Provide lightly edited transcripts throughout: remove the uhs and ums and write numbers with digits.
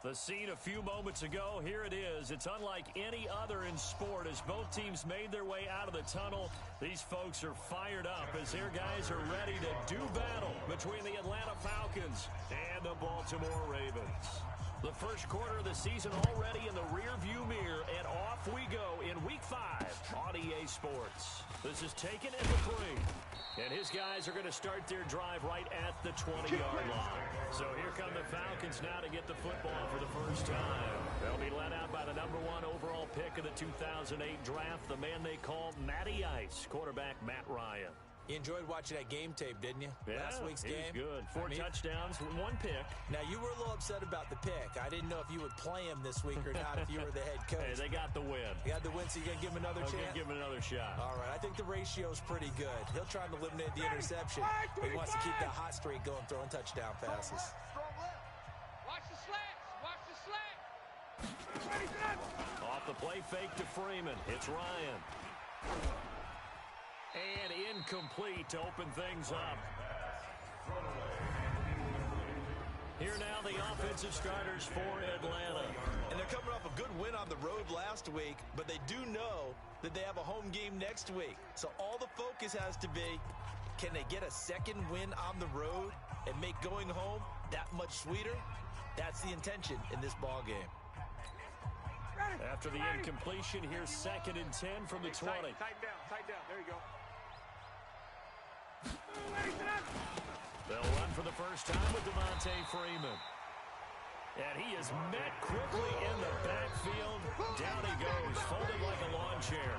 The scene a few moments ago, here it is. It's unlike any other in sport. As both teams made their way out of the tunnel, these folks are fired up as their guys are ready to do battle between the Atlanta Falcons and the Baltimore Ravens. The first quarter of the season already in the rearview mirror, and off we go in Week 5 on EA Sports. This is taken at the 3. And his guys are going to start their drive right at the 20-yard line. So here come the Falcons now to get the football for the first time. They'll be led out by the #1 overall pick of the 2008 draft, the man they call Matty Ice, quarterback Matt Ryan. You enjoyed watching that game tape, didn't you? Yeah, Last week's game. Good. 4 touchdowns, 1 pick. Now, you were a little upset about the pick. I didn't know if you would play him this week or not if you were the head coach. Hey, they got the win. You got the win, so you're going to give him another chance? Give him another shot. All right, I think the ratio's pretty good. He'll try to eliminate the interception, but he wants to keep that hot streak going, throwing touchdown passes. Watch the slants. Watch the slants. Off the play fake to Freeman. It's Ryan. And incomplete to open things up. Here now the offensive starters for Atlanta. And they're coming off a good win on the road last week, but they do know that they have a home game next week. So all the focus has to be, can they get a second win on the road and make going home that much sweeter? That's the intention in this ball game. After the incompletion, here's 2nd and 10 from the 20. Tighten down. There you go. They'll run for the first time with Devontae Freeman. And he is met quickly in the backfield. Down he goes, folded like a lawn chair.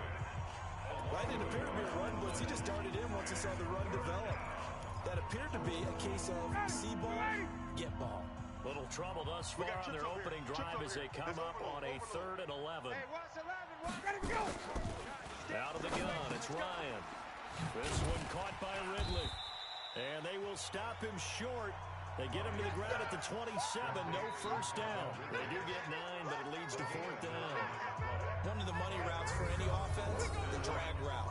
Right, it appeared to be a run blitz. He just darted in once he saw the run develop. That appeared to be a case of see ball, get ball. Little trouble thus far on their opening drive as they come up on a 3rd and 11. Hey, watch 11. Let it go. Out of the gun, it's Ryan. This one caught by Ridley. And they will stop him short. They get him to the ground at the 27. No first down. They do get 9, but it leads to 4th down. One of the money routes for any offense, the drag route.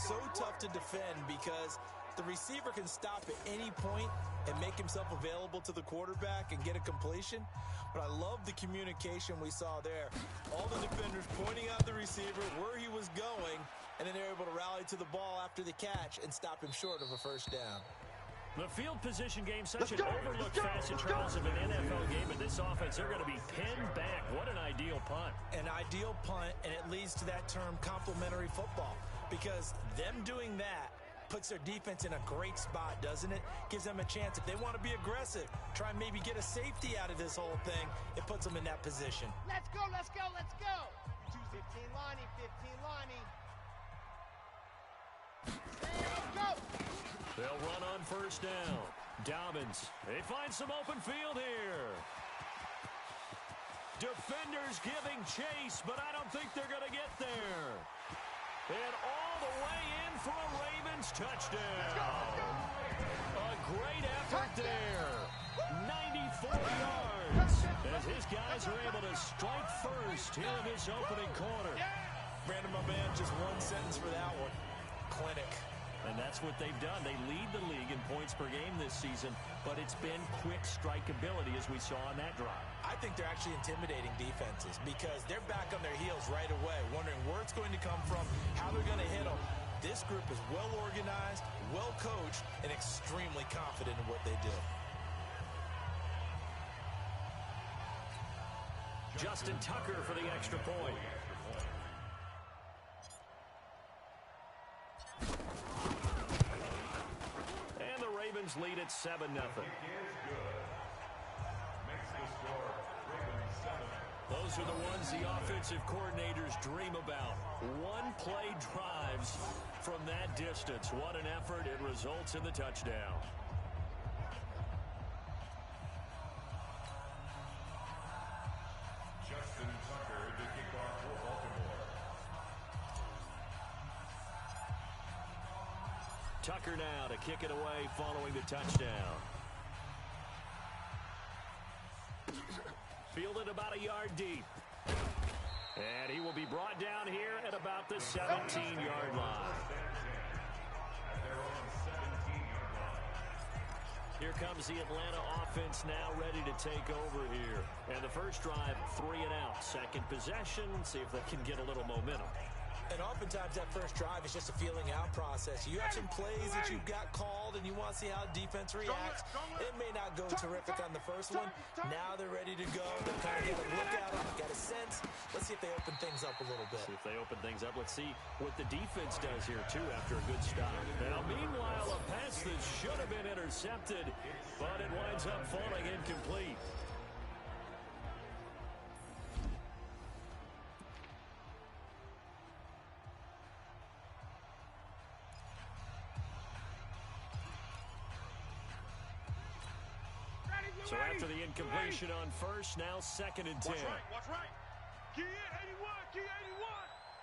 So tough to defend because the receiver can stop at any point and make himself available to the quarterback and get a completion. But I love the communication we saw there. All the defenders pointing out the receiver where he was going, and then they're able to rally to the ball after the catch and stop him short of a first down. The field position game, such an overlooked facet, Charles, of an NFL game. But this offense, they're going to be pinned back. What an ideal punt. An ideal punt, and it leads to that term complementary football. Because them doing that puts their defense in a great spot, doesn't it? Gives them a chance. If they want to be aggressive, try and maybe get a safety out of this whole thing, it puts them in that position. Let's go. 15 Lonnie. Let's go. They'll run on first down. Dobbins, they find some open field here. Defenders giving chase, but I don't think they're going to get there. And all the way in for a Ravens touchdown. A great effort there. 94 yards. As his guys are able to strike first here in this opening quarter. Brandon, my man, just one sentence for that one. Clinic. And that's what they've done. They lead the league in points per game this season, but it's been quick strikeability as we saw on that drive. I think they're actually intimidating defenses because they're back on their heels right away, wondering where it's going to come from, how they're going to hit them. This group is well organized, well coached, and extremely confident in what they do. Justin Tucker for the extra point. And the Ravens lead at 7-0. Those are the ones the offensive coordinators dream about. One-play drives from that distance. What an effort. It results in the touchdown. Justin Tucker to kick off for Baltimore. Tucker now to kick it away following the touchdown. Fielded about a yard deep. And he will be brought down here at about the 17-yard line. here comes the Atlanta offense now ready to take over here. And the first drive, 3 and out. Second possession, see if they can get a little momentum. And oftentimes that first drive is just a feeling out process. You have some plays that you've got called and you want to see how defense reacts. It may not go terrific on the first one. Now they're ready to go. They've kind of got a look at them, got a sense. Let's see if they open things up a little bit. See if they open things up. Let's see what the defense does here, too, after a good stop. Now, meanwhile, a pass that should have been intercepted, but it winds up falling incomplete. So after the incompletion on first, now 2nd and 10. Watch right. Key in, 81, key 81.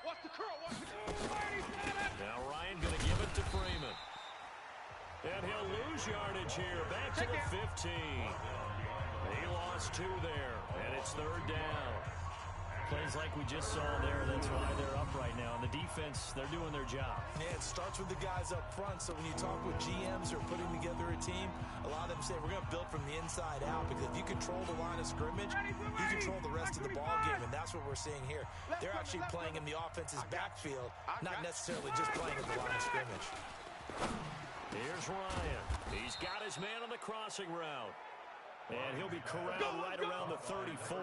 Watch the curl, watch the curl. Now Ryan going to give it to Freeman. And he'll lose yardage here. Back to the 15. He lost 2 there, and it's 3rd down. Plays like we just saw there, that's why they're up right now. And the defense, they're doing their job. Yeah, it starts with the guys up front. So when you talk with GMs who are putting together a team, a lot of them say we're going to build from the inside out, because if you control the line of scrimmage, you control the rest of the ball game, and that's what we're seeing here. They're actually playing in the offense's backfield, not necessarily just playing at the line of scrimmage. Here's Ryan. He's got his man on the crossing route. And he'll be corralled right around the 34.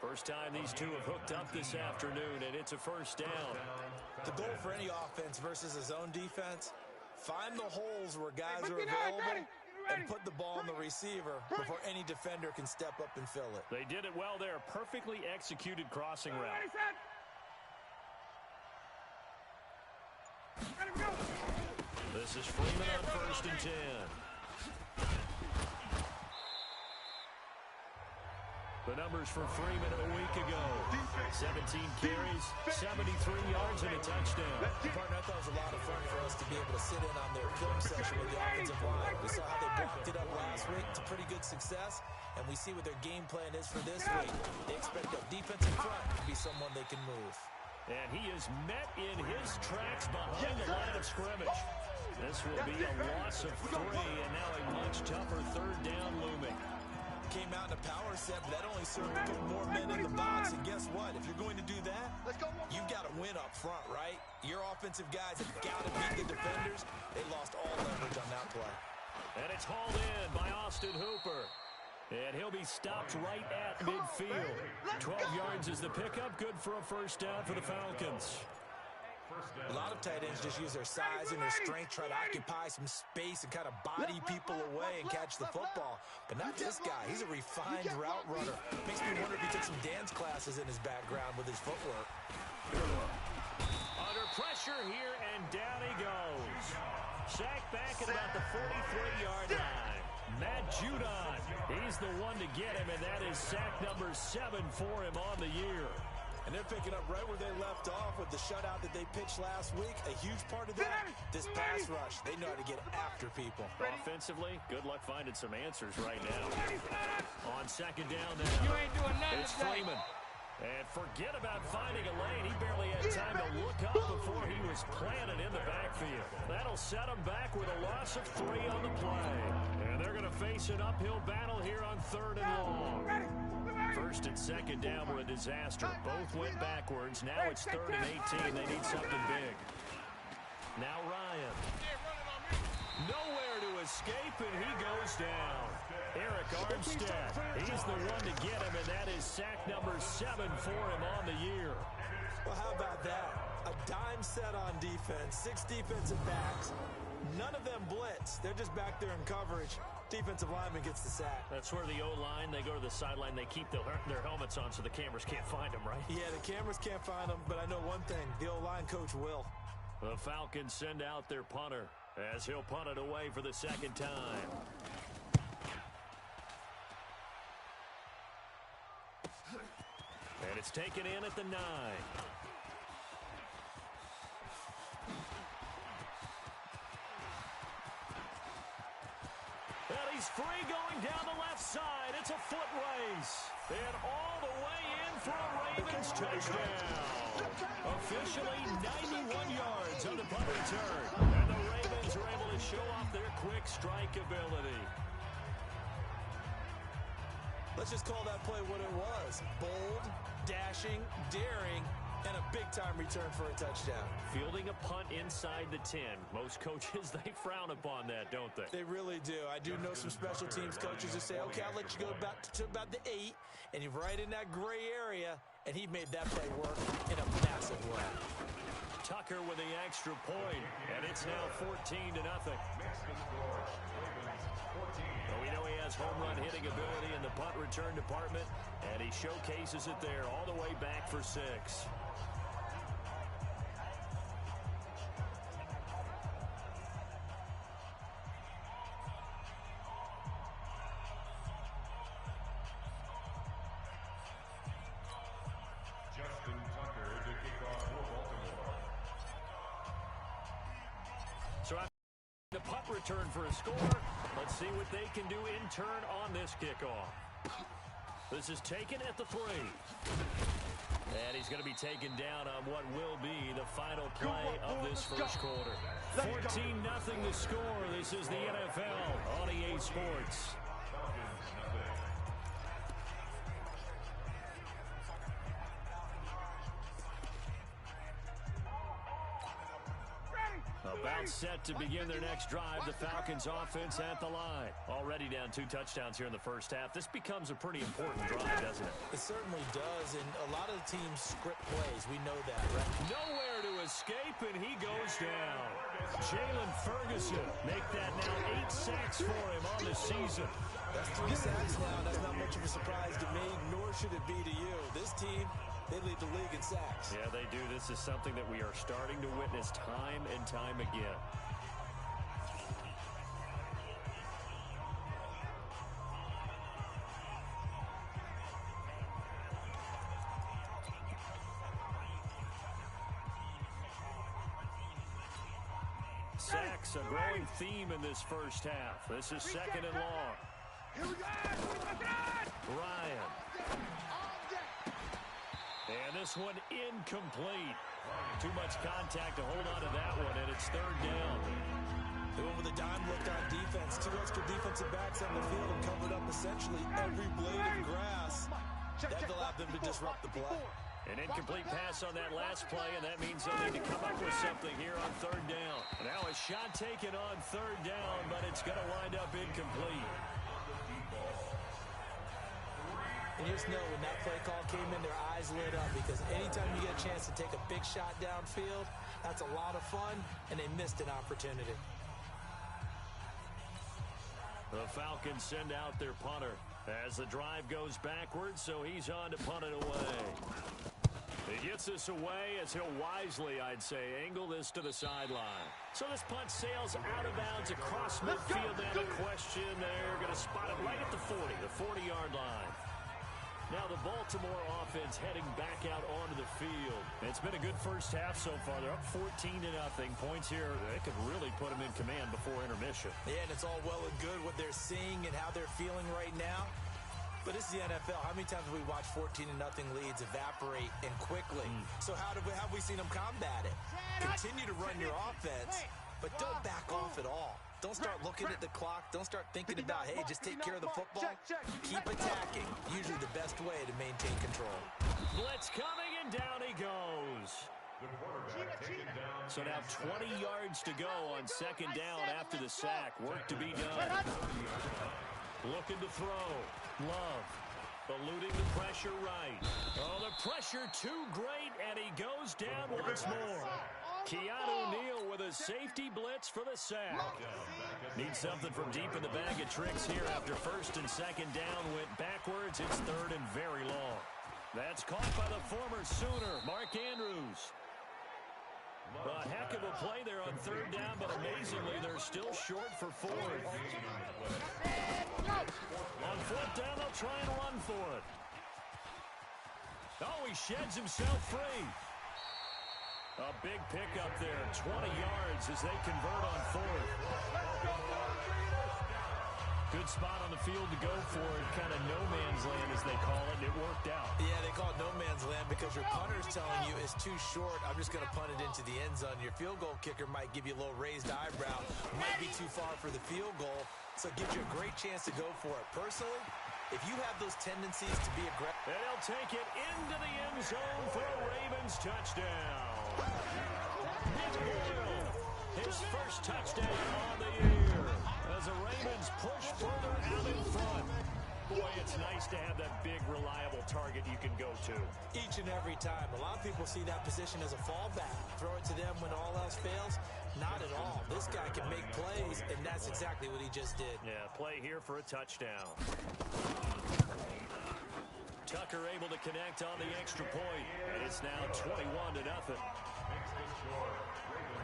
First time these two have hooked up this afternoon, and it's a first down. The goal for any offense versus a zone defense, find the holes where guys are available and put the ball on the receiver before any defender can step up and fill it. They did it well there. Perfectly executed crossing route. This is Freeman on 1st and 10. The numbers for Freeman a week ago. 17 carries, 73 yards, and a touchdown. Partner, I thought it was a lot of fun for us to be able to sit in on their film session with the offensive line. We saw how they blocked it up last week. It's a pretty good success, and we see what their game plan is for this week. They expect that defensive front to be someone they can move. And he is met in his tracks behind the line of scrimmage. This will be a loss of 3, and now a much tougher 3rd down looming. Came out in a power set, but that only served to put more men in the box. And guess what? If you're going to do that, you've got to win up front, right? Your offensive guys have got to beat the defenders. They lost all leverage on that play. And it's hauled in by Austin Hooper. And he'll be stopped right at midfield. 12 yards is the pickup. Good for a first down for the Falcons. A lot of tight ends just use their size and their strength, try to occupy some space and kind of body people away and catch the football. But not this guy. He's a refined route runner. Makes me wonder if he took some dance classes in his background with his footwork. Under pressure here, and down he goes. Sacked back at about the 43-yard line. Matt Judon, he's the one to get him, and that is sack number 7 for him on the year. And they're picking up right where they left off with the shutout that they pitched last week. A huge part of that, this pass rush. They know how to get after people. Offensively, good luck finding some answers right now. On 2nd down now, it's Freeman. And forget about finding a lane. He barely had time to look up before he was planted in the backfield. That'll set him back with a loss of 3 on the play. And they're going to face an uphill battle here on 3rd and long. 1st and 2nd down were a disaster. Both went backwards. Now it's 3rd and 18. They need something big. Now Ryan. Nowhere to escape, and he goes down. Eric Armstead, he's the one to get him, and that is sack number 7 for him on the year. Well, how about that? A dime set on defense, 6 defensive backs. None of them blitz. They're just back there in coverage. Defensive lineman gets the sack. That's where the O-line, they go to the sideline, they keep their helmets on so the cameras can't find them, right? Yeah, the cameras can't find them, but I know one thing. The O-line coach will. The Falcons send out their punter as he'll punt it away for the 2nd time. And it's taken in at the 9. And he's free going down the left side. It's a foot race. And all the way in for a Ravens touchdown. Officially 91 yards on the punt return. And the Ravens are able to show off their quick strike ability. Let's just call that play what it was. Bold, dashing, daring, and a big-time return for a touchdown. Fielding a punt inside the 10. Most coaches, they frown upon that, don't they? They really do. I do know some special teams coaches who say, okay, I'll let you go to about the 8, and you're right in that gray area, and he made that play work in a massive way. Tucker with the extra point, and it's now 14-0. Well, we know he has home run hitting ability in the punt return department, and he showcases it there all the way back for 6. Justin Tucker to kick off for Baltimore. So after the punt return for a score, let's see what they can do in turn on this kickoff. This is taken at the 3. And he's going to be taken down on what will be the final play of this first quarter. 14-0 the score. This is the NFL on EA Sports. About set to begin their next drive. The Falcons offense at the line. Already down 2 touchdowns here in the first half. This becomes a pretty important drive, doesn't it? It certainly does, and a lot of the teams script plays. We know that, right? Nowhere to escape, and he goes down. Jalen Ferguson make that now 8 sacks for him on the season. That's 3 sacks now. That's not much of a surprise to me, nor should it be to you. This team, they lead the league in sacks. Yeah, they do. This is something that we are starting to witness time and time again. Sacks, a growing theme in this first half. This is 2nd and long. Here we go. Ryan. And this one incomplete. Too much contact to hold on to that one, and it's 3rd down. They went with a dime look on defense. 2 extra defensive backs on the field and covered up essentially every blade of grass. That allowed them to disrupt the play. An incomplete pass on that last play, and that means they'll need to come up with something here on 3rd down. Now a shot taken on 3rd down, but it's going to wind up incomplete. And you just know when that play call came in, their eyes lit up, because anytime you get a chance to take a big shot downfield, that's a lot of fun, and they missed an opportunity. The Falcons send out their punter as the drive goes backwards, so he's on to punt it away. He gets this away as he'll wisely, I'd say, angle this to the sideline. So this punt sails out of bounds across midfield. And a question, they're going to spot it right at the 40, the 40-yard line. Now the Baltimore offense heading back out onto the field. It's been a good first half so far. They're up 14-0. Points here, they could really put them in command before intermission. Yeah, and it's all well and good what they're seeing and how they're feeling right now. But this is the NFL. How many times have we watched 14-0 leads evaporate and quickly? So how have we seen them combat it? Continue to run your offense, but don't back off at all. Don't start looking at the clock. Don't start thinking about, hey, just take care of the football. Keep attacking. Usually the best way to maintain control. Blitz coming, and down he goes. So now 20 yards to go on 2nd down after the sack. Work to be done. Looking to throw. Love. Eluding the pressure right. Oh, the pressure too great, and he goes down once more. Keanu Neal with a safety blitz for the sack. Needs something from deep in the bag of tricks here after 1st and 2nd down went backwards. It's 3rd and very long. That's caught by the former Sooner, Mark Andrews. A heck of a play there on 3rd down, but amazingly, they're still short for 4th. On 4th down, they'll try and run for it. Oh, he sheds himself free. A big pickup there, 20 yards as they convert on 4th. Good spot on the field to go for it, kind of no man's land as they call it, and it worked out. Yeah, they call it no man's land because your punter's telling you it's too short. I'm just going to punt it into the end zone. Your field goal kicker might give you a little raised eyebrow. Might be too far for the field goal, so it gives you a great chance to go for it. Personally, if you have those tendencies to be aggressive. And he'll take it into the end zone for a Ravens touchdown. Nick Boyle, his first touchdown on the year as the Ravens push further out in front. Boy, it's nice to have that big, reliable target you can go to. Each and every time. A lot of people see that position as a fallback. Throw it to them when all else fails. Not at all. This guy can make plays, and that's exactly what he just did. Yeah, play here for a touchdown. Tucker able to connect on the extra point, and it's now 21-0.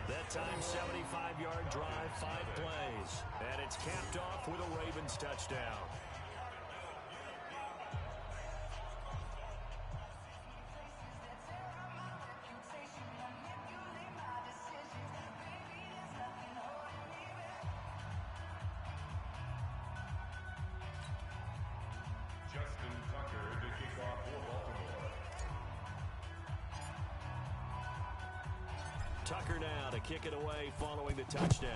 That time, 75-yard drive, 5 plays. And it's capped off with a Ravens touchdown. Justin Tucker to kick off for Baltimore. Tucker now to kick it away following the touchdown.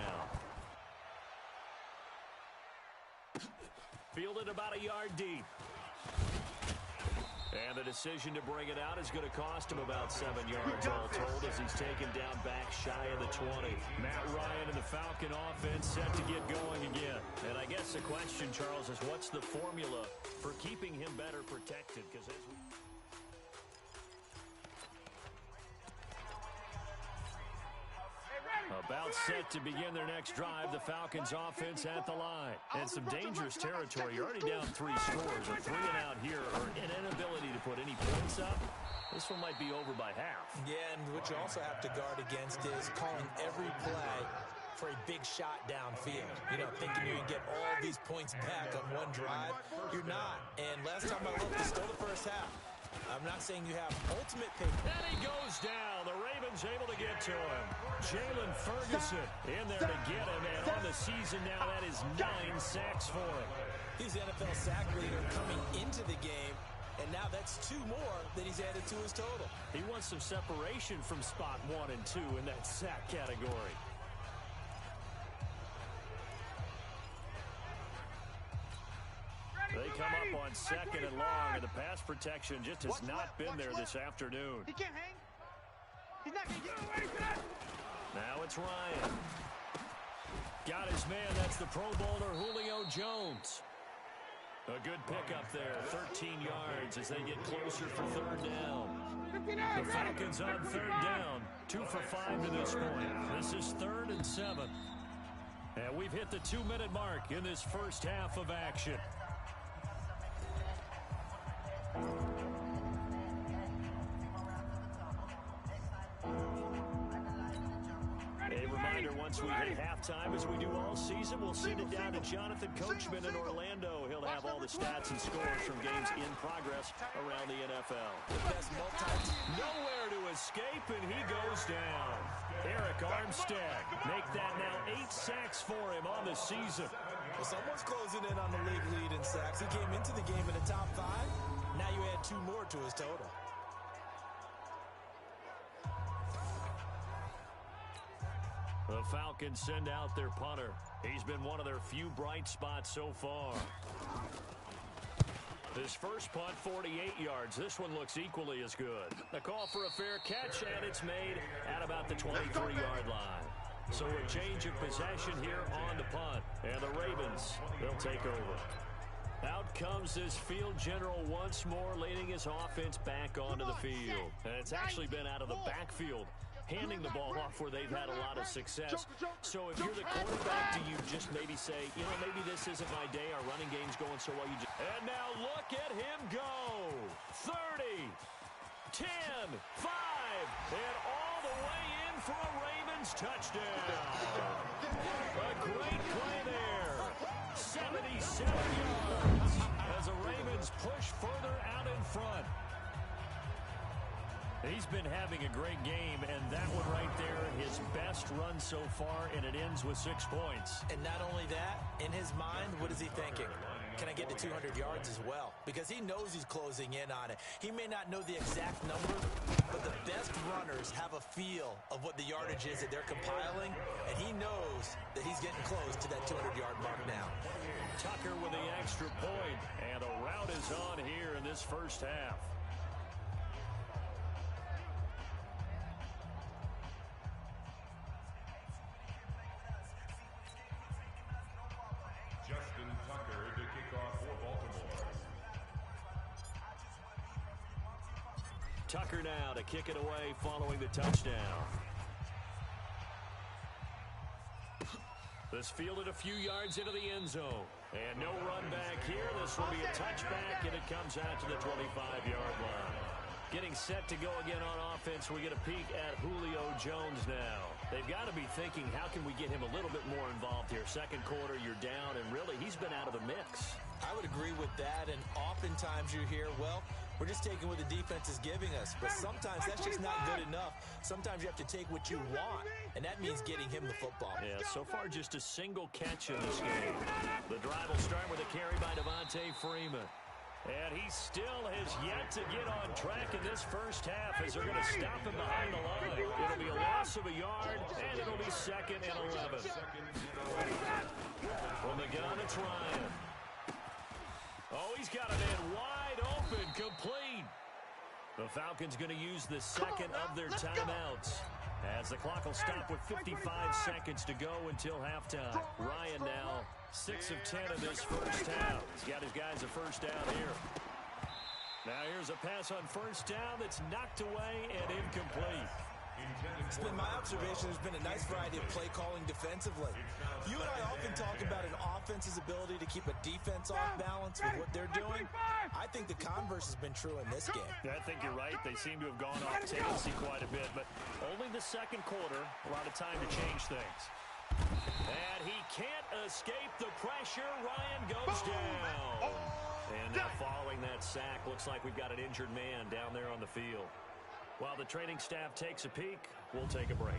Fielded about a yard deep. And the decision to bring it out is going to cost him about 7 yards all told as he's taken down back shy of the 20. Matt Ryan and the Falcon offense set to get going again. And I guess the question, Charles, is what's the formula for keeping him better protected? Because as we... About set to begin their next drive, the Falcons offense at the line. And some dangerous territory. You're already down 3 scores. A 3-and-out here or an inability to put any points up. This one might be over by half. Yeah, and what you also have to guard against is calling every play for a big shot downfield. You know, thinking you can get all these points back on one drive. You're not. And last time I looked, it's still the first half. I'm not saying you have ultimate pick. And he goes down. The Ravens able to get to him. Jalen Ferguson in there to get him. And on the season now, that is 9 sacks for him. He's the NFL sack leader coming into the game. And now that's 2 more that he's added to his total. He wants some separation from spot 1 and 2 in that sack category. They come up on 2nd and long, and the pass protection just has not been there this afternoon. He can't hang. He's not going to get away. Now it's Ryan. Got his man. That's the Pro Bowler Julio Jones. A good pickup there. 13 yards as they get closer for 3rd down. The Falcons on 3rd down. 2 for 5 to this point. This is 3rd and 7. And we've hit the 2-minute mark in this first half of action. A reminder, once we hit halftime, as we do all season, we'll send it down to Jonathan Coachman in Orlando. He'll have all the stats and scores from games in progress around the NFL. Nowhere to escape, and he goes down. Eric Armstead, make that now 8 sacks for him on the season. Well, someone's closing in on the league lead in sacks. He came into the game in the top 5. Now you add 2 more to his total. The Falcons send out their punter. He's been one of their few bright spots so far. His first punt, 48 yards. This one looks equally as good. A call for a fair catch, and it's made at about the 23-yard line. So a change of possession here on the punt. And the Ravens, they'll take over. Out comes this field general once more, leading his offense back onto the field. And it's actually been out of the backfield, handing the ball off where they've had a lot of success. So if you're the quarterback, do you just maybe say, you know, maybe this isn't my day, our running game's going so well, you just... And now look at him go! 30, 10, 5, and all the way in for a Ravens touchdown. A great play there. 77 yards as the Ravens push further out in front. He's been having a great game, and that one right there, his best run so far, and it ends with 6 points. And not only that, in his mind, what is he thinking? Can I get to 200 yards as well? Because he knows he's closing in on it. He may not know the exact number, but the best runners have a feel of what the yardage is that they're compiling, and he knows that he's getting close to that 200-yard mark now. Tucker with the extra point, and a rout is on here in this first half. Tucker now to kick it away following the touchdown. This fielded a few yards into the end zone. And no run back here. This will be a touchback, and it comes out to the 25-yard line. Getting set to go again on offense, we get a peek at Julio Jones now. They've got to be thinking, how can we get him a little bit more involved here? Second quarter, you're down, and really, he's been out of the mix. I would agree with that, and oftentimes you hear, well, we're just taking what the defense is giving us. But sometimes that's just not good enough. Sometimes you have to take what you want, and that means getting him the football. Yeah, so far just a single catch in this game. The drive will start with a carry by Devontae Freeman. And he still has yet to get on track in this first half as they're going to stop him behind the line. It'll be a loss of a yard, and it'll be 2nd and 11. From the gun, it's Ryan. Oh, he's got a man wide open, complete. The Falcons going to use the second of their timeouts as the clock will stop with 55 seconds to go until halftime. Ryan now 6 of 10 in this first half. He's got his guys a first down here. Now here's a pass on first down that's knocked away and incomplete. It's been my observation there's been a nice variety of play calling defensively. You and I often talk about an offense's ability to keep a defense off balance with what they're doing. I think the converse has been true in this game. I think you're right. They seem to have gone off tendency quite a bit, but only the second quarter, a lot of time to change things. And he can't escape the pressure. Ryan goes down. And now following that sack, looks like we've got an injured man down there on the field. While the training staff takes a peek, we'll take a break.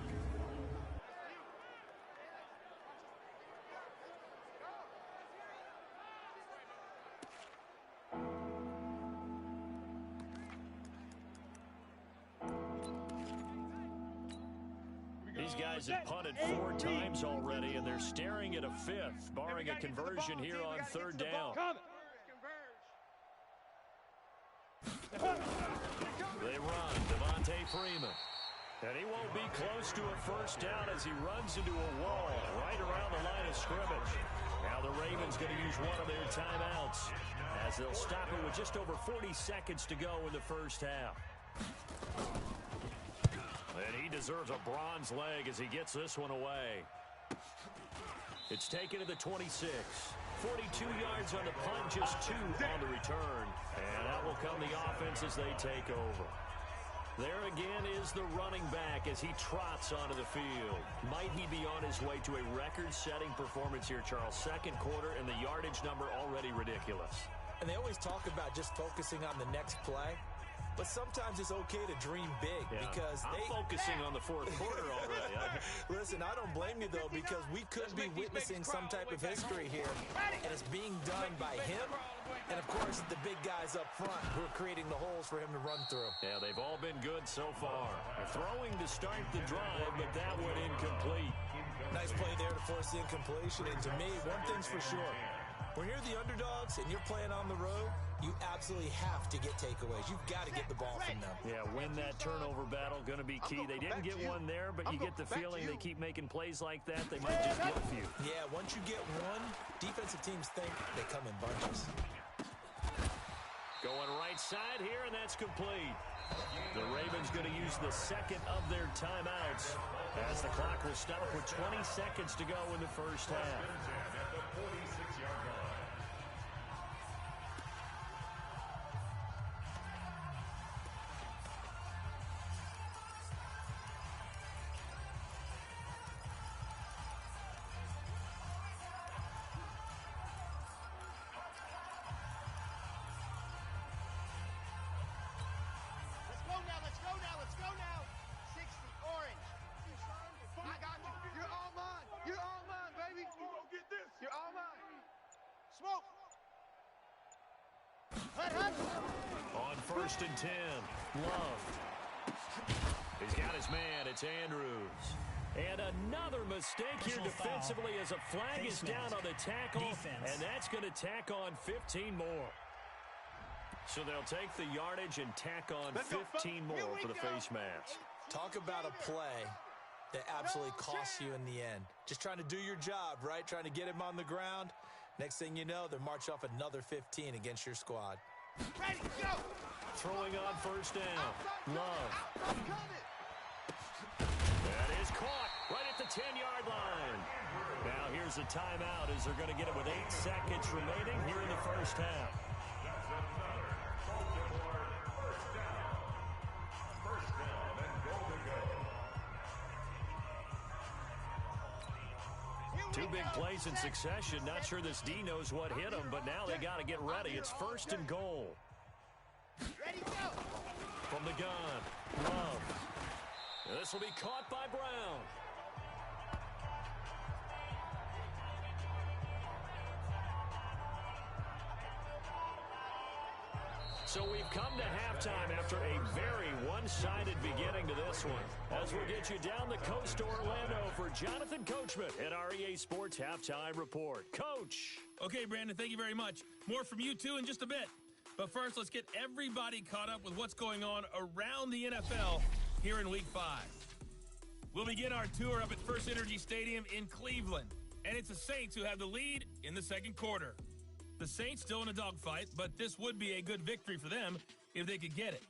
These guys have punted 4 times already, and they're staring at a 5th, barring a conversion here on 3rd down. They run, Devontae Freeman. And he won't be close to a first down as he runs into a wall right around the line of scrimmage. Now the Ravens going to use one of their timeouts as they'll stop it with just over 40 seconds to go in the first half. And he deserves a bronze leg as he gets this one away. It's taken to the 26. 42 yards on the punt, just 2 on the return. And out will come the offense as they take over. There again is the running back as he trots onto the field. Might he be on his way to a record-setting performance here, Charles? Second quarter, and the yardage number already ridiculous. And they always talk about just focusing on the next play. But sometimes it's okay to dream big because I'm focusing on the fourth quarter already. Listen, I don't blame you, though, because we could be witnessing some type of history here, and it's being done by him and, of course, the big guys up front who are creating the holes for him to run through. Yeah, they've all been good so far. They're throwing to start the drive, but that one incomplete. Nice play there to force the incompletion, and to me, one thing's for sure. When you're the underdogs and you're playing on the road, you absolutely have to get takeaways. You've got to get the ball from them. Yeah, win that turnover battle, going to be key. They didn't get one there, but you get the feeling they keep making plays like that, they might just get a few. Yeah, once you get one, defensive teams think they come in bunches. Going right side here, and that's complete. The Ravens going to use the second of their timeouts as the clock will stop with 20 seconds to go in the first half. On 1st and 10, Love. He's got his man. It's Andrews. And another mistake here defensively as a flag is down on the tackle, and that's going to tack on 15 more. So they'll take the yardage and tack on 15 more for the face mask. Talk about a play that absolutely costs you in the end. Just trying to do your job, right? Trying to get him on the ground. Next thing you know, they're march off another 15 against your squad. Ready, go! Throwing on 1st down. Love. That is caught right at the 10-yard line. Now here's a timeout as they're going to get it with 8 seconds remaining here in the first half. Two big plays in succession. Not sure this D knows what hit him, but now they got to get ready. It's 1st and goal. Ready, go! From the gun, Love. This will be caught by Brown. So we've come to halftime after a very one-sided beginning to this one. As we'll get you down the coast to Orlando for Jonathan Coachman at our EA Sports Halftime Report. Coach. Okay, Brandon, thank you very much. More from you two in just a bit. But first, let's get everybody caught up with what's going on around the NFL here in Week 5. We'll begin our tour up at First Energy Stadium in Cleveland. And it's the Saints who have the lead in the second quarter. The Saints still in a dogfight, but this would be a good victory for them if they could get it.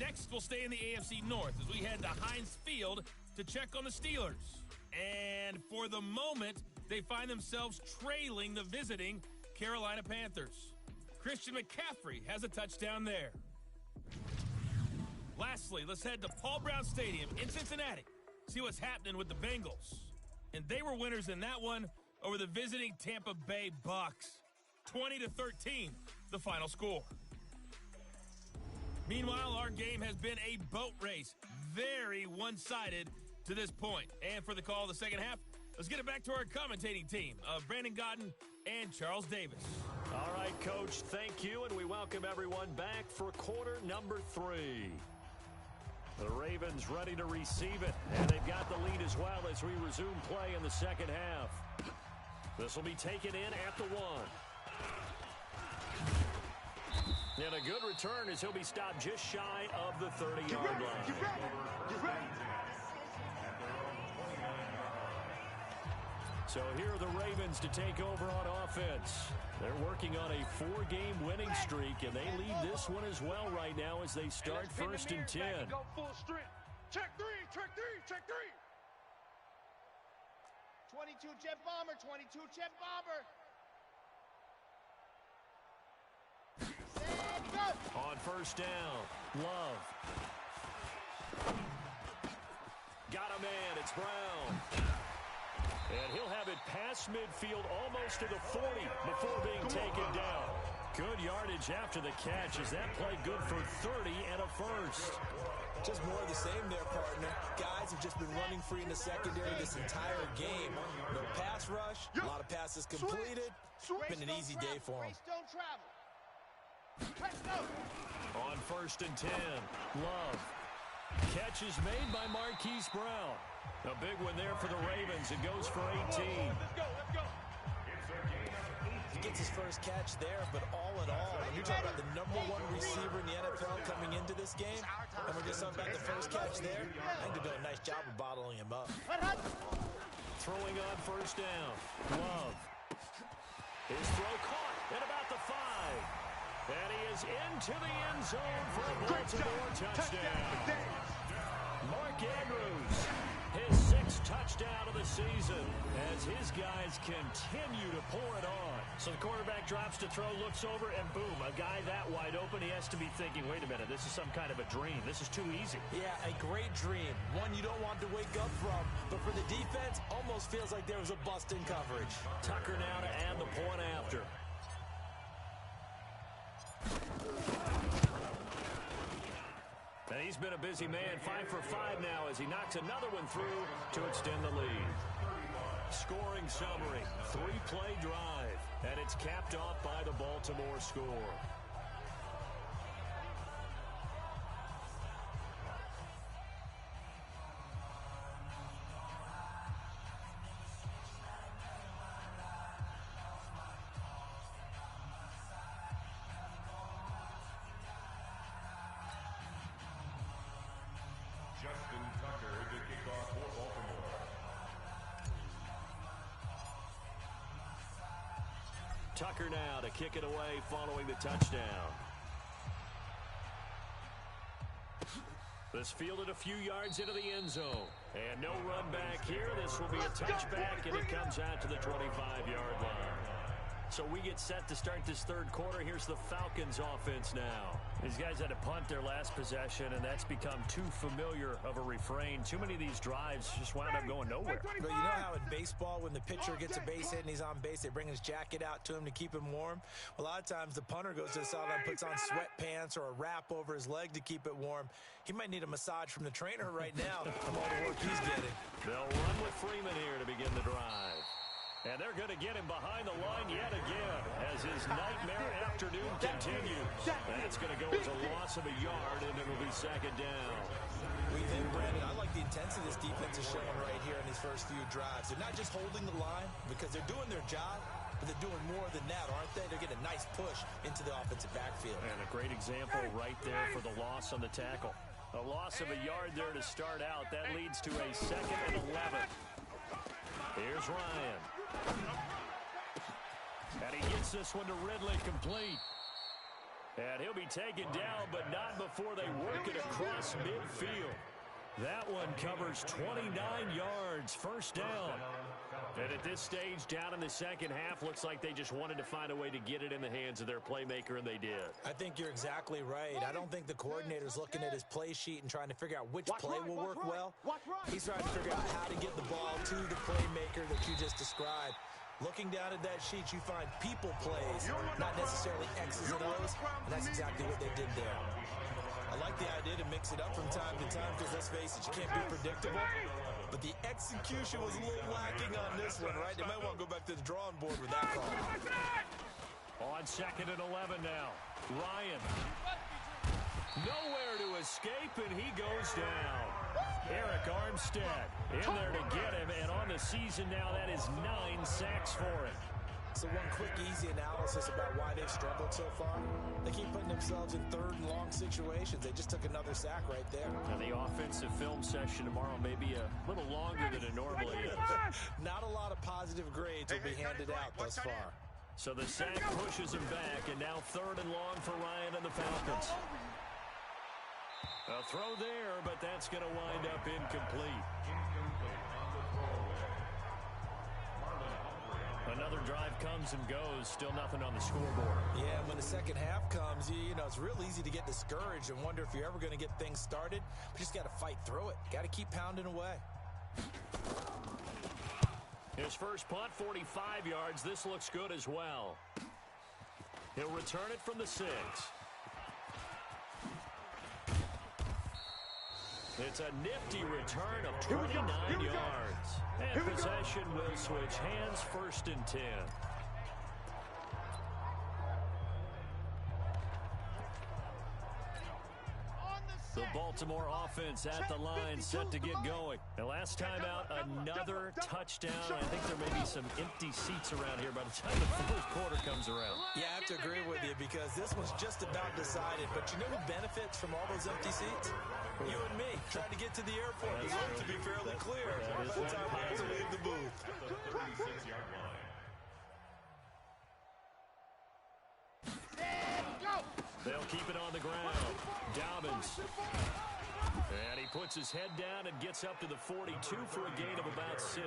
Next, we'll stay in the AFC North as we head to Heinz Field to check on the Steelers. And for the moment, they find themselves trailing the visiting Carolina Panthers. Christian McCaffrey has a touchdown there. Lastly, let's head to Paul Brown Stadium in Cincinnati. See what's happening with the Bengals. And they were winners in that one over the visiting Tampa Bay Bucks. 20-13, the final score. Meanwhile, our game has been a boat race. Very one-sided to this point. And for the call of the second half, let's get it back to our commentating team of Brandon Godden and Charles Davis. All right, Coach, thank you, and we welcome everyone back for quarter number 3. The Ravens ready to receive it, and they've got the lead as well as we resume play in the second half. This will be taken in at the 1. And a good return as he'll be stopped just shy of the 30-yard line. Get ready! Get ready! So here are the Ravens to take over on offense. They're working on a 4-game winning streak, and they lead this one as well right now as they start 1st and 10. Go full strength. Check 3, check 3, check 3. 22 jet bomber, 22 jet bomber. Set, go. On 1st down, Love. Got a man, it's Brown. And he'll have it past midfield almost to the 40 before being taken down. Good yardage after the catch. Is that play good for 30 and a first? Just more of the same there, partner. Guys have just been running free in the secondary this entire game. No pass rush, a lot of passes completed. Been an easy day for them. Don't travel. Let's go. On 1st and 10, Love. Catch is made by Marquise Brown. A big one there for the Ravens. It goes for 18. Let's go, let's go. He gets his first catch there, but all in all, when you're talking about the #1 receiver in the NFL coming into this game, and we're just talking about the first catch there, I think they're doing a nice job of bottling him up. Throwing on 1st down, Love. His throw caught at about the 5. And he is into the end zone for a Baltimore touchdown. Mark Andrews, his 6th touchdown of the season as his guys continue to pour it on. So the quarterback drops to throw, looks over, and boom, a guy that wide open, he has to be thinking, wait a minute, this is some kind of a dream. This is too easy. Yeah, a great dream. One you don't want to wake up from. But for the defense, almost feels like there was a bust in coverage. Tucker now to add the point after. And he's been a busy man, 5 for 5 now as he knocks another one through to extend the lead. Scoring summary, 3-play drive, and it's capped off by the Baltimore score. Justin Tucker to kick off for Baltimore. Tucker now to kick it away following the touchdown. This fielded a few yards into the end zone. And no run back here. This will be a touchback, and it comes out to the 25-yard line. So we get set to start this third quarter. Here's the Falcons offense now. These guys had to punt their last possession, and that's become too familiar of a refrain. Too many of these drives just wound up going nowhere. But you know how in baseball, when the pitcher gets a base hit and he's on base, they bring his jacket out to him to keep him warm? Well, a lot of times the punter goes to the sideline, puts on sweatpants or a wrap over his leg to keep it warm. He might need a massage from the trainer right now from all the work he's getting. They'll run with Freeman here to begin the drive. And they're going to get him behind the line yet again as his nightmare afternoon continues. That's going to go as a loss of a yard, and it'll be second down. We think, Brandon, I like the intensity this defense is showing right here in these first few drives. They're not just holding the line because they're doing their job, but they're doing more than that, aren't they? They're getting a nice push into the offensive backfield. And a great example right there for the loss on the tackle. A loss of a yard there to start out. That leads to a 2nd and 11. Here's Ryan. And he gets this one to Ridley complete. And he'll be taken down, but not before they work it across midfield. That one covers 29 yards, first down. And at this stage, down in the second half, looks like they just wanted to find a way to get it in the hands of their playmaker, and they did. I think you're exactly right. I don't think the coordinator's looking at his play sheet and trying to figure out which play will work well. He's trying to figure out how to get the ball to the playmaker that you just described. Looking down at that sheet, you find people plays, not necessarily X's and O's, and that's exactly what they did there. I like the idea to mix it up from time to time because, let's face it, you can't be predictable. But the execution was a little lacking on this one, right? They might want to go back to the drawing board with that call. On 2nd and 11 now. Ryan. Nowhere to escape, and he goes down. Eric Armstead in there to get him, and on the season now, that is 9 sacks for him. So one quick, easy analysis about why they've struggled so far. They keep putting themselves in third and long situations. They just took another sack right there. And the offensive film session tomorrow may be a little longer than it normally is. Not a lot of positive grades will be handed out thus far. So the sack pushes him back, and now 3rd and long for Ryan and the Falcons. A throw there, but that's going to wind up incomplete. Another drive comes and goes, still nothing on the scoreboard. Yeah, when the second half comes, you know, it's real easy to get discouraged and wonder if you're ever going to get things started. But you just got to fight through it. Got to keep pounding away. His first punt, 45 yards. This looks good as well. He'll return it from the 6. It's a nifty return of 29 yards. And possession will switch hands, 1st and 10. The Baltimore offense at the line, set to get going. And last time out, another touchdown. I think there may be some empty seats around here by the time the 4th quarter comes around. Yeah, I have to agree with you because this was just about decided. But you know who benefits from all those empty seats? You and me, trying to get to the airport. The road to be fairly clear by the time we have to leave the booth. At the 36-yard line. They'll keep it on the ground. Dobbins. And he puts his head down and gets up to the 42 for a gain of about 6.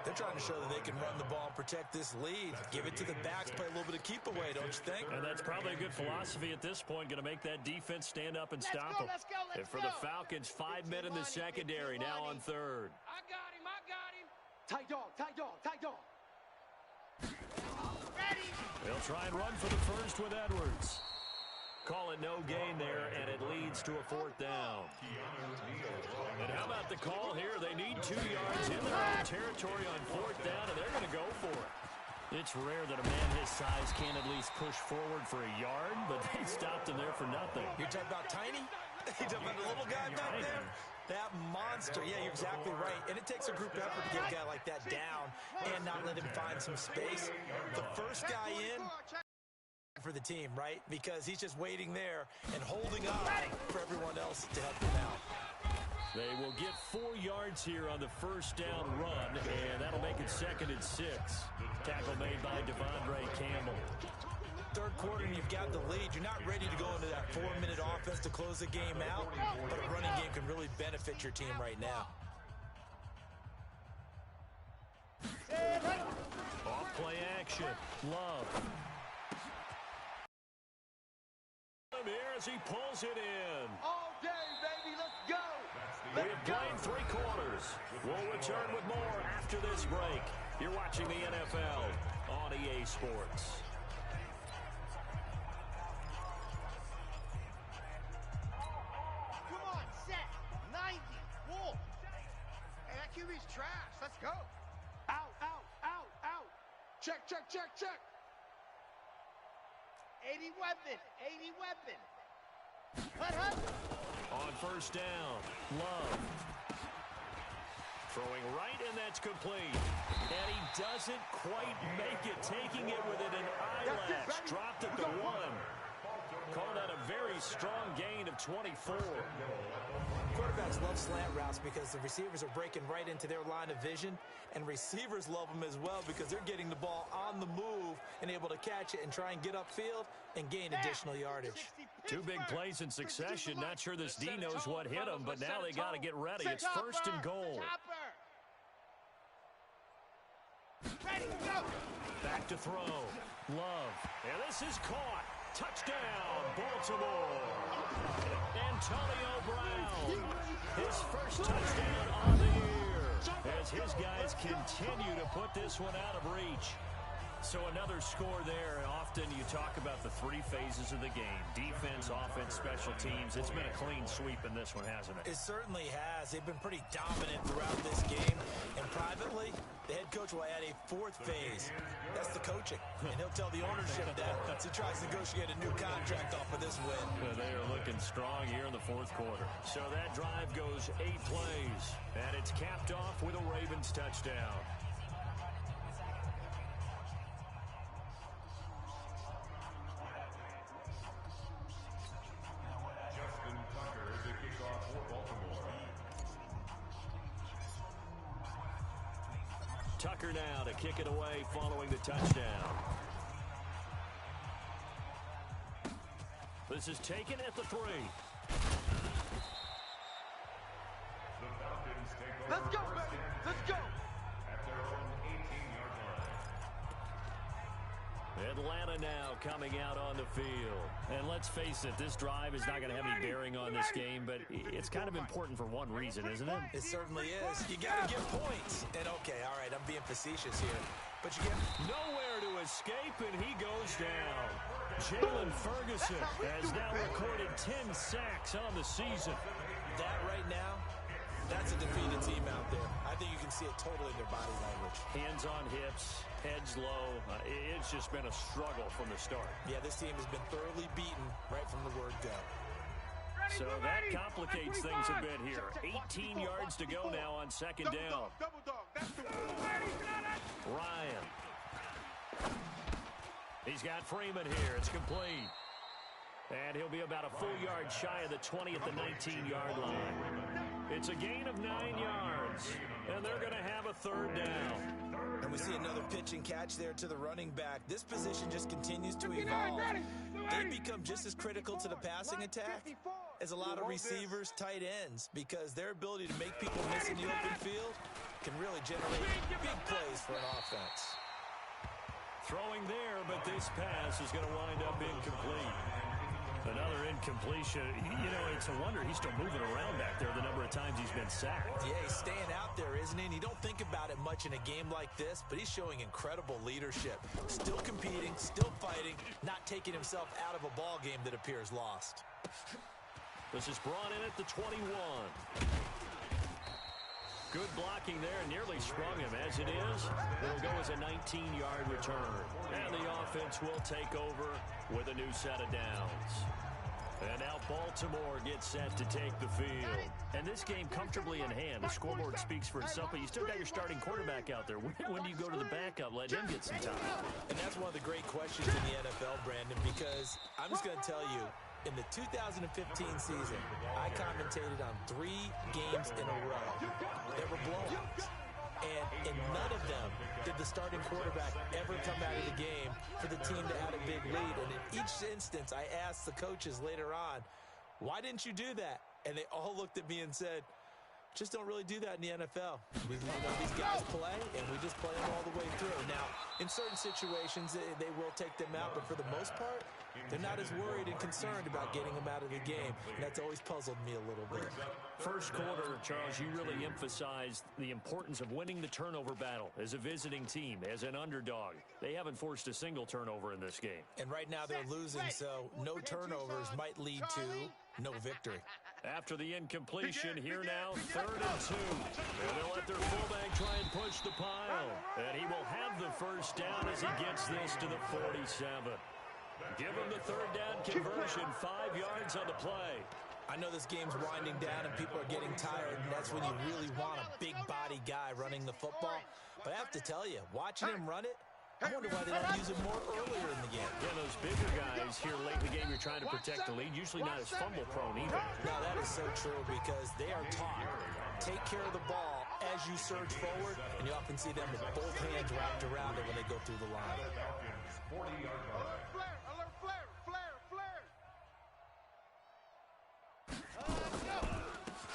They're trying to show that they can run the ball and protect this lead. Give it to the backs, play a little bit of keep away, don't you think? And that's probably a good philosophy at this point. Going to make that defense stand up and stop them. And for the Falcons, 5 men in the secondary, now on 3rd. I got him. Tight dog. They'll try and run for the first with Edwards. Call it no gain there, and it leads to a 4th down. And how about the call here? They need 2 yards in their own territory on 4th down, and they're going to go for it. It's rare that a man his size can at least push forward for a yard, but they stopped him there for nothing. You're talking about tiny? You're talking about the little guy back there? That monster. Yeah, you're exactly right. And it takes a group effort to get a guy like that down and not let him find some space. The first guy in for the team, right? Because he's just waiting there and holding on for everyone else to help him out. They will get 4 yards here on the 1st down run, and that'll make it 2nd and 6. Tackle made by Devondre Campbell. 3rd quarter, and you've got the lead. You're not ready to go into that 4-minute offense to close the game out, but a running game can really benefit your team right now. Off play action. Love. Here as he pulls it in. All day, baby, let's go. We have played 3 quarters. We'll return with more after this break. You're watching the NFL on EA Sports. Come on, set. 90. Wolf. Hey, that QB's trash. Let's go. Out, out, out, out. Check, check, check, check. 80 weapon. 80 weapon. Hut, hut. On 1st down, Love. Throwing right, and that's complete. And he doesn't quite make it, taking it within an eyelash. Dropped at the 1. Call that a very strong gain of 24. Quarterbacks love slant routes because the receivers are breaking right into their line of vision, and receivers love them as well because they're getting the ball on the move and able to catch it and try and get upfield and gain additional yardage. 2 big plays in succession. Not sure this D knows what hit him, but now they got to get ready. It's 1st and goal. Ready, go. Back to throw. Love. And this is caught. Touchdown, Baltimore. Antonio Brown. His first touchdown on the year as his guys continue to put this one out of reach. So another score there. Often you talk about the 3 phases of the game. Defense, offense, special teams. It's been a clean sweep in this one, hasn't it? It certainly has. They've been pretty dominant throughout this game. And privately, the head coach will add a 4th phase. That's the coaching. And he'll tell the ownership that as he tries to negotiate a new contract off of this win. They are looking strong here in the 4th quarter. So that drive goes 8 plays. And it's capped off with a Ravens touchdown. Tucker now to kick it away following the touchdown. This is taken at the 3. Let's go, baby. Let's go. At their own 18-yard line. Atlanta now coming out on the field. And let's face it, this drive is not going to have any bearing on this game, but it's kind of important for one reason, isn't it? It certainly is. You got to get points. And okay, all right, I'm being facetious here. But you get nowhere to escape, and he goes down. Jalen Ferguson has now recorded 10 sacks on the season. that right now, that's a defeated team out there. I think you can see it totally in their body language. Hands on hips, heads low. It's just been a struggle from the start. Yeah, this team has been thoroughly beaten right from the word go. So that complicates things a bit here. 18 yards to go now on 2nd down. Double dog. That's the Ryan. He's got Freeman here. It's complete. And he'll be about a full yard shy of the 20 at the 19-yard line. It's a gain of 9 yards, and they're going to have a 3rd down. And we see another pitch and catch there to the running back. This position just continues to evolve. They become just as critical to the passing attack as a lot of receivers, tight ends, because their ability to make people miss in the open field can really generate big plays for an offense. Throwing there, but this pass is going to wind up incomplete. Another incompletion. You know, it's a wonder he's still moving around back there the number of times he's been sacked. Yeah, he's staying out there, isn't he? And you don't think about it much in a game like this, but he's showing incredible leadership. Still competing, still fighting, not taking himself out of a ball game that appears lost. This is brought in at the 21. Good blocking there, nearly sprung him. As it is, it'll go as a 19-yard return. And the offense will take over with a new set of downs. And now Baltimore gets set to take the field. And this game comfortably in hand. The scoreboard speaks for itself, but you still got your starting quarterback out there. When do you go to the backup, let him get some time? And that's one of the great questions in the NFL, Brandon, because I'm just going to tell you, in the 2015 season, I commentated on 3 games in a row that were blowouts. And in none of them did the starting quarterback ever come out of the game for the team that had a big lead. And in each instance, I asked the coaches later on, why didn't you do that? And they all looked at me and said, just don't really do that in the NFL. These guys play, and we just play them all the way through. Now, in certain situations, they will take them out, but for the most part, they're not as worried and concerned about getting them out of the game. And that's always puzzled me a little bit. First quarter, Charles, you really emphasized the importance of winning the turnover battle as a visiting team, as an underdog. They haven't forced a single turnover in this game. And right now they're losing, so no turnovers might lead to no victory. After the incompletion, here now, 3rd and 2. And they'll let their fullback try and push the pile. And he will have the first down as he gets this to the 47. Give him the 3rd down conversion, 5 yards on the play. I know this game's winding down and people are getting tired, and that's when you really want a big body guy running the football. But I have to tell you, watching him run it, I wonder why they don't use him more earlier in the game. Yeah, those bigger guys here late in the game, you're trying to protect the lead, usually not as fumble-prone either. No, that is so true because they are taught, take care of the ball as you surge forward, and you often see them with both hands wrapped around it when they go through the line.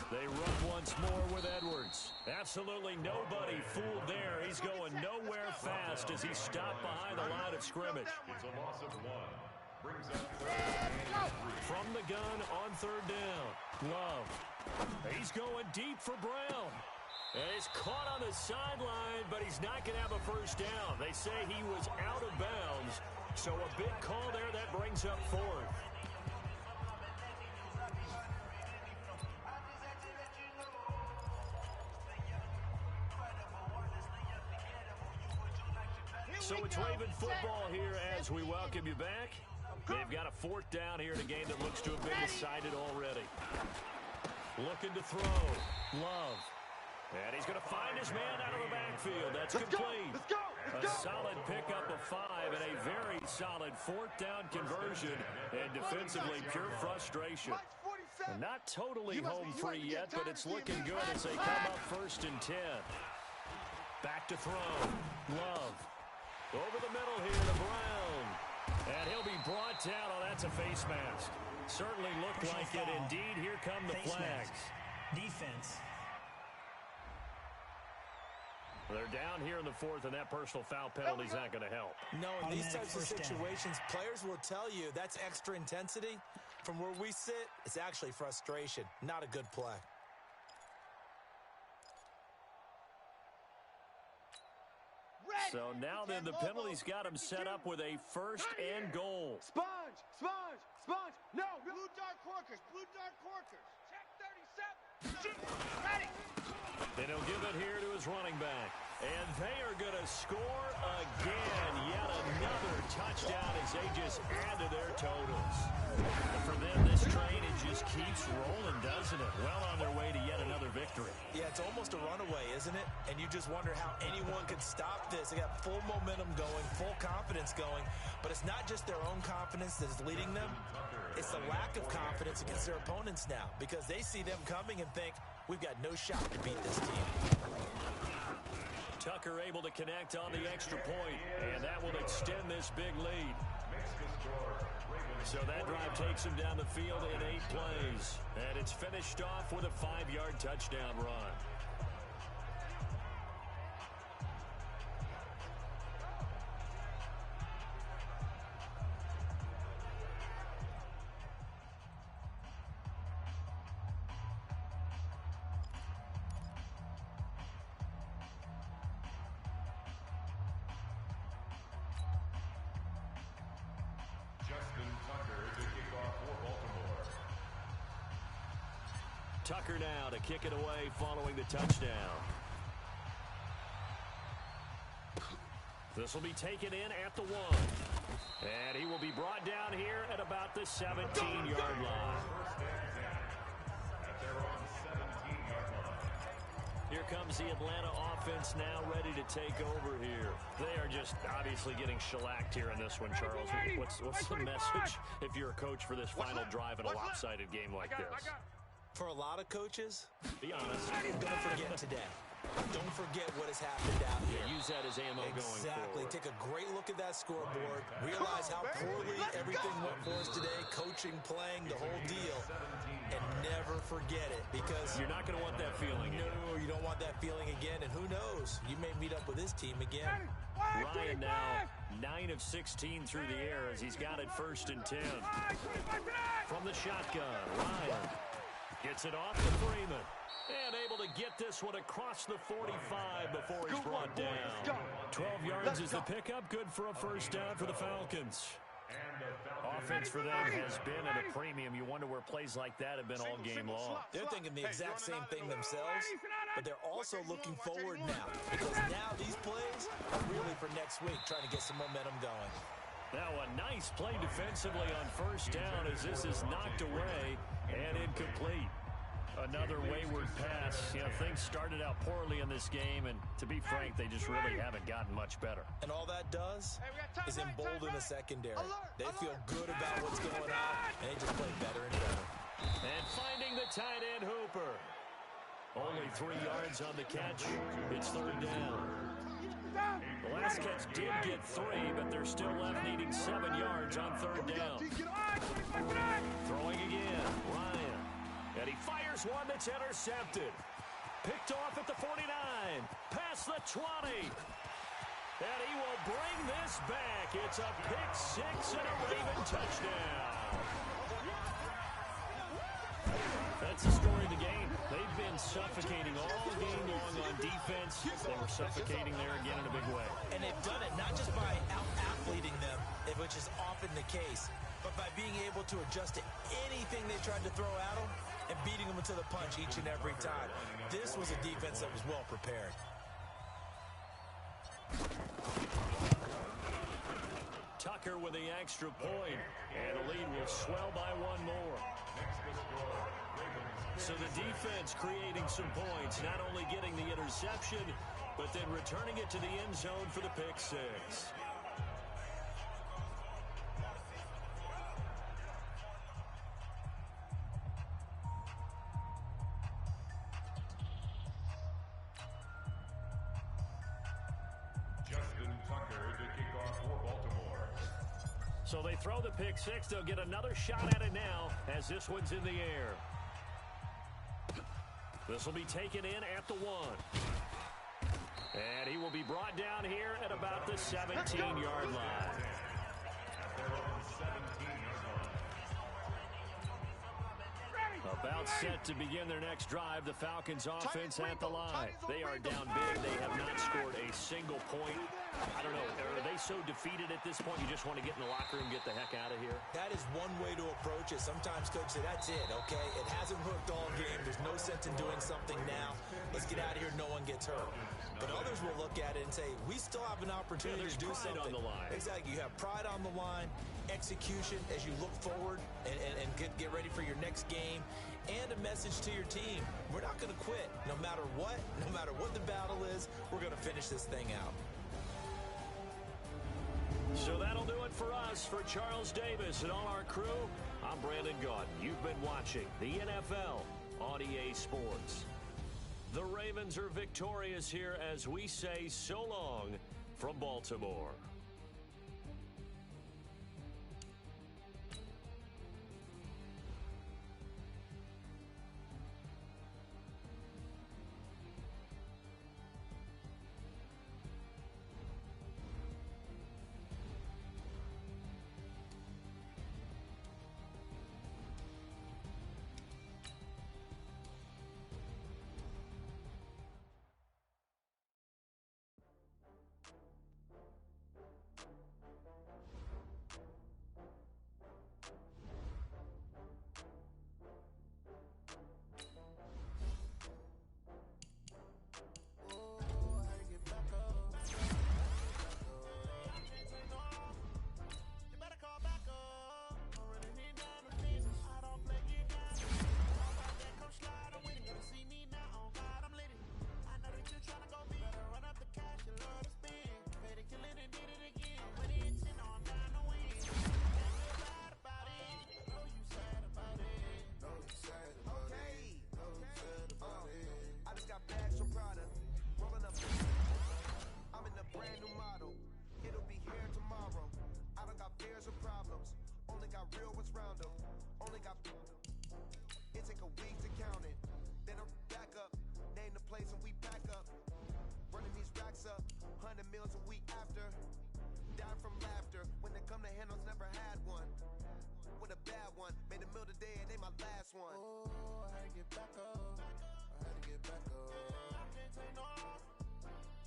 They run once more with Edwards. Absolutely nobody fooled there. He's going nowhere fast as he's stopped behind the line of scrimmage. It's a loss of 1. Brings up From the gun on 3rd down. Love. He's going deep for Brown. And he's caught on the sideline, but he's not going to have a first down. They say he was out of bounds. So a big call there that brings up 4th. So it's Raven football here as we welcome you back. They've got a 4th down here in a game that looks to have been decided already. Looking to throw. Love. And he's going to find his man out of the backfield. That's complete. A solid pickup of 5 and a very solid 4th down conversion. And defensively, pure frustration. Not totally home free yet, but it's looking good as they come up 1st and 10. Back to throw. Love. Over the middle here to Brown. And he'll be brought down. Oh, that's a face mask. Certainly looked like it. Indeed, here come the flags. Defense. They're down here in the 4th, and that personal foul penalty is not going to help. No, in these types of situations, players will tell you that's extra intensity. From where we sit, it's actually frustration. Not a good play. So now then, the penalty's got him set up with a 1st and goal. Sponge! No! Blue dark corkers! Check 37! Ready! And he'll give it here to his running back. And they are going to score again. Yet another touchdown as they just add to their totals. And for them, this train, it just keeps rolling, doesn't it? Well on their way to yet another victory. Yeah, it's almost a runaway, isn't it? And you just wonder how anyone could stop this. They got full momentum going, full confidence going. But it's not just their own confidence that's leading them. It's the lack of confidence against their opponents now because they see them coming and think, we've got no shot to beat this team. Tucker able to connect on the extra point, and that will extend this big lead. So that drive takes him down the field in 8 plays, and it's finished off with a 5-yard touchdown run. Tucker now to kick it away following the touchdown. This will be taken in at the 1. And he will be brought down here at about the 17-yard line. Here comes the Atlanta offense now ready to take over here. They are just obviously getting shellacked here in this one, Charles. What's the message if you're a coach for this final drive in a lopsided game like this? For a lot of coaches, be honest, don't forget today. Don't forget what has happened out here. Use that as ammo going forward. Exactly. Take a great look at that scoreboard. Realize how poorly everything went for us today. Coaching, playing, the whole deal. And never forget it, because you're not going to want that feeling again. No, you don't want that feeling again. And who knows? You may meet up with this team again. Ryan now 9 of 16 through the air as he's got it 1st and 10. From the shotgun, Ryan gets it off to Freeman. And able to get this one across the 45 before he's brought down. 12 yards is the pickup. Good for a 1st down for the Falcons. Offense for them has been at a premium. You wonder where plays like that have been all game long. They're thinking the exact same thing themselves, but they're also looking forward now, because now these plays are really for next week, trying to get some momentum going. Now a nice play defensively on 1st down as this is knocked away and incomplete. Another wayward pass. You know, things started out poorly in this game, and to be frank, they just really haven't gotten much better. And all that does is embolden the secondary. They feel good about what's going on, and they just play better and better. And finding the tight end, Hooper. Only 3 yards on the catch. It's 3rd down. The last catch did get 3, but they're still left needing 7 yards on 3rd down. Throwing again, Ryan. And he fires one that's intercepted. Picked off at the 49. Past the 20. And he will bring this back. It's a pick 6 and a Raven touchdown. That's the story of the game. They've been suffocating all game long on defense. They were suffocating there again in a big way. And they've done it not just by out-athleting them, which is often the case, but by being able to adjust to anything they tried to throw at them and beating them to the punch each and every time. This was a defense that was well prepared. Tucker with the extra point, and the lead will swell by 1 more. So the defense creating some points, not only getting the interception, but then returning it to the end zone for the pick 6. So they throw the pick 6. They'll get another shot at it now as this one's in the air. This will be taken in at the 1. And he will be brought down here at about the 17-yard line. About set to begin their next drive. The Falcons offense at the line. They are down big. They have not scored a single point. I don't know. Are they so defeated at this point you just want to get in the locker room and get the heck out of here? That is one way to approach it. Sometimes coaches say, that's it, okay? It hasn't worked all game. There's no sense in doing something now. Let's get out of here. No one gets hurt. But others will look at it and say, we still have an opportunity to do something. On the line. Exactly. You have pride on the line, execution as you look forward and get ready for your next game, and a message to your team. We're not going to quit. No matter what the battle is, we're going to finish this thing out. So that'll do it for us. For Charles Davis and all our crew, I'm Brandon Gaudin. You've been watching the NFL on EA Sports. The Ravens are victorious here as we say so long from Baltimore. and did it again. But it's in on down the win. Can't feel bad about it. Know you sad about it. Know you sad about it. Know you sad about it. I just got bags from Prada. Rolling up. I'm in a brand new model. It'll be here tomorrow. I don't got fears or problems. Only got real ones round them. Only got. It take a week to count it. Then I'm back up. Name the place and we pack up. Running these racks up. 100 meals a week after. Dying from laughter. When they come to handles, never had one. With a bad one. Made a meal today and they my last one. Oh, I had to get back up. I had to get back up. I can't take no off.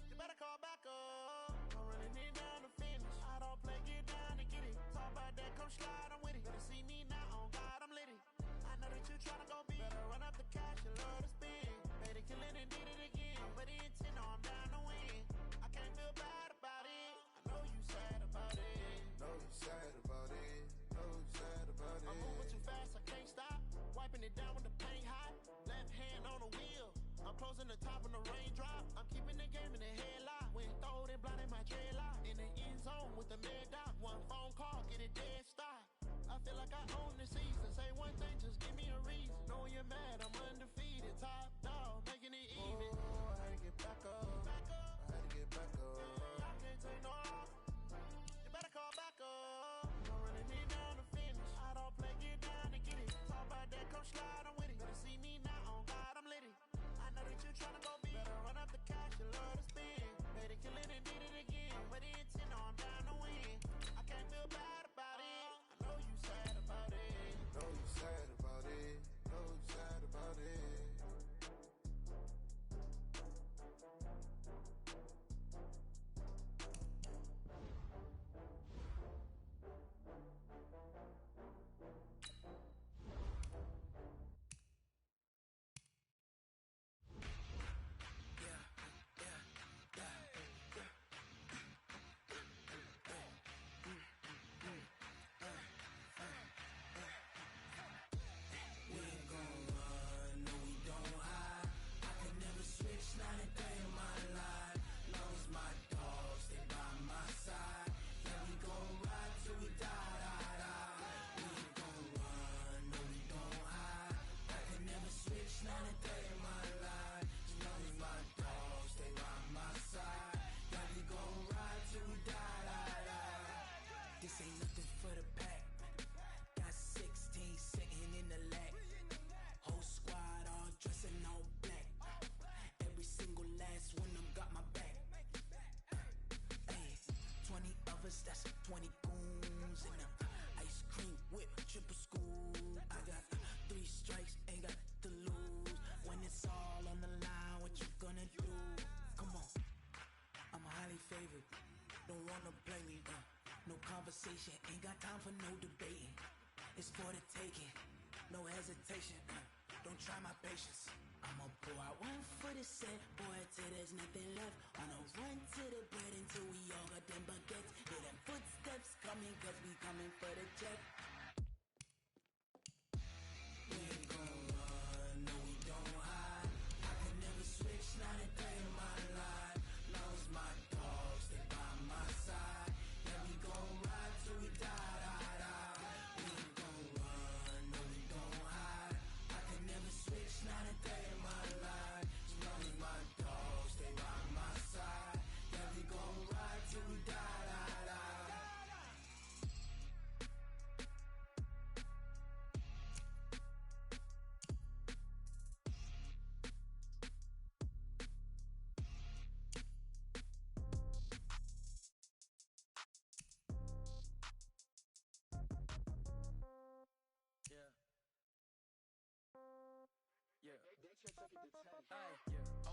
You better call back up. I'm running it down to finish. I don't play, get down and get it. Talk about that, come slide, I'm with it. Better see me now, on God, I'm lit it. I know that you tryna go big. Better run up the cash, you love to spend. Made it killing and did it again. But the intent, no, I'm down to win. I can't feel bad about it. I know you sad about it. Know you sad about it. Know you sad about it. I'm moving too fast, I can't stop. Wiping it down with the paint hot. Left hand on the wheel. I'm closing the top when the raindrop. I'm keeping the game in the headlock. When throwed and blinded my dreadlock. In the end zone with the mad dot. One phone call, get it dead stop. I feel like I own the season. Say one thing, just give me a reason. Knowing you're mad, I'm undefeated. Top dog, making it even. Oh, I had to get back up. Back up. I had to get back up. I can't take no off. You better call back up. I'm running it down to finish. I don't play, get down and get it. Talk about that, come slide, I'm with it. Better see me now, on God, I'm lit it. I know that you tryna go big. Better run up the cash, you love to spend. Made it kill it and did it again. But the intent, no, I'm down to win. I can't feel bad about it. I know you sad about it. Know you sad about it. Know you sad about it. This ain't nothing for the pack. Got 16 sitting in the lap. Whole squad all dressed in all black. Every single last one of them got my back. Hey, 20 of us, that's 20 goons in them. Ice cream whip, triple school. I got 3 strikes, ain't got to lose. When it's all on the line, what you gonna do? Come on, I'm highly favored. Don't wanna play me, no conversation, ain't got time for no debating. It's for the taking, no hesitation. Don't try my patience. I'ma pull out one for the set, boy, till there's nothing left. On a run to the bread until we all got them baguettes. Hear them footsteps coming, cause we coming for the check. We ain't gon' run, no we don't hide. I can never switch, not a day in my life. Lost my dogs, they by my side. Yeah, we gon' ride till we die, die, die. We ain't gon' run, no we don't hide. I can never switch, not a day in my life. Lost my dogs, they by my side. Yeah, we gon' ride till we die, die, die.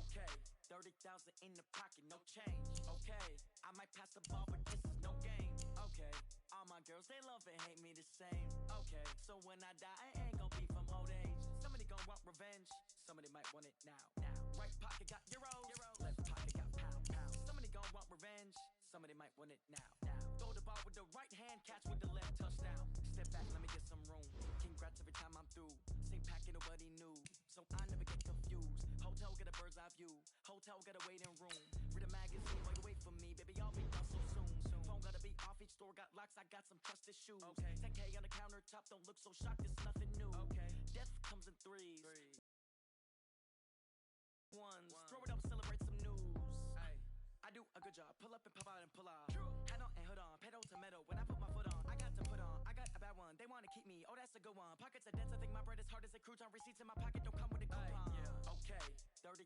Okay, 30,000 in the pocket, no change. Okay, I might pass the ball, but this is no game. Okay, all my girls, they love and hate me the same. Okay, so when I die, I ain't gon' be from old age. Somebody gon' want revenge, somebody might want it now. Right pocket got euros, left pocket got pound. Somebody gon' want revenge, somebody might want it now. Throw the ball with the right hand, catch with the left, touchdown. Step back, let me get some room. Congrats every time I'm through. Same packet, nobody knew, so I never get confused. Hotel get a bird's eye view, hotel get a waiting room. Read a magazine while you wait for me, baby, I'll be done so soon. shoes. Okay. 10K on the countertop, don't look so shocked, it's nothing new. Okay. Death comes in threes. Ones. Throw it up, celebrate some news. Ay. I do a good job. Pull up and pop out and pull out. True. Hat on and hood on, pedal to metal. When I put my foot on, I got to put on. I got a bad one. They want to keep me. Oh, that's a good one. Pockets are dense. I think my bread is hard as a crouton. Receipts in my pocket don't come with a coupon. Yeah. Okay. 30,000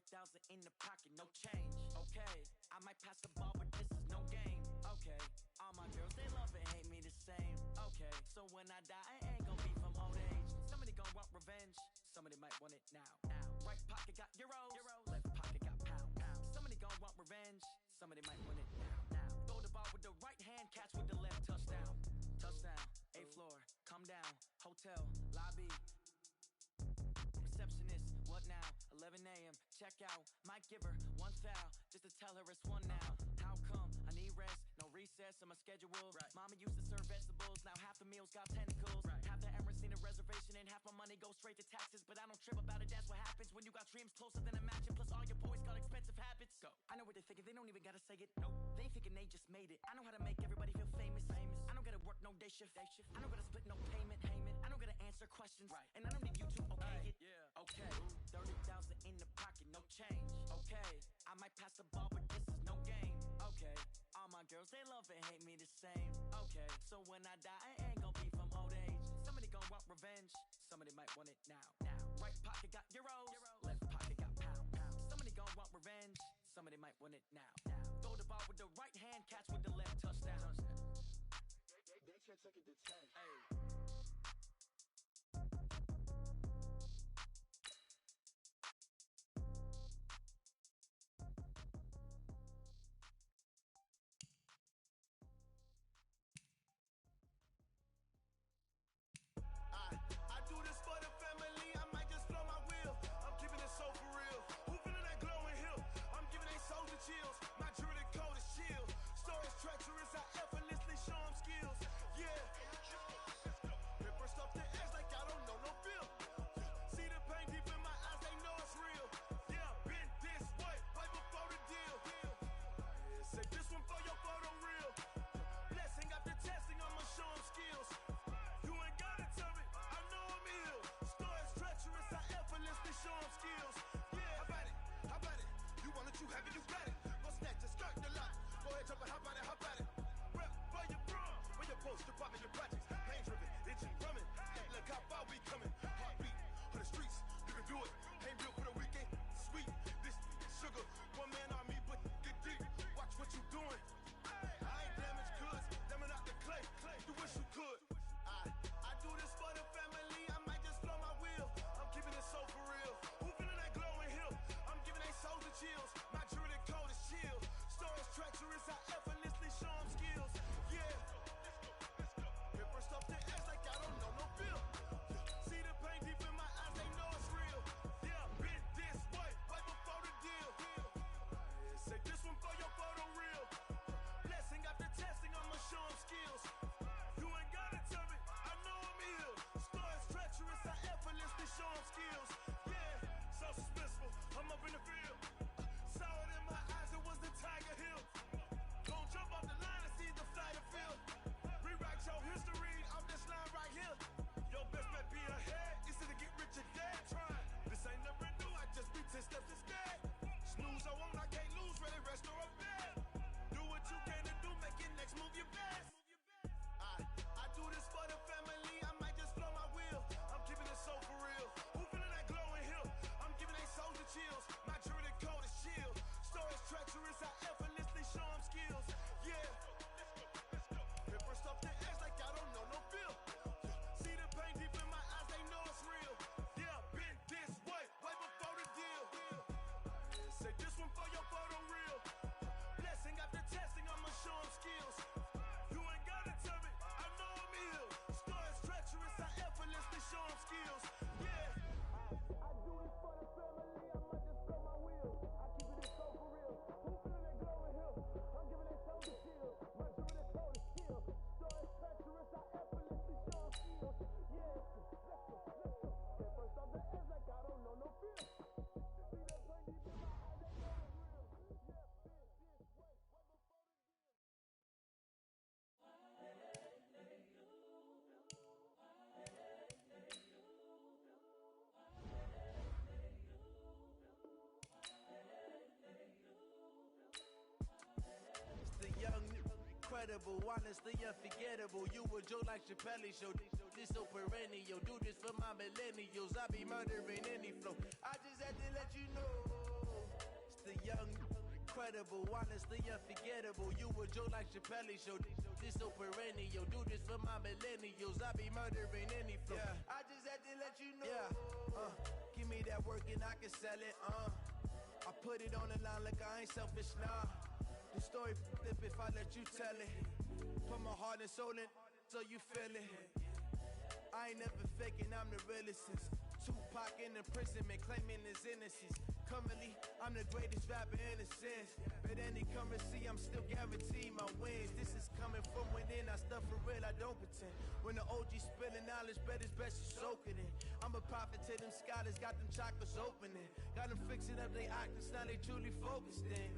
in the pocket, no change. Okay. I might pass the ball, but this is no game. Okay. All my girls, they love and hate me the same. Okay. So when I die, I ain't gonna be from old age. Somebody gonna want revenge. Somebody might want it now. Right pocket got euros. Left pocket got pound. Somebody gonna want revenge. Somebody might want it now. Throw the ball with the right hand, catch with the left. Touchdown. Touchdown. 8th floor. Come down. Hotel. Lobby. Receptionist. What now? 11 a.m. Check out. Might give her one foul just to tell her it's one now. How come? I need rest. No recess in my schedule. Right. Mama used to serve vegetables. Now half the meals got tentacles. Right. Half the Emirates need a reservation and half my money goes straight to taxes. But I don't trip about it. That's what happens when you got dreams closer than a mansion. Plus all your boys got expensive habits. Go. I know what they're thinking. They don't even gotta say it. Nope. They thinking they just made it. I know how to make everybody feel famous. I don't gotta work no day shift. I don't gotta split no payment. I don't gotta answer questions. Right. And I don't need you to okay it. Yeah. Okay. 30,000 in the pocket, no change. Okay. I might pass the ball, but this is no game. Okay. All my girls, they love and hate me the same. Okay. So when I die, I ain't gonna be from old age. Somebody gonna want revenge. Somebody might want it now. Right pocket got euros. Left pocket got pound. Somebody gonna want revenge. Somebody might want it now. Throw the ball with the right hand, catch with the left. Touchdown. They can't take it to 10. Hey. I do this for the family, I might just blow my wheel. I'm keeping it so for real. Who feeling that glowing hill? I'm giving they soldier chills. My jewelry coat is chill. Stories treacherous, I effortlessly show them skills. Yeah. Paper stuff the edge like I don't know no feel. See the pain deep in my eyes, they know it's real. Yeah, been this way, right before the deal. Say this one for your photo real. Blessing after testing, I'ma show them skills. You ain't gotta tell me, I know I'm ill. Stories treacherous, I effortlessly show them skills. Yeah, how about it? How about it? You want it, you have it, you got it. Go snatch the skirt, the lot. Go ahead, jump it, how about it? How about it? Rep for your bro, for your poster, popping your projects. Pain driven, itching, drumming. Look how far we coming. Heartbeat for the streets, you can do it. Ain't real for the weekend. Sweet, this sugar. One man army, but get deep. Watch what you doing. I ain't damaged goods, damn it out the clay. You wish you could. I do this for the family, I might just blow my wheel. I'm keeping it so for real. Who feeling that glowing hill? I'm giving they soldier chills. My jewelry coat is chill. Stories treacherous, I effortlessly show them skills. Yeah. Paper stuff the edge like I don't know no feel. See the pain deep in my eyes, they know it's real. Yeah, been this way, right before the deal. Say this one for your photo real. Blessing after testing, I'ma show them skills. You ain't gotta tell me, I know I'm ill. Stories treacherous, I effortlessly show them skills. Yeah, so suspenseful, I'm up in the field. Saw it in my eyes, it was the Tiger Hill. Don't jump off the line and see the flight of field. Rewrite your history off this line right here. Your best bet be ahead, easy to get rich or dead trying. This ain't never new, I just be 10 steps instead. Snooze I won't, I can't lose, ready, rest or a bed. Do what you can to do, make your next move your best. I do this for the family, I might just blow my wheel. I'm keeping it so for real. Who feeling that glowing hill? I'm giving they soldier chills. My jewelry coat is chill. Stories treacherous, I effortlessly show them skills. Yeah. Paper stuff the edge like I don't know no feel. See the pain deep in my eyes, they know it's real. Yeah, been this way, right before the deal. Say this one for your photo real. Blessing after testing, I'ma show them skills. incredible, honestly unforgettable. You a joke like Chappelle Show. This so perennial, do this for my millennials. I be murdering any flow. I just had to let you know. It's the young, incredible, honestly unforgettable. You a joke like Chappelle Show. This so perennial, do this for my millennials. I be murdering any flow. Yeah. I just had to let you know. Yeah. Give me that work and I can sell it. I put it on the line like I ain't selfish, nah. The story flip if I let you tell it. Put my heart and soul in so you feel it. I ain't never faking, I'm the realest since Tupac in imprisonment, claiming his innocence. Currently, I'm the greatest rapper in a sense. But any currency, I'm still guaranteed my wins. This is coming from within, I stuff for real, I don't pretend. When the OG spilling knowledge, bet it's best to soak it in. I'm a prophet to them scholars, got them chakras opening. Got them fixing up they octaves, now they truly focused in.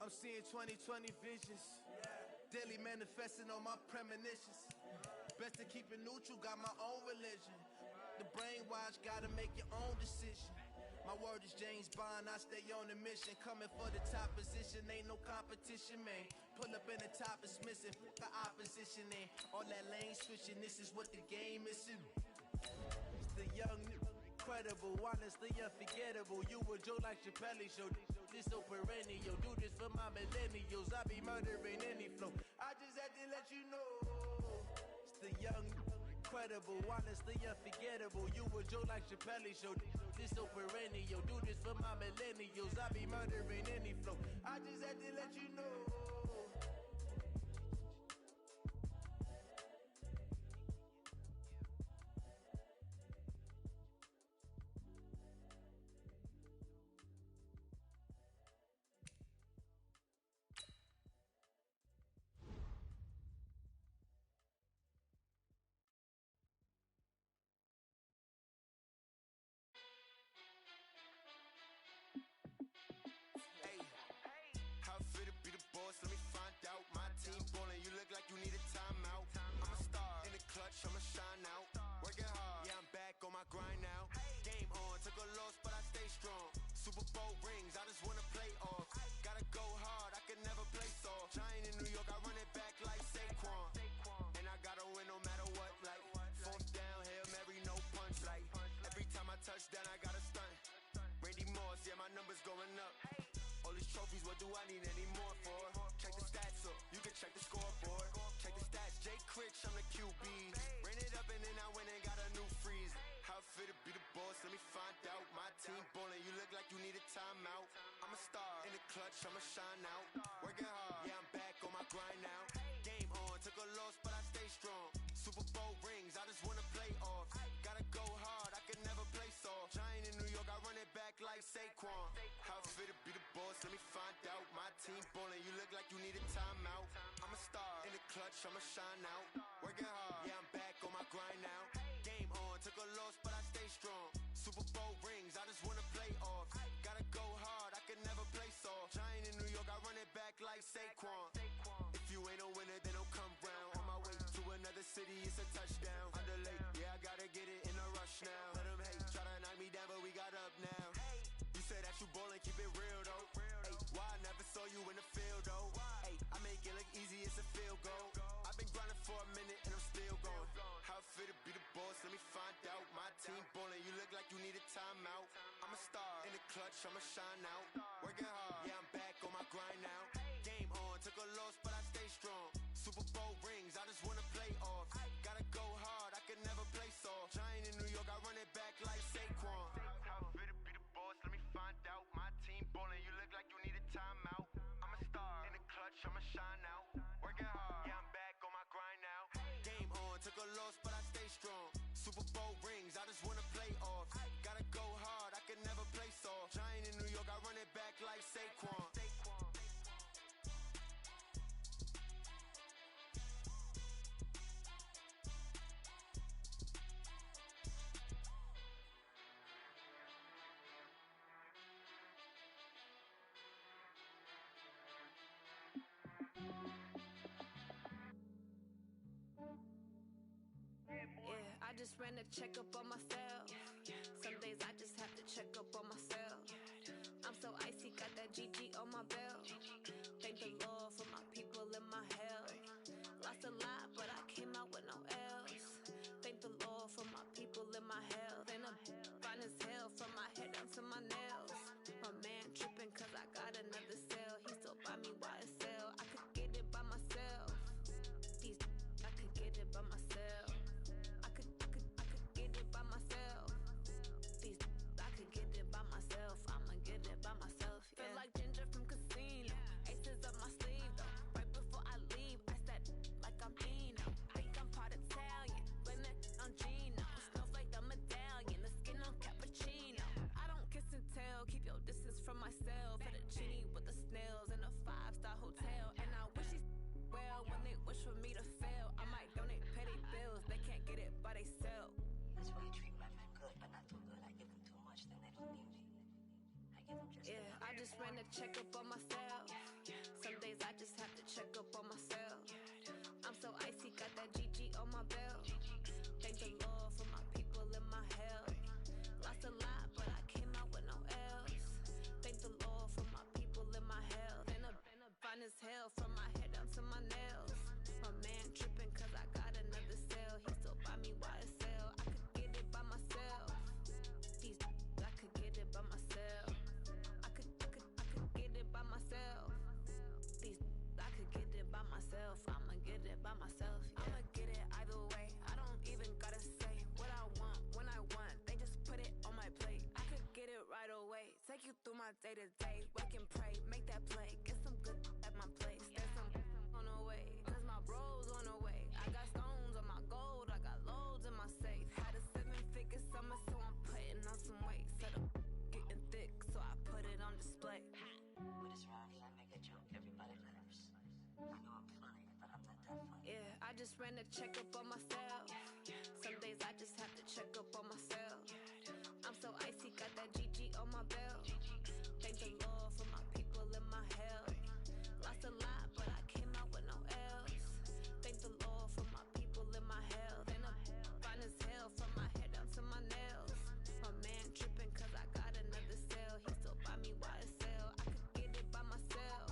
I'm seeing 2020 visions. Daily manifesting on my premonitions. Best to keep it neutral, got my own religion. The brainwash, gotta make your own decision. My word is James Bond, I stay on a mission. Coming for the top position, ain't no competition, man. Pull up in the top, it's missing, the opposition ain't. All that lane switching, this is what the game is. It's the young, incredible, honestly unforgettable. You a joke like Chappelle Show. This so perennial, do this for my millennials. I be murdering any flow. I just had to let you know. It's the young, incredible, honestly unforgettable. You a joke like Chappelle Show. This so perennial, do this for my millennials. I be murdering any flow. I just had to let you know. What do I need any more for? Check the stats up, you can check the scoreboard. Check the stats, Jay Critch, I'm the QB. Ran it up and then I went and got a new freeze. How fit to be the boss, let me find out. My team ballin', you look like you need a timeout. I'm a star, in the clutch, I'ma shine out. Working hard, yeah, I'm back on my grind now. Game on, took a loss, but I stay strong. Super Bowl rings, I just wanna play off. Gotta go hard, I can never play soft. Giant in New York, I run it back like Saquon. How fit to be the boss, let me find out. My team ballin', you look like you need a timeout. I'm a star, in the clutch, I'ma shine out. Working hard, yeah, I'm back on my grind now. Game on, took a loss, but I stay strong. Super Bowl rings, I just wanna play off. Gotta go hard, I can never play soft. Giant in New York, I run it back like Saquon. If you ain't a winner, then don't come round. On my way to another city, it's a touchdown. Underlay, yeah, I gotta get it in a rush now. Let them hate, try to knock me down, but we got up now. You say that you ballin', keep it real though. Hey, why I never saw you in the field though? Hey, I make it look easy, it's a field goal. I've been grinding for a minute and I'm still going. How fit to be the boss, let me find out. My team ballin', you look like you need a timeout. I'm a star, in the clutch, I'ma shine out. Working hard, yeah, I'm back on my grind now. Game on, took a loss, but I stay strong. Super Bowl rings, I just wanna play off. Gotta go hard, I can never play soft. Giant in New York, I run it back like Saquon. How fit to be the boss, let me find out. My team ballin', you look like you need a timeout. I'm a star, in the clutch, I'ma shine out. Working hard, yeah, I'm back on my grind now. Game on, took a loss, but I stay strong. Super Bowl rings, I just wanna play off. Gotta go hard, I can never play soft. Giant in New York, I run it back like Saquon. Yeah, I just ran a checkup on myself. Some days I just have to check up on myself. I'm so icy, got that GG on my belt. Thank the Lord for my people Lost a lot, but I came out with no L's. Thank the Lord for my people in my health. And I'm fine as hell from my head down to my nails. My man tripping cause I got another cell. He still buy me YSL. I could get it by myself. These I could get it by myself. I could get it by myself. These I could get it by myself. I'ma get it by myself. Yeah. Feel like Ginger from Casino. Aces up my sleeve though. Right before I leave, I said like I'm Dino. Think I'm part Italian, blame that on Gino. Smells like the medallion, the skin on cappuccino. I don't kiss and tell, keep your distance from myself. Fettuccine with the snails in a 5-star hotel. And I wish he's well when they wish for me to fail. I might donate petty bills, they can't get it by they sell. That's why you treat women good, but not too good. I give them too much, then they don't need me. I give them just I just ran a checkup on myself. Some days I just have to check up on myself. I'm so icy, got that GG on my belt. Thank the Lord for my people in my health. Lost a lot, but I came out with no L's. Thank the Lord for my people in my health. And I'm fine as hell from my head down to my nails. My man tripping cause I got another cell. He still buy me YSL. I could get it by myself. These I could get it by myself. I could get it by myself. These I could get it by myself. I'ma get it by myself. Yeah. I'ma get it either way. I don't even gotta say what I want when I want. They just put it on my plate. I could get it right away. Take you through my day to day. Wake and pray, make that play. Get some good at my place. There's some on the way. Cause my bros on the way. I got stones on my gold. I got loads in my safe. Had a 7-figure summer, so I'm putting on some weight. Set up getting thick, so I put it on display. With this rhymes, I make a joke, everybody laughs. I know I'm funny, but I'm not that funny. Yeah, I just ran a checkup on myself. Some days I just have to check up on myself. I'm so icy, got that GG on my belt. Thank the Lord for my people in my health. Lost a lot, but I came out with no L's. Thank the Lord for my people in my health. And I'm fine as hell from my head down to my nails. My man tripping cause I got another cell. He still buy me YSL. I could get it by myself.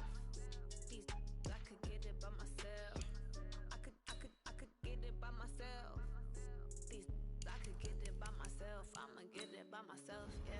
These I could get it by myself. I could get it by myself. These I could get it by myself. I'ma get it by myself, yeah.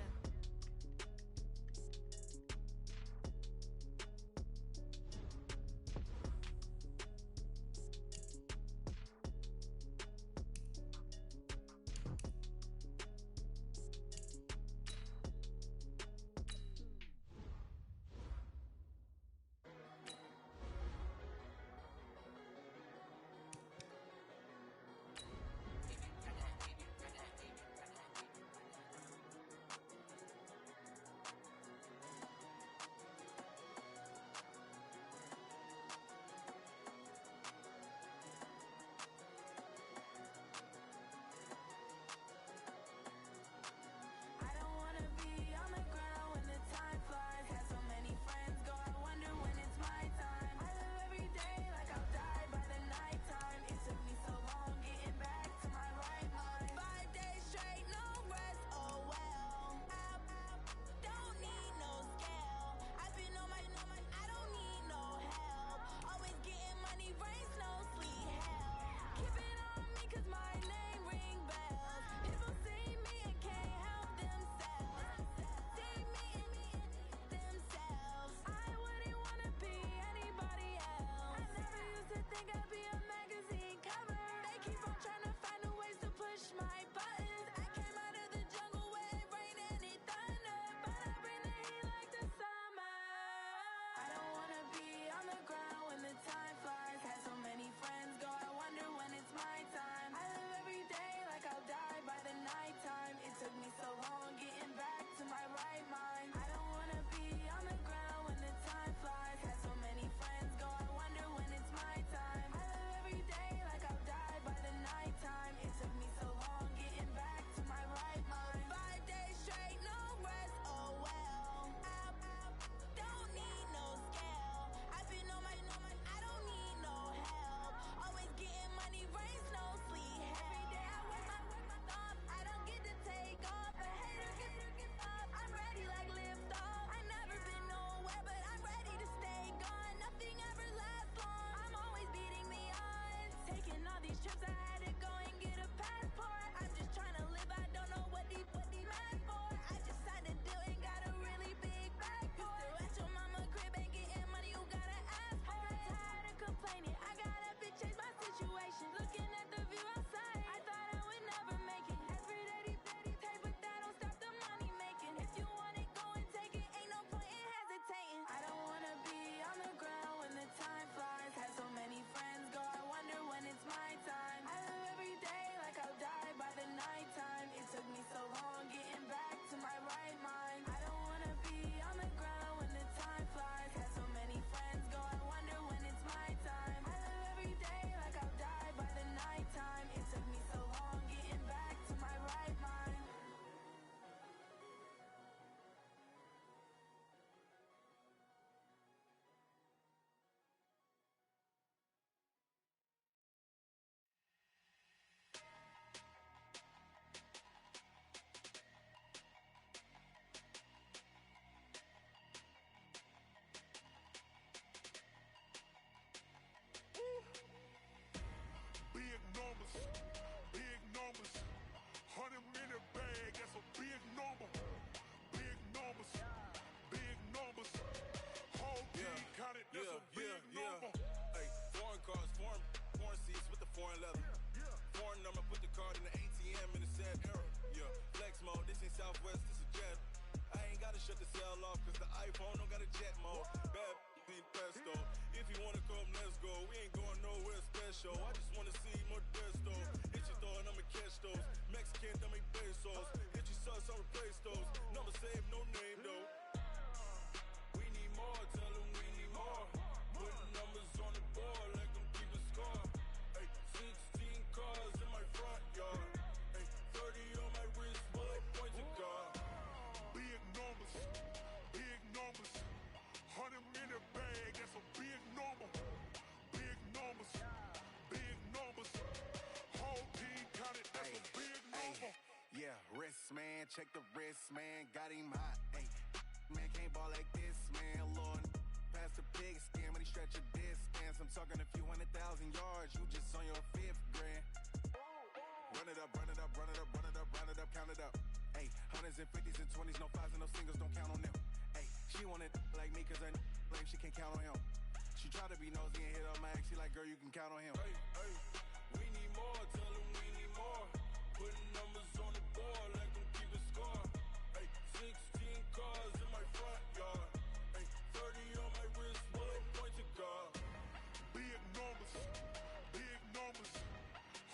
shut the cell off, cause the iPhone don't got a jet mode. Bad ain't pesto. If you wanna come, let's go. We ain't going nowhere special. I just wanna see Modesto. Hit your thought, I'ma catch those. Mexican, dummy pesos. Hit your sus, I'll replace those. Number save, no name though. We need more, tell them we need more. Putting numbers on the board like I'm keeping score. Ay, 16 cars in my front yard. Ay, 30 on my wrist, bullet point to God. Big numbers, 100 minute bag, that's a big number. Big numbers, whole team counted, that's a big number. Yeah, wrist man, check the wrist man, got him hot. Ay, man can't ball like this, man. Lord, pass the pig skin when he stretch a distance. I'm talking a few 100,000 yards, you just on your 5th grand. Run it up, count it up. Ay, hundreds and 50s and 20s, no 5s and no singles, don't count on them. Ay, she want it like me, cause her lame, she can't count on him. She try to be nosy and hit up my ex, she like, girl, you can count on him. Hey, hey, we need more, tell them we need more. Putting numbers on the board like I'm keeping score. Hey, 16 cars in my front yard. Hey, 30 on my wrist, bullet point to God. Big numbers,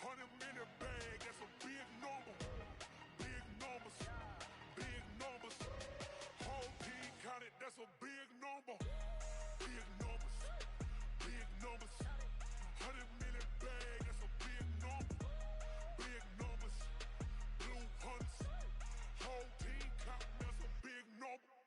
100 minute bag, that's a big number. Big numbers, whole team counted, that's a big number. Big numbers, 100 minute bag, that's a big number. Big numbers, blue hunts, whole team counting, that's a big number.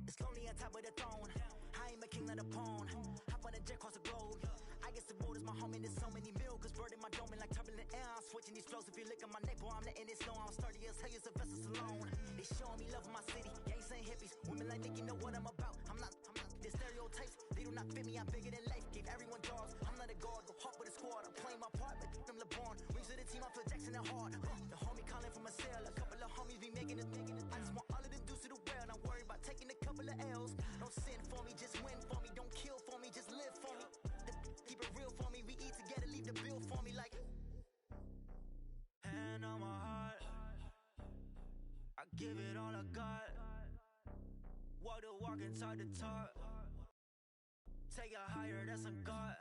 It's lonely on top of the throne. I am a king, not a pawn. Hop on a jet across the globe. I guess the world is my home and there's so many milkers. Bird in my dome and like turbulent air. I'm switching these flows. If you look at my neck, boy, I'm letting it slow. I'm sturdy as hell as a vessel alone. They showing me love in my city. Gangs saying hippies. Women like think you know what I'm about. I'm not. The stereotypes, they do not fit me. I'm bigger than life. Gave everyone jobs. I'm not a guard. Go hard with a squad. I'm playing my part, but them LeBron. Rings to the team. I feel Jackson and hard. The homie calling from a cell. A couple of homies be making it. I just want all of them dudes to the well. Not worry about taking a couple of L's. Don't sin for me, just win for me. Don't kill for me, just live for me. Keep it real for me. We eat together, leave the bill for me like. Hand on my heart, I give it all I got. Walk the walk and talk the talk. Take it higher, that's a God.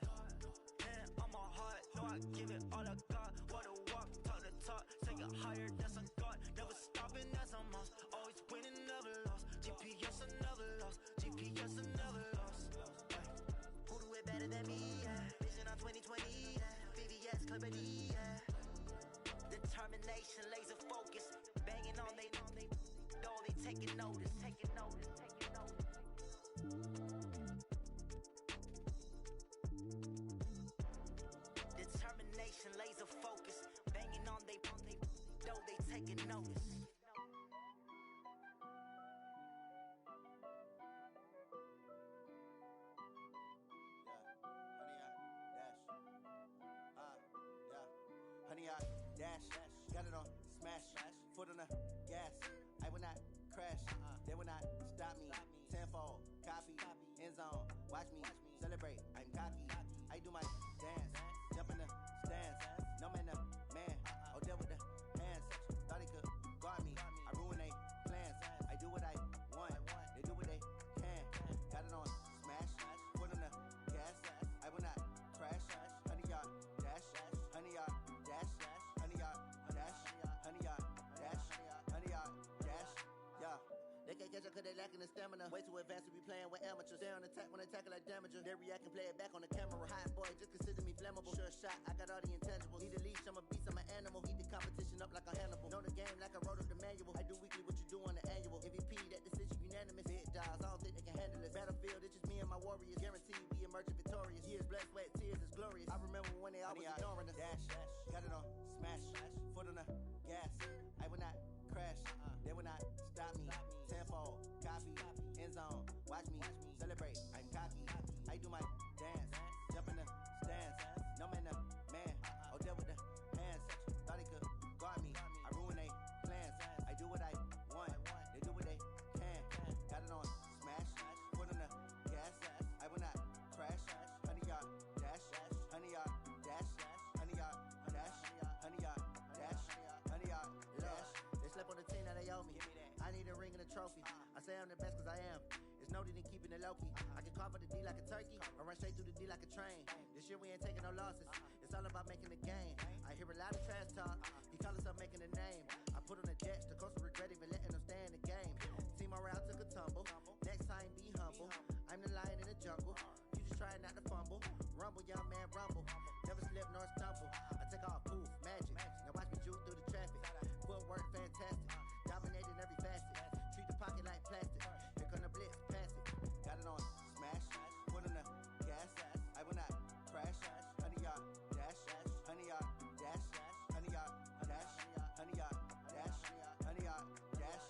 Hand on my heart, no, I give it all I got. Walk the walk, talk the talk. Take it higher, that's a God. Never stopping, that's a must. Always winning, never lost. GPS, I never lost. GPS, I never lost. Who do it better than me? Yeah. Vision on 2020. Yeah. VVS, Clippity. Yeah. Determination, laser focus. Banging on they taking notice. Determination, laser focus. Banging on they taking notice. Honey, I dash, got it on smash, foot on the gas. I will not crash, they will not stop me. Tenfold, copy, end zone, watch me celebrate. I'm cocky, I do my dance, jump in the stands. No man, the man, oh there with the hands. Thought he could guard me, I ruin they plans. I do what I want, they do what they can. Got it on smash, foot on the gas. I will not crash, honey, y'all dash, honey, y'all dash, honey, y'all dash, honey, y'all dash, honey, y'all dash, yeah. They can't catch up cause they lacking the stamina. Way too advanced to be playing with amateurs. Stay on attack when they tackle like damager. They react and play it back on the camera. Hot boy, just consider me flammable. Sure shot, I got all the intangibles. Need a leash, I'm a beast, I'm an animal. Heat the competition up like a Hannibal. Know the game like I wrote up the manual. I do weekly what you do on the annual. MVP, that decision unanimous. Big dogs, I don't think they can handle this. Battlefield, it's just me and my warriors. Guaranteed we emerging victorious. Years, blood, sweat, tears, it's glorious. I remember when they all was ignoring us. Dash, got it on smash, foot on the gas. I will not crash, they will not stop me. Tenfold, copy, end zone, watch me celebrate. I'm cocky, I do my dance, jump in the stands. No man, the man, oh there with the hands. Thought he could guard me, I ruin they plans. I do what I want, they do what they can. Got it on smash, foot on the a ring and a trophy. I say I'm the best cause I am. It's no need in keeping it low-key. I can carve up the D like a turkey, or run straight through the D like a train. This year we ain't taking no losses. It's all about making the game. I hear a lot of trash talk. He call himself making a name. I put on the jets, the coast regret even letting them stay in the game. Team morale took a tumble. Next time be humble. I'm the lion in the jungle. You just trying not to fumble. Rumble, young man, rumble. Never slip nor stumble. I take off, poof, magic. Now watch me juke through the traffic. Footwork fantastic. Dominating every facet. Treat the pocket like plastic. Here come the blitz, pass it. Got it on smash. Put on the gas. I will not crash. 100 yard dash. 100 yard dash. 100 yard dash. 100 yard dash. 100 yard dash.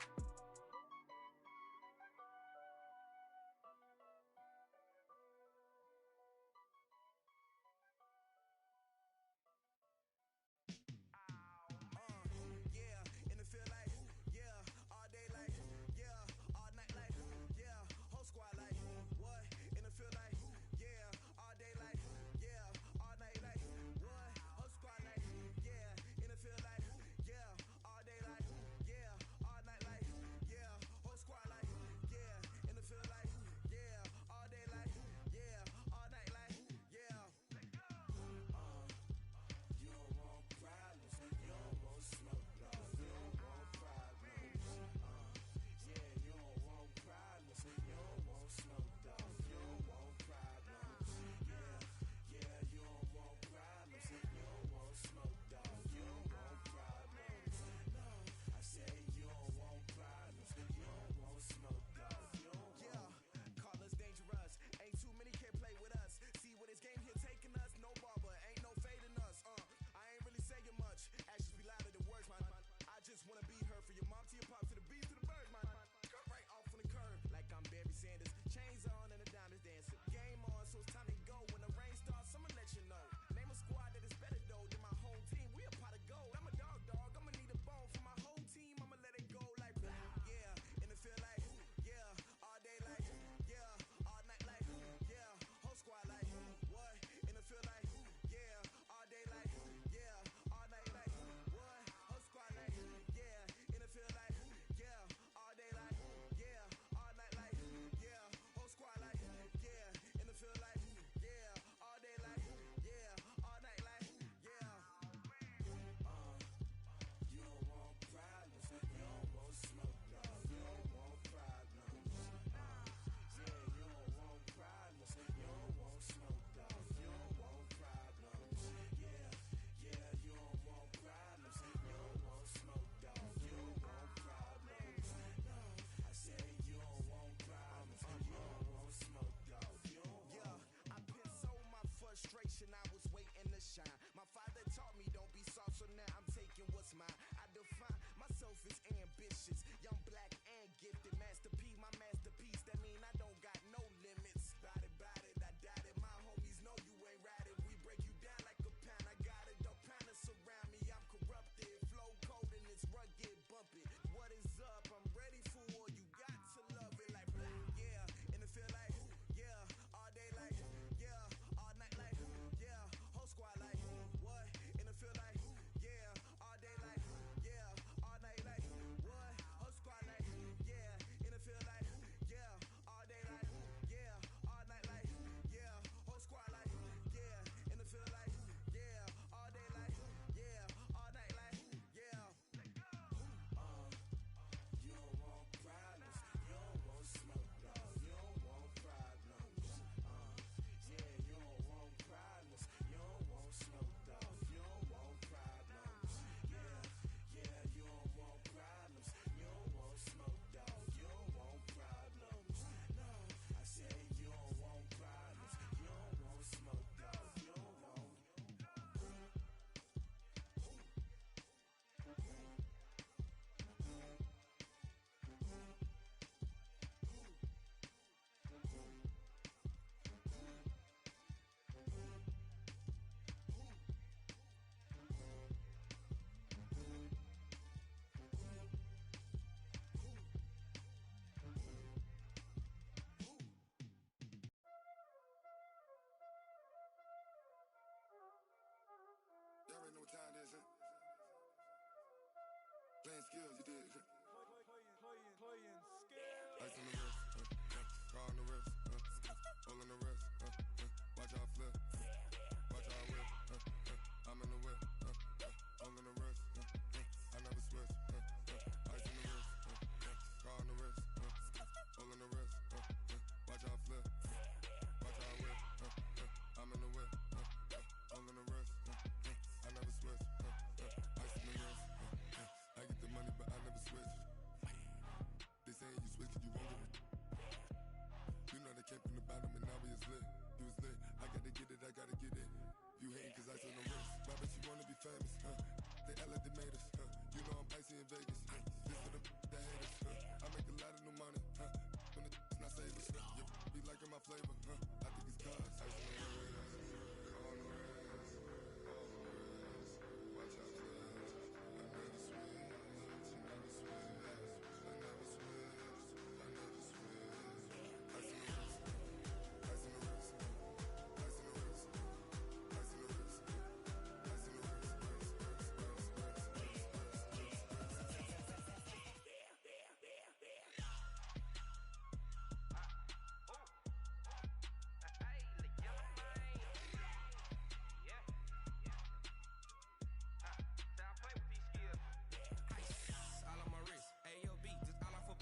lit, you was lit. I gotta get it, I gotta get it. You hating cause I took no risks. Why bet you wanna be famous, huh? They act like they made us, huh? You know I'm icy in Vegas, huh? This for the that hate us, huh? I make a lot of new money, huh? When the not savers, huh? You be liking my flavor, huh? I think it's cause ice on the wrist, on the wrist, on the wrist. Watch out for this. I never switch, I never switch, I never switch, I never switch. Ice on the wrist, ice on the wrist, ice on the wrist, ice on the wrist, ice on the wrist. All on my wrist, AOB, just all off of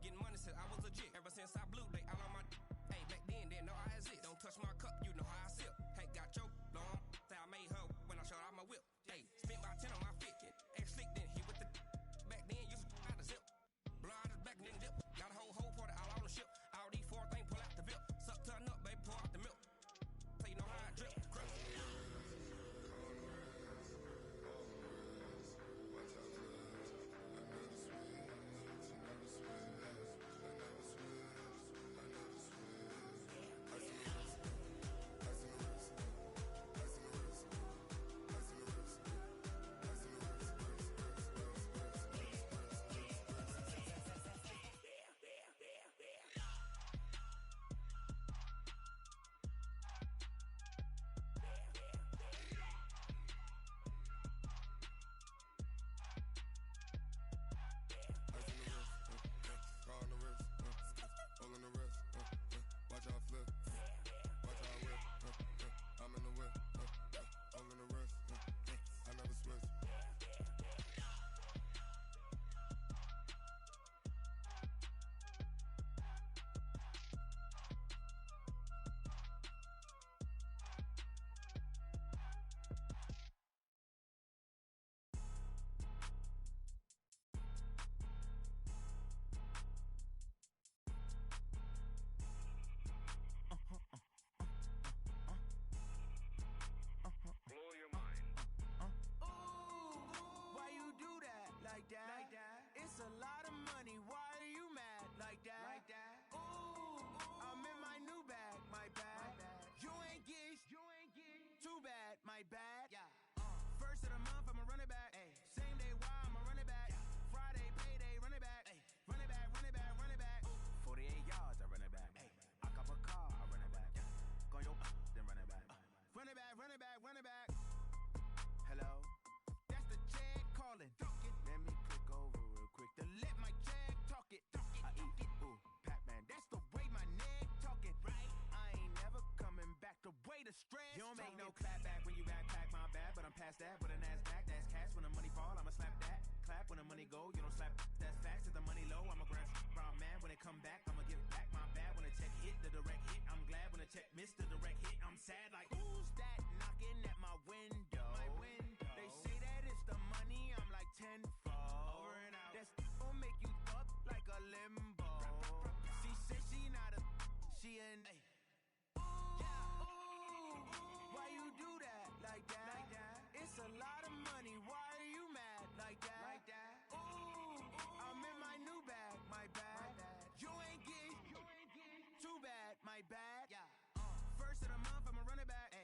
getting money since I was legit. Ever since I blew, they all on my. Hey, back then, didn't know I exist. Don't touch my cup, you know how I sip. Hey, got your long. Say I made her when I showed out my whip. Hey, spent about 10 on my fit. Ex slick, then hit with the. Back then, used to out the zip. Blow out his back and then dip. Got a whole party all on the ship. All these four things, pull out the VIP. Suck, turn up, baby, pour out the milk. So you know how I drip. Crip. Watch out flip, watch out whip, I'm in the whip, all in the wrist, I never switch. Why you do that like that? Like that? It's a lot of money. Why are you mad like that? Like that? Ooh, I'm in my new bag. My bad. You ain't geeks. Too bad. My bad. Yeah. First of the month, I'ma run it back. Ay. Same day, why I'ma run it back? Yeah. Friday, payday, run it back. Ay. Run it back, run it back, run it back. 48 yards, I run it back. Ay. I cop a car, I run it back. Go your then run it back. Run it back, run it back, run it back. Hello? That's the check calling. Let me click over real quick to let my check talk it. I eat it. Ooh, Pac-Man, that's the way my neck talking. Right? I ain't never coming back the way the stress. You don't make no clap back when you backpack my bad, but I'm past that with a NASDAQ. That's cash when the money fall, I'ma slap that. Clap when the money go, you don't slap. That's facts. If the money low, I'ma grab brown man. When it come back, I'ma give back my bad. When the check hit, the direct hit. I'm glad when the check missed the direct hit. I'm sad like who's that knocking at my window? My window. They say that it's the money. I'm like tenfold. Over and out. That's gon' make you up like a limbo. She said she not a. She an. Why you do that like that? Like that? It's a lot of money. Why are you mad like that? Like that? Ooh, I'm in my new bag. My bad. You ain't geek. Too bad. My bad. Yeah. First of the month, I'ma run it back. Ay.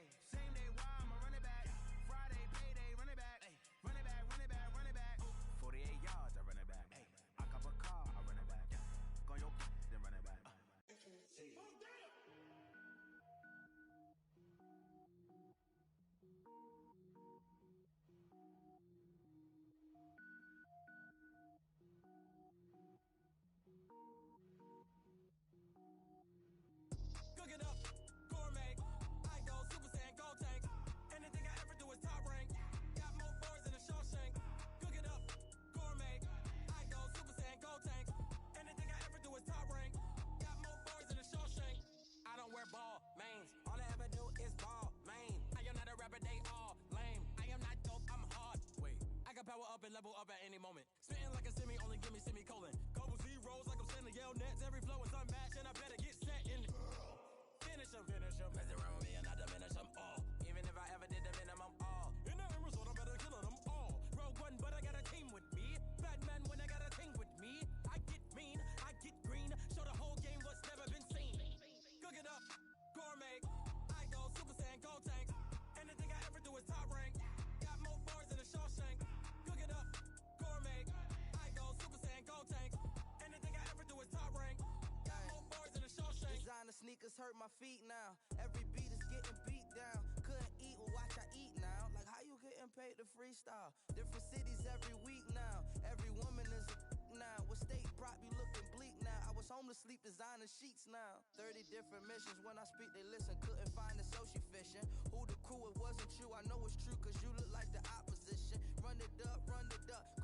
hurt my feet now. Every beat is getting beat down. Couldn't eat, well watch I eat now. Like how you getting paid to freestyle? Different cities every week now. Every woman is a now. What state prop you looking bleak now? I was homeless, sleep designer sheets now. 30 different missions. When I speak they listen. Couldn't find the social fishing. Who the crew, it wasn't true. I know it's true cause you look like the opposition. Run it up,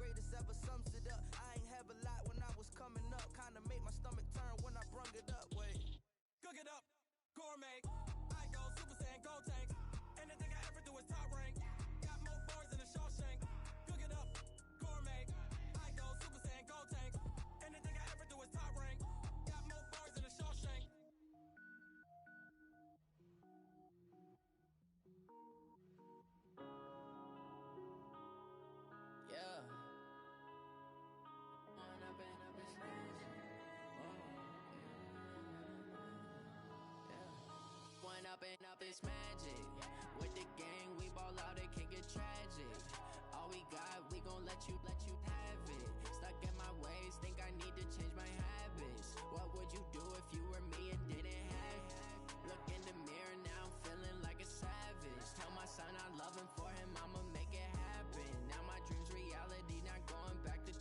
greatest ever sums it up. I ain't have a lot when I was coming up. Kinda made my stomach turn when I brung it up. Wait. Cook it up, gourmet. I go Super Saiyan, gold tank. Anything I ever do is top rank. Got more bars than a Shawshank. Cook it up, gourmet. I go Super Saiyan, gold tank. Anything I ever do is top rank. Got more bars than a Shawshank. Yeah. One up and up is magic. With the gang, we ball out, it can get tragic. All we got, we gon' let you have it. Stuck in my ways, think I need to change my habits. What would you do if you were me and didn't have it? Look in the mirror, now I'm feeling like a savage. Tell my son I love him, for him I'ma make it happen. Now my dream's reality, not going back to.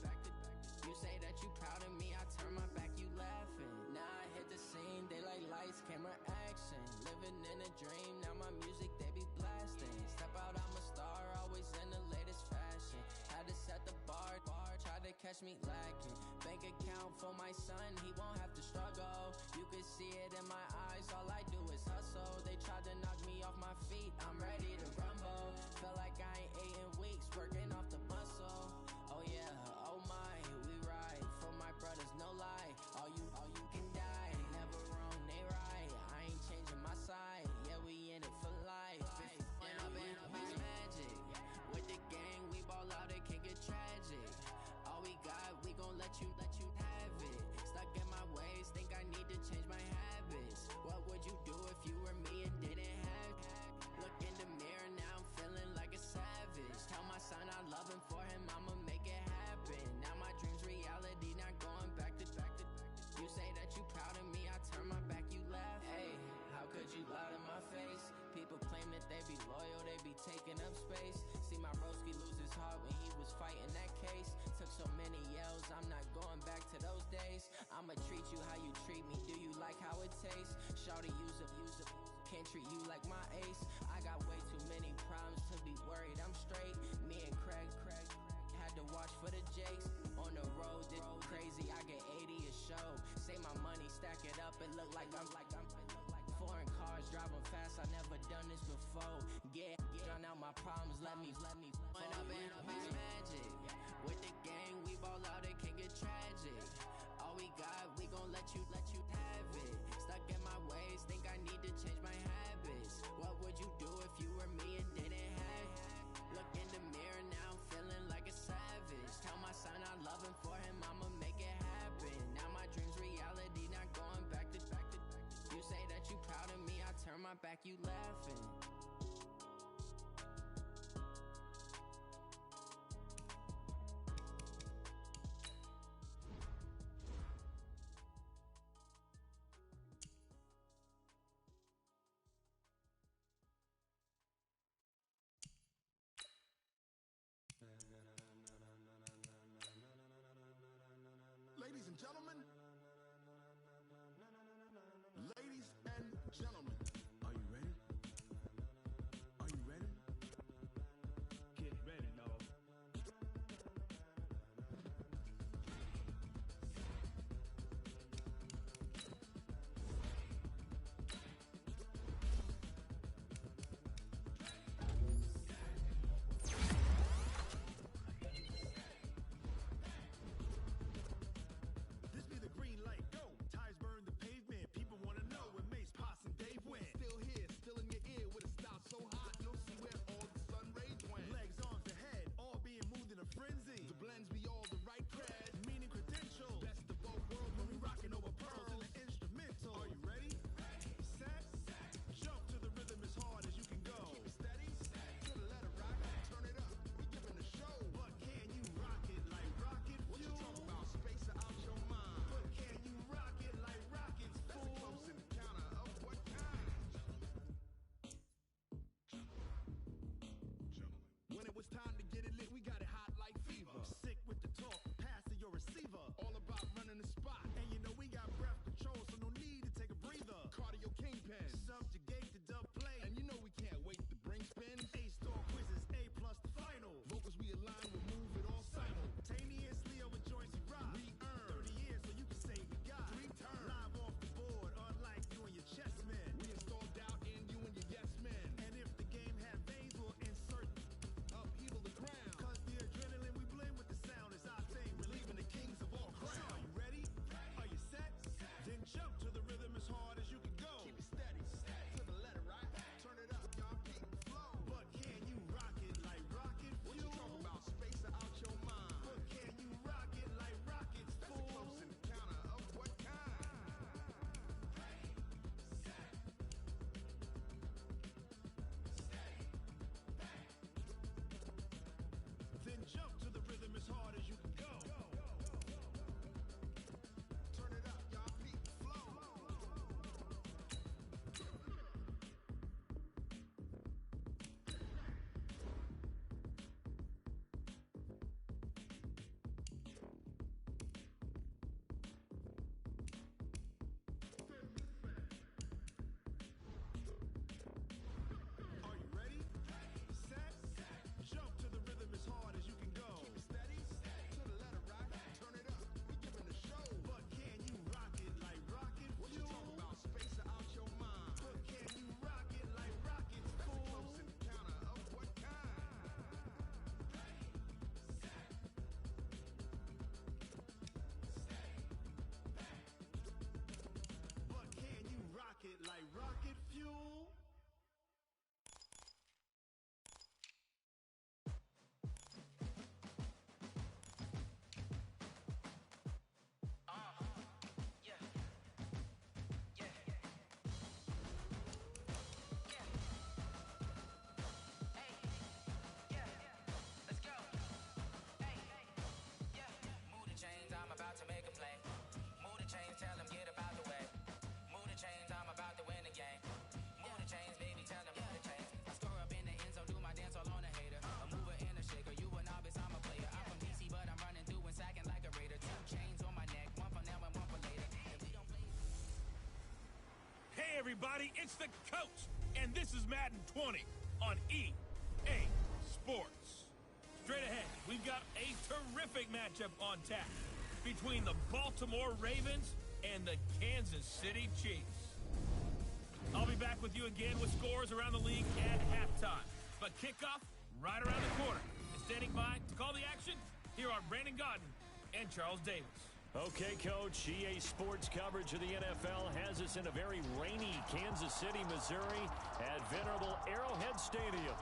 You say that you proud of me, I turn my back, you laughing. Now I hit the scene, they like lights, camera, action. Living in a dream, now my music they be blasting. Step out, I'm a star, always in the latest fashion. Had to set the bar, try to catch me lacking. Bank account for my son, he won't have to struggle. You can see it in my eyes, all I do is hustle. They tried to knock me off my feet, I'm ready to rumble. Feel like I ain't ate in weeks, working off the muscle. Oh yeah, oh my, we ride for my brothers, no lie. All you can die, never wrong, they right. I ain't changing my side, yeah, we in it for life. Down up and up is magic. With the gang, we ball out, it can get tragic. All we got, we gon' let you have it. Stuck in my ways, think I need to change my habits. What would you do if you were me and didn't have it? Look in the mirror, now I'm feeling like a savage. Tell my son I love him, for him I'ma make it happen. Now my dream's reality, not going back to. You say that you proud of me, I turn my back, you laugh. Hey, how could you lie to my face? People claim that they be loyal, they be taking up space. See my broski lose his heart when he was fighting that case. Took so many yells, I'm not going back to those days. I'ma treat you how you treat me, do you like how it tastes? Shawty, use up, can't treat you like my ace. I got way too many problems to be worried, I'm straight. Me and Craig had to watch for the Jakes. On the road, this crazy, I get 80 a show. Say my money, stack it up, it look like I'm foreign cars, driving fast, I never done this before. Yeah, drown out my problems, let me One up and up is magic. With the gang, we ball out, it can get tragic. All we got, we gon' let you have it. Stuck in my ways, think I need to change my habits. What would you do if you were me and didn't have it? Look in the mirror, now I'm feeling like a savage. Tell my son I love him, for him I'ma make it happen. Now my dream's reality, not going back to. You say that you proud of me, I turn my back, you laughing. Ladies and gentlemen, ladies and gentlemen, are you ready? Are you ready? Get ready, dog. This be the everybody. It's the coach, and this is Madden 20 on EA Sports. Straight ahead, we've got a terrific matchup on tap between the Baltimore Ravens and the Kansas City Chiefs. I'll be back with you again with scores around the league at halftime. But kickoff right around the corner. And standing by to call the action, here are Brandon Godden and Charles Davis. Okay, Coach, EA Sports coverage of the NFL has us in a very rainy Kansas City, Missouri at venerable Arrowhead Stadium.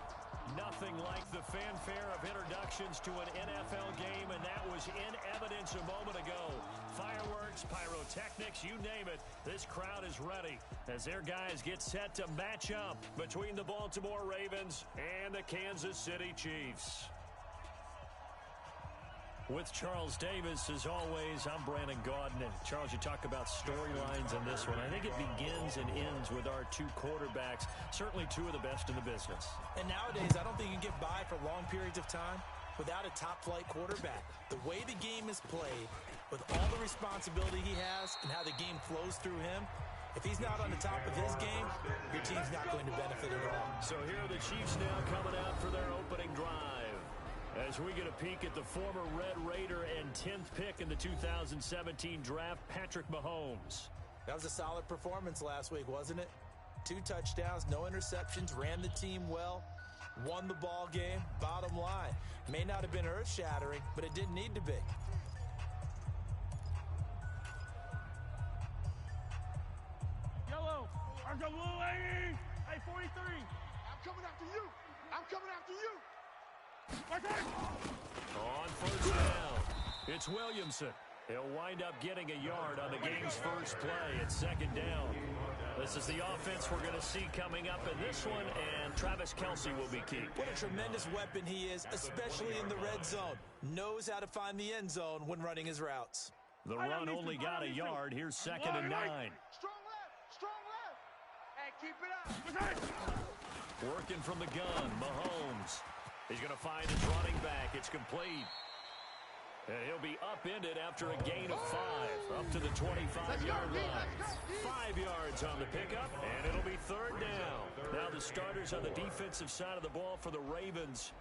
Nothing like the fanfare of introductions to an NFL game, and that was in evidence a moment ago. Fireworks, pyrotechnics, you name it, this crowd is ready as their guys get set to match up between the Baltimore Ravens and the Kansas City Chiefs. With Charles Davis, as always, I'm Brandon Godden. And Charles, you talk about storylines in this one. I think it begins and ends with our two quarterbacks, certainly two of the best in the business. And nowadays, I don't think you can get by for long periods of time without a top-flight quarterback. The way the game is played, with all the responsibility he has and how the game flows through him, if he's not on the top of his game, your team's not going to benefit at all. So here are the Chiefs now coming out for their opening drive. As we get a peek at the former Red Raider and 10th pick in the 2017 draft, Patrick Mahomes. That was a solid performance last week, wasn't it? 2 touchdowns, no interceptions, ran the team well, won the ball game. Bottom line, may not have been earth-shattering, but it didn't need to be. Yellow, I'm the blue lady. Hey, 43. I'm coming after you. I'm coming after you. On first down, it's Williamson. He'll wind up getting a yard on the game's first play at second down. This is the offense we're going to see coming up in this one, and Travis Kelce will be key. What a tremendous weapon he is, especially in the red zone. Knows how to find the end zone when running his routes. The run only got a yard. Here's 2nd and 9. Strong left. Hey, keep it up. Working from the gun, Mahomes. He's going to find his running back. It's complete. And he'll be upended after a gain of 5, up to the 25-yard line. 5 yards on the pickup, and it'll be 3rd down. Now the starters on the defensive side of the ball for the Ravens.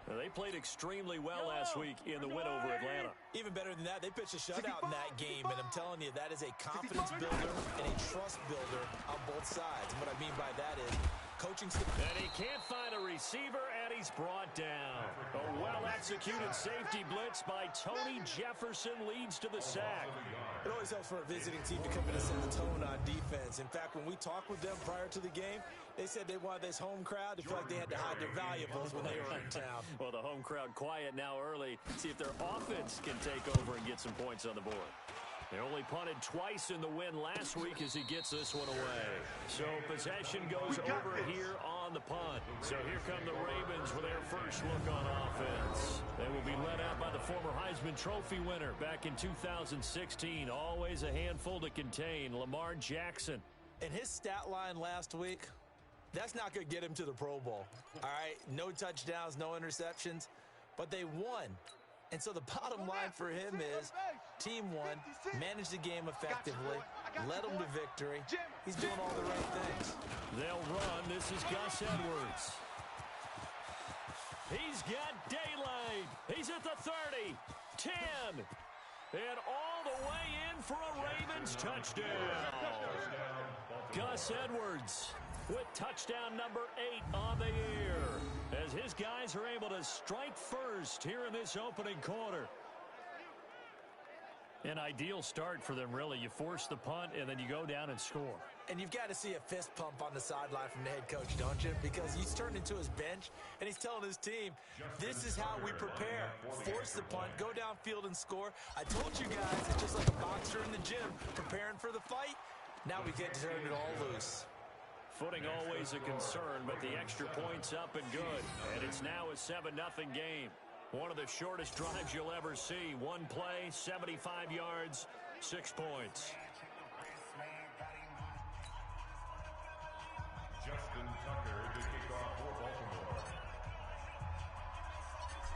They played extremely well last week in the win over Atlanta. Even better than that, they pitched a shutout in that game, and I'm telling you, that is a confidence builder and a trust builder on both sides. And what I mean by that is coaching. And he can't find a receiver, and he's brought down. A well-executed safety blitz by Tony Jefferson leads to the sack. It always helps for a visiting team to come in and set the tone on defense. In fact, when we talked with them prior to the game, they said they wanted this home crowd to feel like they had to hide their valuables when they were in town. Well, the home crowd quiet now early. See if their offense can take over and get some points on the board. They only punted twice in the win last week as he gets this one away. So possession goes over here on the punt. So here come the Ravens with their first look on offense. They will be led out by the former Heisman Trophy winner back in 2016. Always a handful to contain, Lamar Jackson. And his stat line last week, that's not going to get him to the Pro Bowl. All right, no touchdowns, no interceptions, but they won. And so the bottom line for him is team won, managed the game effectively, led them to victory. He's doing all the right things. They'll run. This is Gus Edwards. He's got daylight. He's at the 30, 10, and all the way in for a Ravens touchdown. Gus Edwards with touchdown number 8 on the year, as his guys are able to strike first here in this opening quarter. An ideal start for them, really. You force the punt, and then you go down and score. And you've got to see a fist pump on the sideline from the head coach, don't you? Because he's turned into his bench, and he's telling his team, this is how we prepare. Force the punt, go downfield and score. I told you guys, it's just like a boxer in the gym, preparing for the fight. Now we get to turn it all loose. Footing always a concern, but the extra point's up and good. And it's now a 7-0 game. One of the shortest drives you'll ever see. One play, 75 yards, 6 points. Justin Tucker, the kickoff for Baltimore.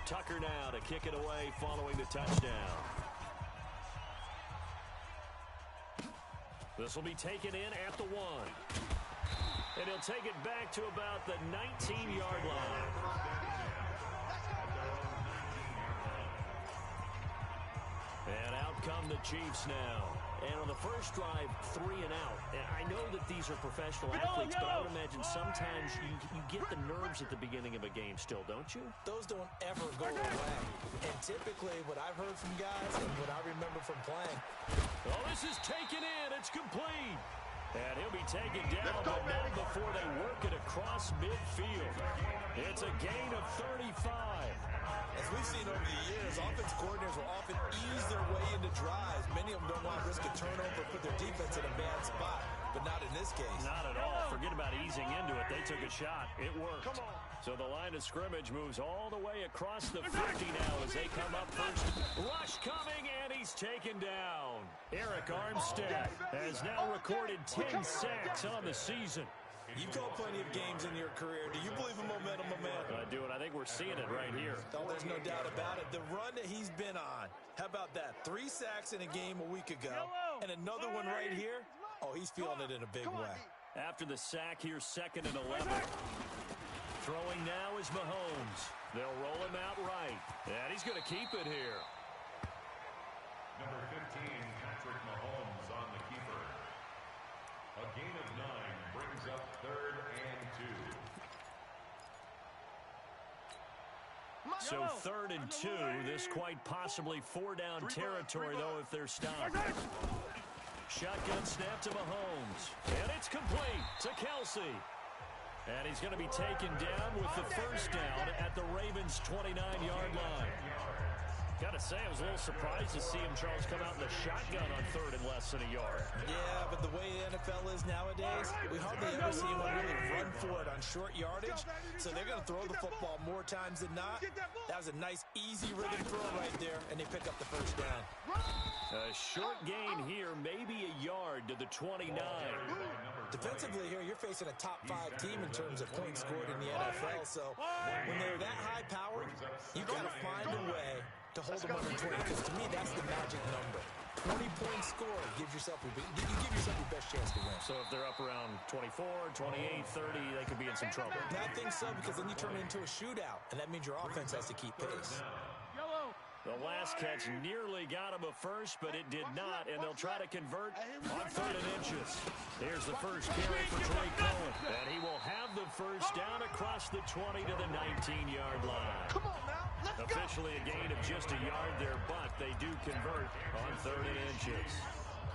Tucker now to kick it away following the touchdown. This will be taken in at the 1. And he'll take it back to about the 19-yard line. And out come the Chiefs now. And on the first drive, 3 and out. And I know that these are professional athletes, but I would imagine sometimes you get the nerves at the beginning of a game still, don't you? Those don't ever go away. And typically, what I've heard from guys and what I remember from playing. Oh, this is taken in. It's complete. And he'll be taken down, but not before they work it across midfield. It's a gain of 35. As we've seen over the years, offense coordinators will often ease their way into drives. Many of them don't want to risk a turnover, put their defense in a bad spot, but not in this case. Not at all. Forget about easing into it. They took a shot. It worked. So the line of scrimmage moves all the way across the 50 now as they come up first. Rush coming, and he's taken down. Eric Armstead has now recorded 10 sacks on the season. You've called plenty of games in your career. Do you believe in momentum, my man? I do, and I think we're seeing it right here. Oh, there's no doubt about it. The run that he's been on. How about that? 3 sacks in a game a week ago, and another one right here. Oh, he's feeling it in a big way. After the sack, here's 2nd and 11. Throwing now is Mahomes. They'll roll him out right, and he's going to keep it here. Number 15, Patrick Mahomes on the keeper. A gain of 9 brings up 3rd and 2. So 3rd and 2. This quite possibly 4-down territory, though, if they're stopped. Shotgun snap to Mahomes. And it's complete to Kelsey. And he's going to be taken down with the first down at the Ravens' 29-yard line. Got to say, I was a little surprised to see him, Charles, come out in the shotgun on 3rd and less than a yard. Yeah, but the way the NFL is nowadays, we hardly ever see anyone really run for it on short yardage. So they're going to throw the football more times than not. That was a nice, easy rhythm throw right there, and they pick up the first down. A short gain here, maybe a yard to the 29. Defensively here, you're facing a top 5 team in terms of points scored in the NFL. So when they're that high-powered, you've got to find a way to hold them under 20, because to me, that's the magic number. 20-point score gives yourself your best chance to win. So if they're up around 24, 28, 30, they could be in some trouble. I think so, because then you turn it into a shootout, and that means your offense has to keep pace. The last catch nearly got him a first, but it did not, and they'll try to convert on 3rd and inches. Here's the first carry for Trey Cohen, and he will have the first down across the 20 to the 19-yard line. Come on now, let's go. Officially a gain of just a yard there, but they do convert on 3rd and inches.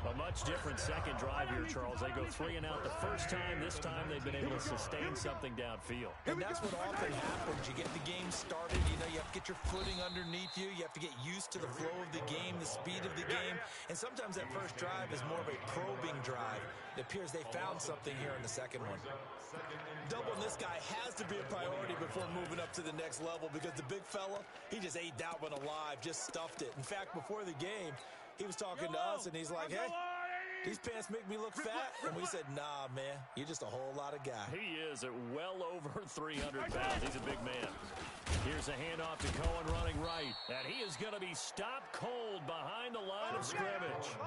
A much different second drive here, Charles. They go 3 and out the first time. This time they've been able to sustain something downfield. And that's what often happens. You get the game started. You know, you have to get your footing underneath you. You have to get used to the flow of the game, the speed of the game. And sometimes that first drive is more of a probing drive. It appears they found something here in the second one. Doubling this guy has to be a priority before moving up to the next level, because the big fella, he just ate that one alive, just stuffed it. In fact, before the game, he was talking to us, and he's like, hey, these pants make me look fat. And we said, nah, man, you're just a whole lot of guy. He is at well over 300 pounds. He's a big man. Here's a handoff to Cohen running right. And he is going to be stopped cold behind the line of scrimmage.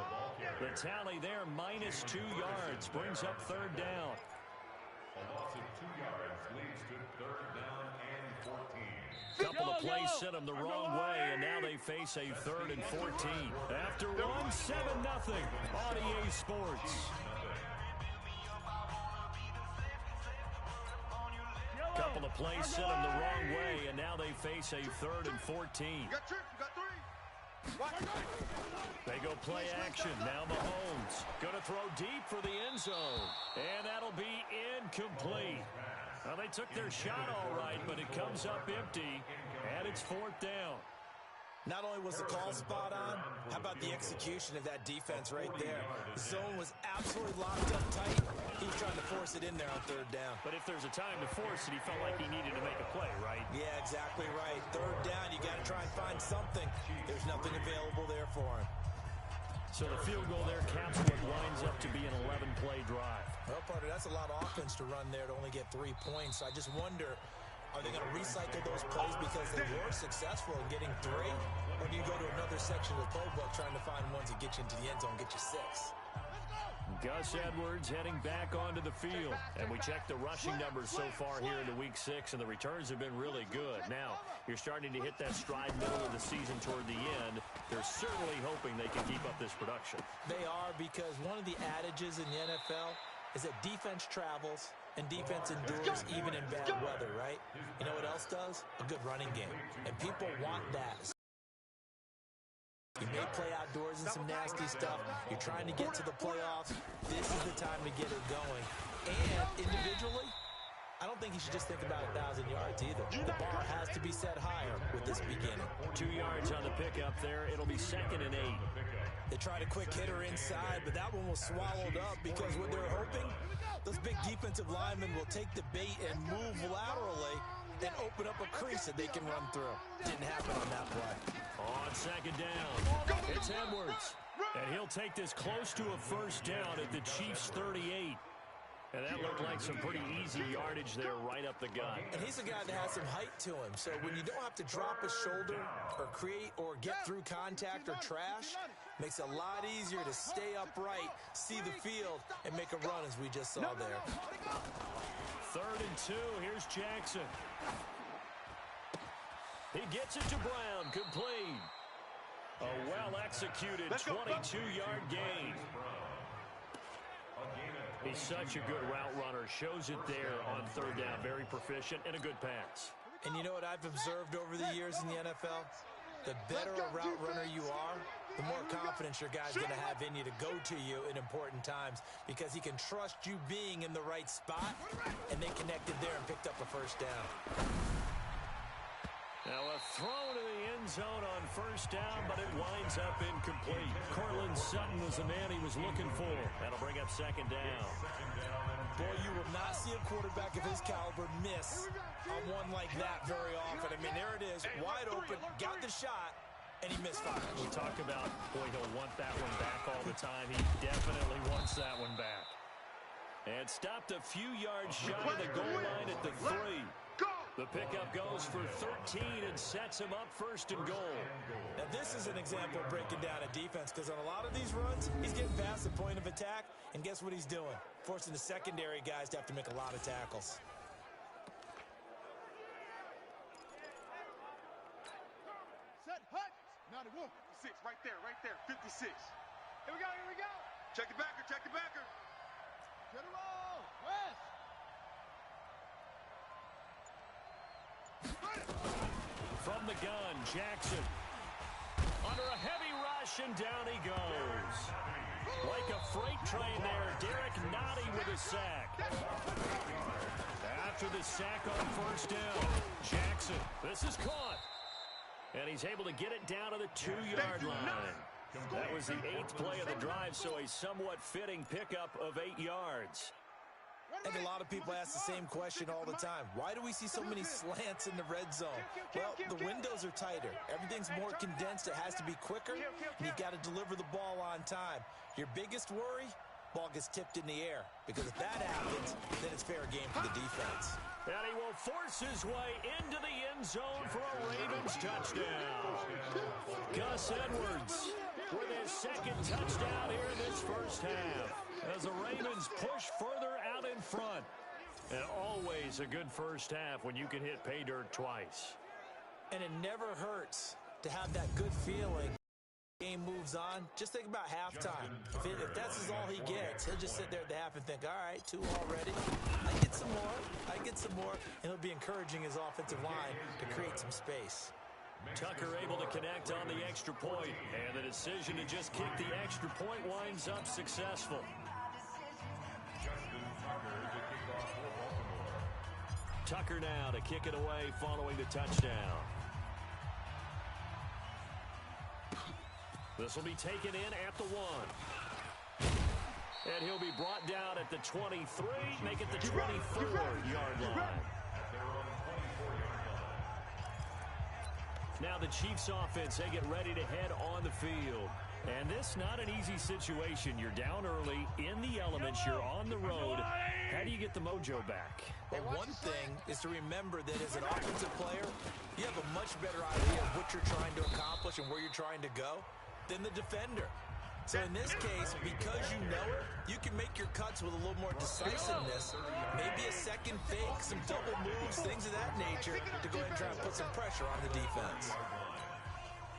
The tally there, -2 yards, brings up 3rd down. A loss of 2 yards leads to 3rd down and 14. Couple of plays sent them the wrong way, and now they face a 3rd and 14. After one, 7-0 on EA Sports. Couple of plays sent them the wrong way, and now they face a 3rd and 14. You got 3. They go play action. Now Mahomes going to throw deep for the end zone, and that'll be incomplete. Well, they took their shot all right, but it comes up empty, and it's 4th down. Not only was the call spot on, how about the execution of that defense right there? The zone was absolutely locked up tight. He was trying to force it in there on 3rd down. But if there's a time to force it, he felt like he needed to make a play, right? Yeah, exactly right. 3rd down, you got to try and find something. There's nothing available there for him. So the field goal there caps what winds up to be an 11-play drive. Well, partner, that's a lot of offense to run there to only get 3 points. I just wonder, are they going to recycle those plays because they were successful in getting 3? Or do you go to another section of the playbook trying to find ones that get you into the end zone, get you 6? Gus Edwards heading back onto the field. And we checked the rushing numbers so far here into Week 6, and the returns have been really good. Now, you're starting to hit that stride middle of the season toward the end. They're certainly hoping they can keep up this production. They are, because one of the adages in the NFL is that defense travels and defense endures even in bad weather, right? You know what else does? A good running game. And people want that. You may play outdoors in some nasty stuff. You're trying to get to the playoffs. This is the time to get it going. And individually, I don't think you should just think about 1,000 yards either. The bar has to be set higher with this beginning. 2 yards on the pickup there. It'll be 2nd and 8. They tried a quick hitter inside, but that one was swallowed up because what they're hoping, those big defensive linemen will take the bait and move laterally and open up a crease that they can run through. Didn't happen on that play. On 2nd down, it's Edwards. And he'll take this close to a first down at the Chiefs' 38. And that looked like some pretty easy yardage there right up the gut. And he's a guy that has some height to him. So when you don't have to drop a shoulder or create or get through contact or trash, makes it a lot easier to stay upright, see the field, and make a run as we just saw there. 3rd and 2. Here's Jackson. He gets it to Brown. Complete. A well-executed 22-yard gain. He's such a good route runner. Shows it there on 3rd down. Very proficient and a good pass. And you know what I've observed over the years in the NFL? The better a route runner you are, the more confidence your guy's going to have in you to go to you in important times, because he can trust you being in the right spot, and they connected there and picked up a first down. Now a throw to the end zone on 1st down, but it winds up incomplete. Cortland Sutton was the man he was looking for. That'll bring up 2nd down. Boy, you will not see a quarterback of his caliber miss on one like that very often. I mean, there it is, wide open, got the shot, and he misfired. We talk about, boy, he'll want that one back all the time. He definitely wants that one back. And stopped a few yards shy of the goal line at the 3. The pickup goes for 13 and sets him up 1st and goal. Now, this is an example of breaking down a defense, because on a lot of these runs, he's getting past the point of attack, and guess what he's doing? Forcing the secondary guys to have to make a lot of tackles. Set, hut. 91, 56, right there, 56. Here we go. Check the backer. Get a roll, West. From the gun, Jackson. Under a heavy rush, and down he goes. Like a freight train there, Derek Nottie with a sack. After the sack on 1st down, Jackson, this is caught. And he's able to get it down to the 2-yard line. That was the 8th play of the drive, so a somewhat fitting pickup of 8 yards. I think a lot of people ask the same question all the time. Why do we see so many slants in the red zone? Well, the windows are tighter. Everything's more condensed. It has to be quicker, and you've got to deliver the ball on time. Your biggest worry? Ball gets tipped in the air, because if that happens, then it's fair game for the defense. And he will force his way into the end zone for a Ravens touchdown. Gus Edwards with his 2nd touchdown here in this 1st half, as the Ravens push further out in front. And always a good 1st half when you can hit pay dirt twice. And it never hurts to have that good feeling. Game moves on. Just think about halftime. If that's all he gets, he'll just sit there at the half and think, all right, 2 already. I get some more. And he'll be encouraging his offensive line to create some space. Tucker able to connect on the extra point, and the decision to just kick the extra point winds up successful. Tucker now to kick it away following the touchdown. This will be taken in at the 1. And he'll be brought down at the 23, make it the 24-yard line. Now the Chiefs offense, they get ready to head on the field. And this not an easy situation. You're down early, in the elements, you're on the road. How do you get the mojo back? Well, one thing is to remember that as an offensive player, you have a much better idea of what you're trying to accomplish and where you're trying to go than the defender. So in this case, because you know it, you can make your cuts with a little more decisiveness. Maybe a second fake, some double moves, things of that nature to go ahead and try and put some pressure on the defense.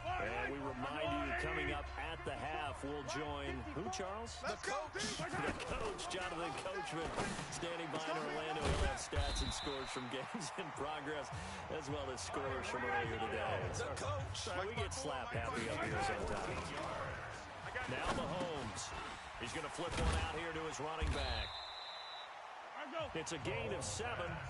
And we remind you, coming up at the half, we'll join who, Charles? The coach. The coach, Jonathan Coachman, standing by in Orlando. He'll have stats and scores from games in progress, as well as scores from earlier today. The coach. We get slap happy up here sometimes. Now Mahomes. He's going to flip one out here to his running back. It's a gain of 7,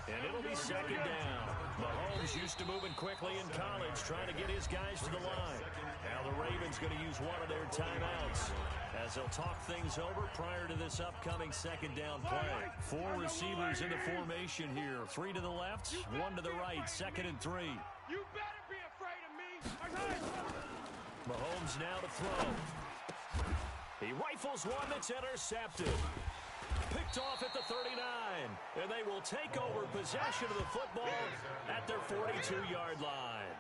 and it'll be second down. Mahomes used to moving quickly in college, trying to get his guys to the line. Now the Ravens going to use one of their timeouts as they'll talk things over prior to this upcoming second down play. 4 receivers in the formation here. 3 to the left, 1 to the right. 2nd and 3. You better be afraid of me. Mahomes now to throw. He rifles one that's intercepted. Picked off at the 39, and they will take over possession of the football at their 42-yard line.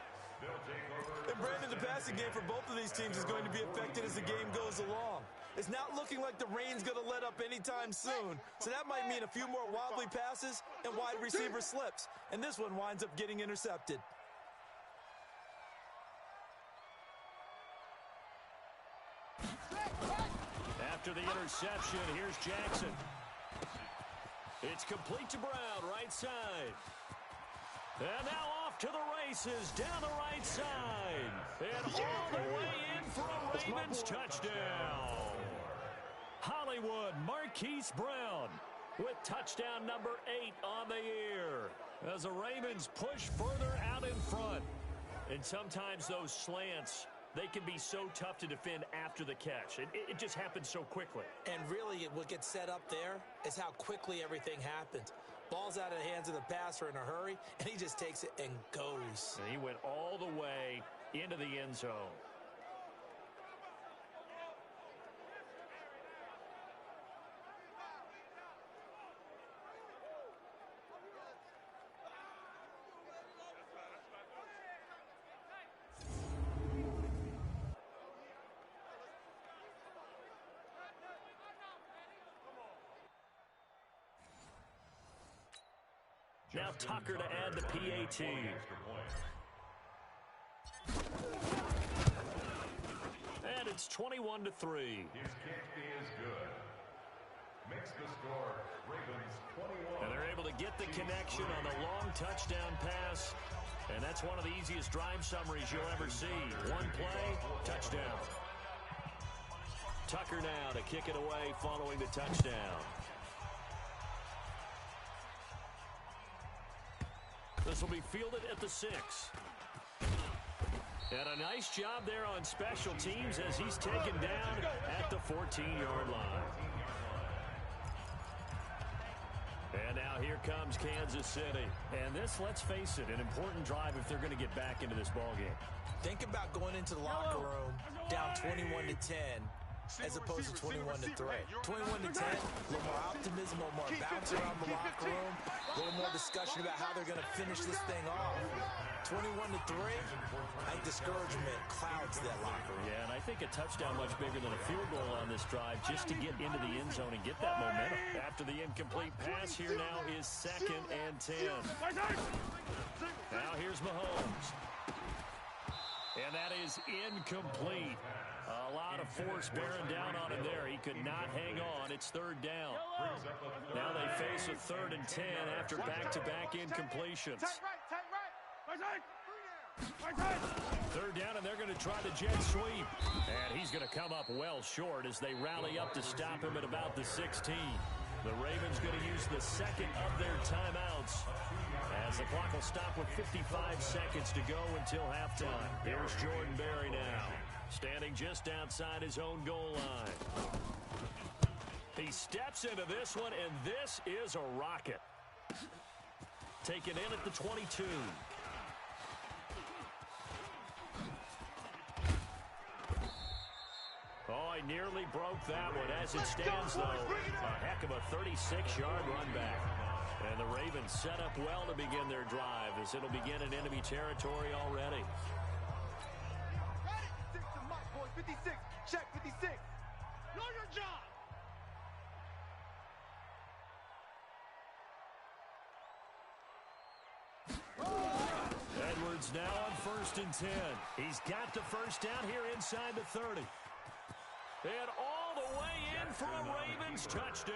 And Brandon, the passing game for both of these teams is going to be affected as the game goes along. It's not looking like the rain's going to let up anytime soon, so that might mean a few more wobbly passes and wide receiver slips, and this one winds up getting intercepted. After the interception, here's Jackson. It's complete to Brown, right side. And now off to the races, down the right side. And all the way in for a Ravens touchdown. Hollywood Marquise Brown with touchdown number 8 on the year. As the Ravens push further out in front. And sometimes those slants, they can be so tough to defend after the catch. It just happens so quickly. And really, what gets set up there is how quickly everything happens. Ball's out of the hands of the passer in a hurry, and he just takes it and goes. And he went all the way into the end zone. Now Tucker to add the PAT. And it's 21-3. His kick is good. Makes the score Ravens 21. And they're able to get the connection on the long touchdown pass. And that's one of the easiest drive summaries you'll ever see. One play, touchdown. Tucker now to kick it away following the touchdown. This will be fielded at the 6. And a nice job there on special teams as he's taken down at the 14-yard line. And now here comes Kansas City. And this, let's face it, an important drive if they're going to get back into this ballgame. Think about going into the locker room down 21-10 as opposed to 21-3. 21-10, a little more optimism, a little more bounce around the locker room, a little more discussion about how they're going to finish this thing off. 21-3, I think discouragement clouds that locker room. Yeah, and I think a touchdown much bigger than a field goal on this drive just to get into the end zone and get that momentum. After the incomplete pass, here now is 2nd and 10. Now here's Mahomes. And that is incomplete. A lot of force bearing down on him there. He could not hang on. It's 3rd down. Now they face a 3rd and 10 after back-to-back incompletions. 3rd down, and they're going to try the jet sweep. And he's going to come up well short as they rally up to stop him at about the 16. The Ravens going to use the 2nd of their timeouts as the clock will stop with 55 seconds to go until halftime. Here's Jordan Berry now, standing just outside his own goal line. He steps into this one, and this is a rocket. Taken in at the 22. Oh, he nearly broke that one. As it stands, though, a heck of a 36-yard run back. And the Ravens set up well to begin their drive as it'll begin in enemy territory already. 56, check 56. Edwards now on 1st and 10. He's got the first down here inside the 30. And all the way in for a Ravens touchdown.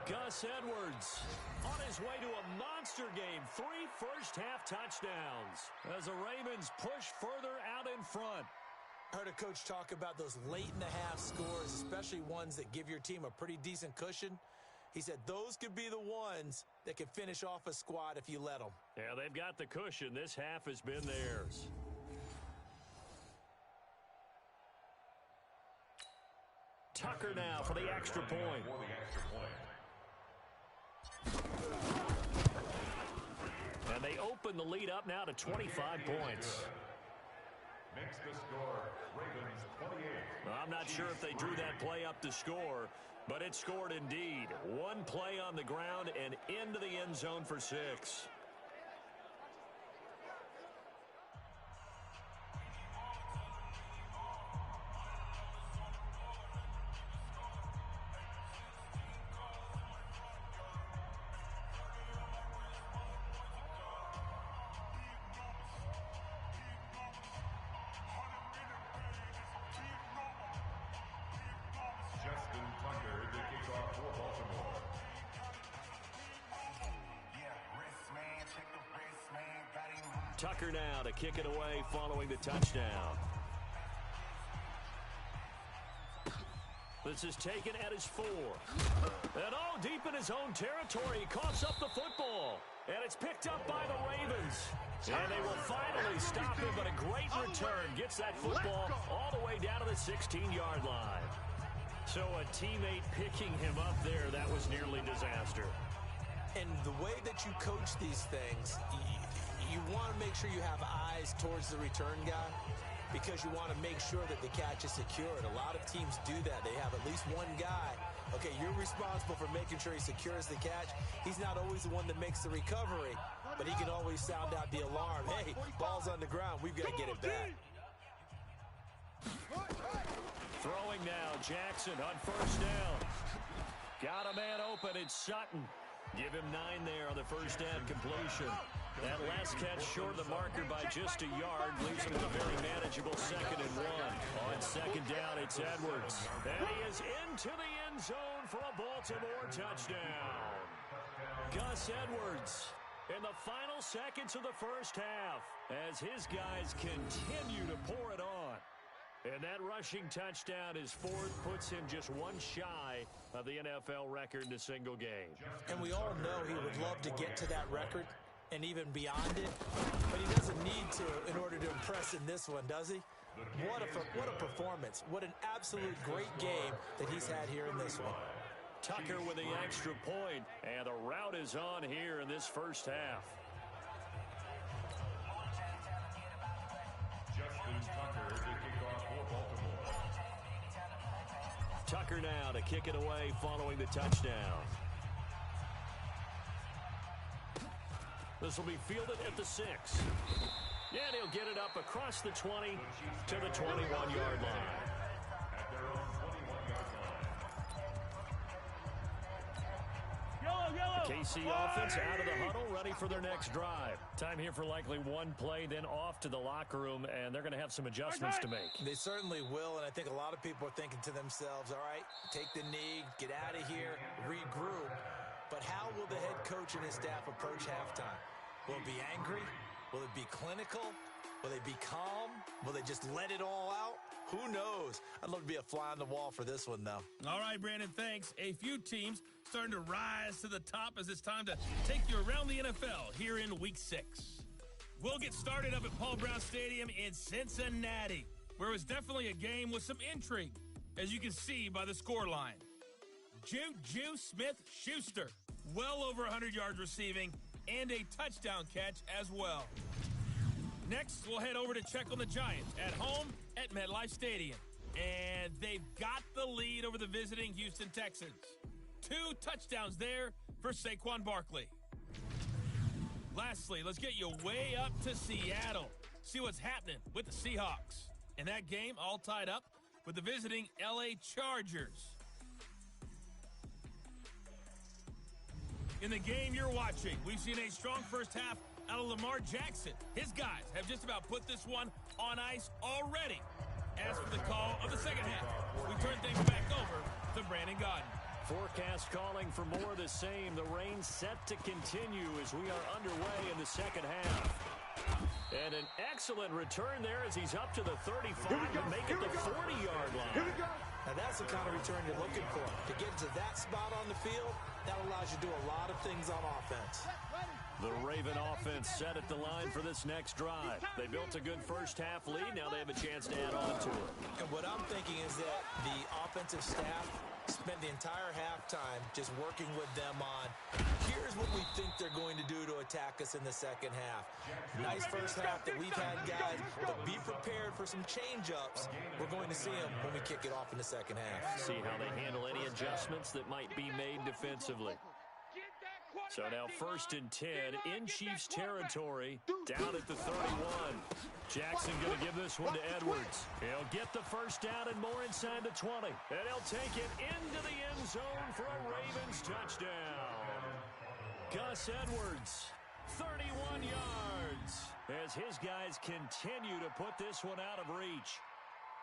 Gus Edwards on his way to a monster game. 3 first-half touchdowns as the Ravens push further out in front. Heard a coach talk about those late-in-the-half scores, especially ones that give your team a pretty decent cushion. He said those could be the ones that can finish off a squad if you let them. Yeah, they've got the cushion. This half has been theirs. Tucker now for the extra point. And they open the lead up now to 25 points. Makes the score Ravens 28. Well, I'm not sure if they drew that play up to score, but it scored indeed. One play on the ground and into the end zone for 6. Tucker now to kick it away following the touchdown. This is taken at his 4. And deep in his own territory, he coughs up the football. And it's picked up by the Ravens. And they will finally stop him, but a great return gets that football all the way down to the 16-yard line. So a teammate picking him up there, that was nearly disaster. And the way that you coach these things, you want to make sure you have eyes towards the return guy because you want to make sure that the catch is secured. A lot of teams do that. They have at least one guy. Okay, you're responsible for making sure he secures the catch. He's not always the one that makes the recovery, but he can always sound out the alarm. Hey, ball's on the ground. We've got to get it back. Throwing now, Jackson on 1st down. Got a man open. It's Sutton. Give him 9 there on the first down completion. That last catch short of the marker by just a yard leaves him with a very manageable 2nd and 1. On 2nd down, it's Edwards. And he is into the end zone for a Baltimore touchdown. Gus Edwards in the final seconds of the first half as his guys continue to pour it on. And that rushing touchdown, his 4th, puts him just one shy of the NFL record in a single game. And we all know he would love to get to that record and even beyond it, but he doesn't need to in order to impress in this one, does he? What a performance. What an absolute great game that he's had here in this one. Tucker with the extra point, and the route is on here in this first half. Justin Tucker to kick off for Baltimore. Tucker now to kick it away following the touchdown. This will be fielded at the 6. Yeah, and he'll get it up across the 20 to the 21-yard line. At their own 21-yard line. KC offense out of the huddle, ready for their next drive. Time here for likely one play, then off to the locker room, and they're going to have some adjustments to make. They certainly will, and I think a lot of people are thinking to themselves, all right, take the knee, get out of here, regroup. But how will the head coach and his staff approach halftime? Will it be angry? Will it be clinical? Will they be calm? Will they just let it all out? Who knows? I'd love to be a fly on the wall for this one, though. All right, Brandon, thanks. A few teams starting to rise to the top as it's time to take you around the NFL here in Week 6. We'll get started up at Paul Brown Stadium in Cincinnati, where it was definitely a game with some intrigue, as you can see by the scoreline. Juju Smith-Schuster, well over 100 yards receiving, and a touchdown catch as well. Next, we'll head over to check on the Giants at home at MetLife Stadium. And they've got the lead over the visiting Houston Texans. 2 touchdowns there for Saquon Barkley. Lastly, let's get you way up to Seattle. See what's happening with the Seahawks. In that game, all tied up with the visiting LA Chargers. In the game you're watching, we've seen a strong first half out of Lamar Jackson. His guys have just about put this one on ice already. As for the call of the second half, we turn things back over to Brandon Gaudin. Forecast calling for more of the same. The rain set to continue as we are underway in the second half. And an excellent return there as he's up to the 35 to make it the 40-yard line. Now that's the kind of return you're looking for. To get to that spot on the field, that allows you to do a lot of things on offense. The Raven offense set at the line for this next drive. They built a good first-half lead. Now they have a chance to add on to it. And what I'm thinking is that the offensive staff spent the entire halftime just working with them on, here's what we think they're going to do to attack us in the second half. Nice first half that we've had, guys, but be prepared for some change-ups. We're going to see them when we kick it off in the second half. See how they handle any adjustments that might be made defensively. So now 1st and 10 in Chiefs territory, down at the 31. Jackson going to give this one to Edwards. He'll get the first down and more inside the 20. And he'll take it into the end zone for a Ravens touchdown. Gus Edwards, 31 yards, as his guys continue to put this one out of reach.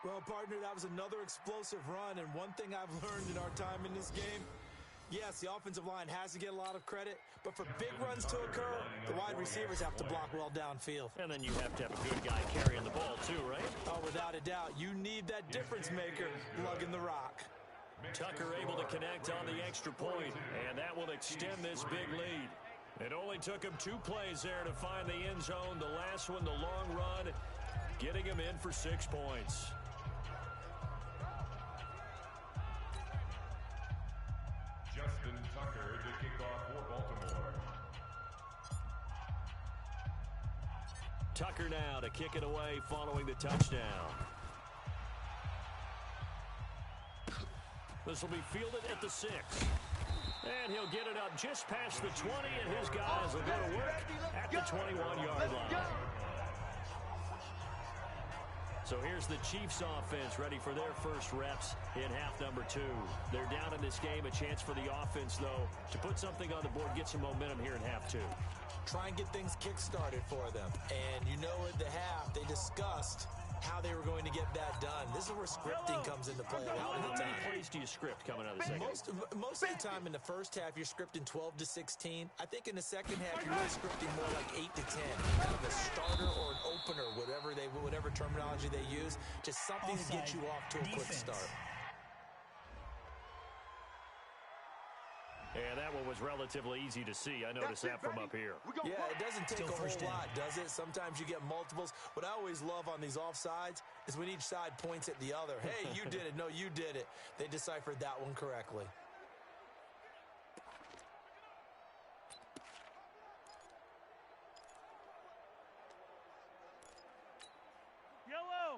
Well, partner, that was another explosive run, and one thing I've learned in our time in this game, yes, the offensive line has to get a lot of credit, but for big runs to occur, the wide receivers have to block well downfield. And then you have to have a good guy carrying the ball too, right? Oh, without a doubt. You need that difference maker lugging the rock. Tucker able to connect on the extra point, and that will extend this big lead. It only took him 2 plays there to find the end zone. The last one, the long run, getting him in for 6 points. Justin Tucker to kick off for Baltimore. Tucker now to kick it away following the touchdown. This will be fielded at the 6. And he'll get it up just past the 20, and his guys will go to work at the 21-yard line. So here's the Chiefs offense ready for their first reps in half number 2. They're down in this game. A chance for the offense, though, to put something on the board, get some momentum here in half 2. Try and get things kick-started for them. And you know at the half, they discussed how they were going to get that done. This is where scripting comes into play a lot of the time. How many plays do you script coming out of the second? Most of the time in the first half, you're scripting 12 to 16. I think in the second half, you're really scripting more like 8 to 10. Kind of a starter or an opener, whatever terminology they use. Just something to get you off to a quick start. And that one was relatively easy to see. I noticed that from up here. Yeah, it doesn't take a whole lot, does it? Sometimes you get multiples. What I always love on these offsides is when each side points at the other. Hey, you did it. No, you did it. They deciphered that one correctly.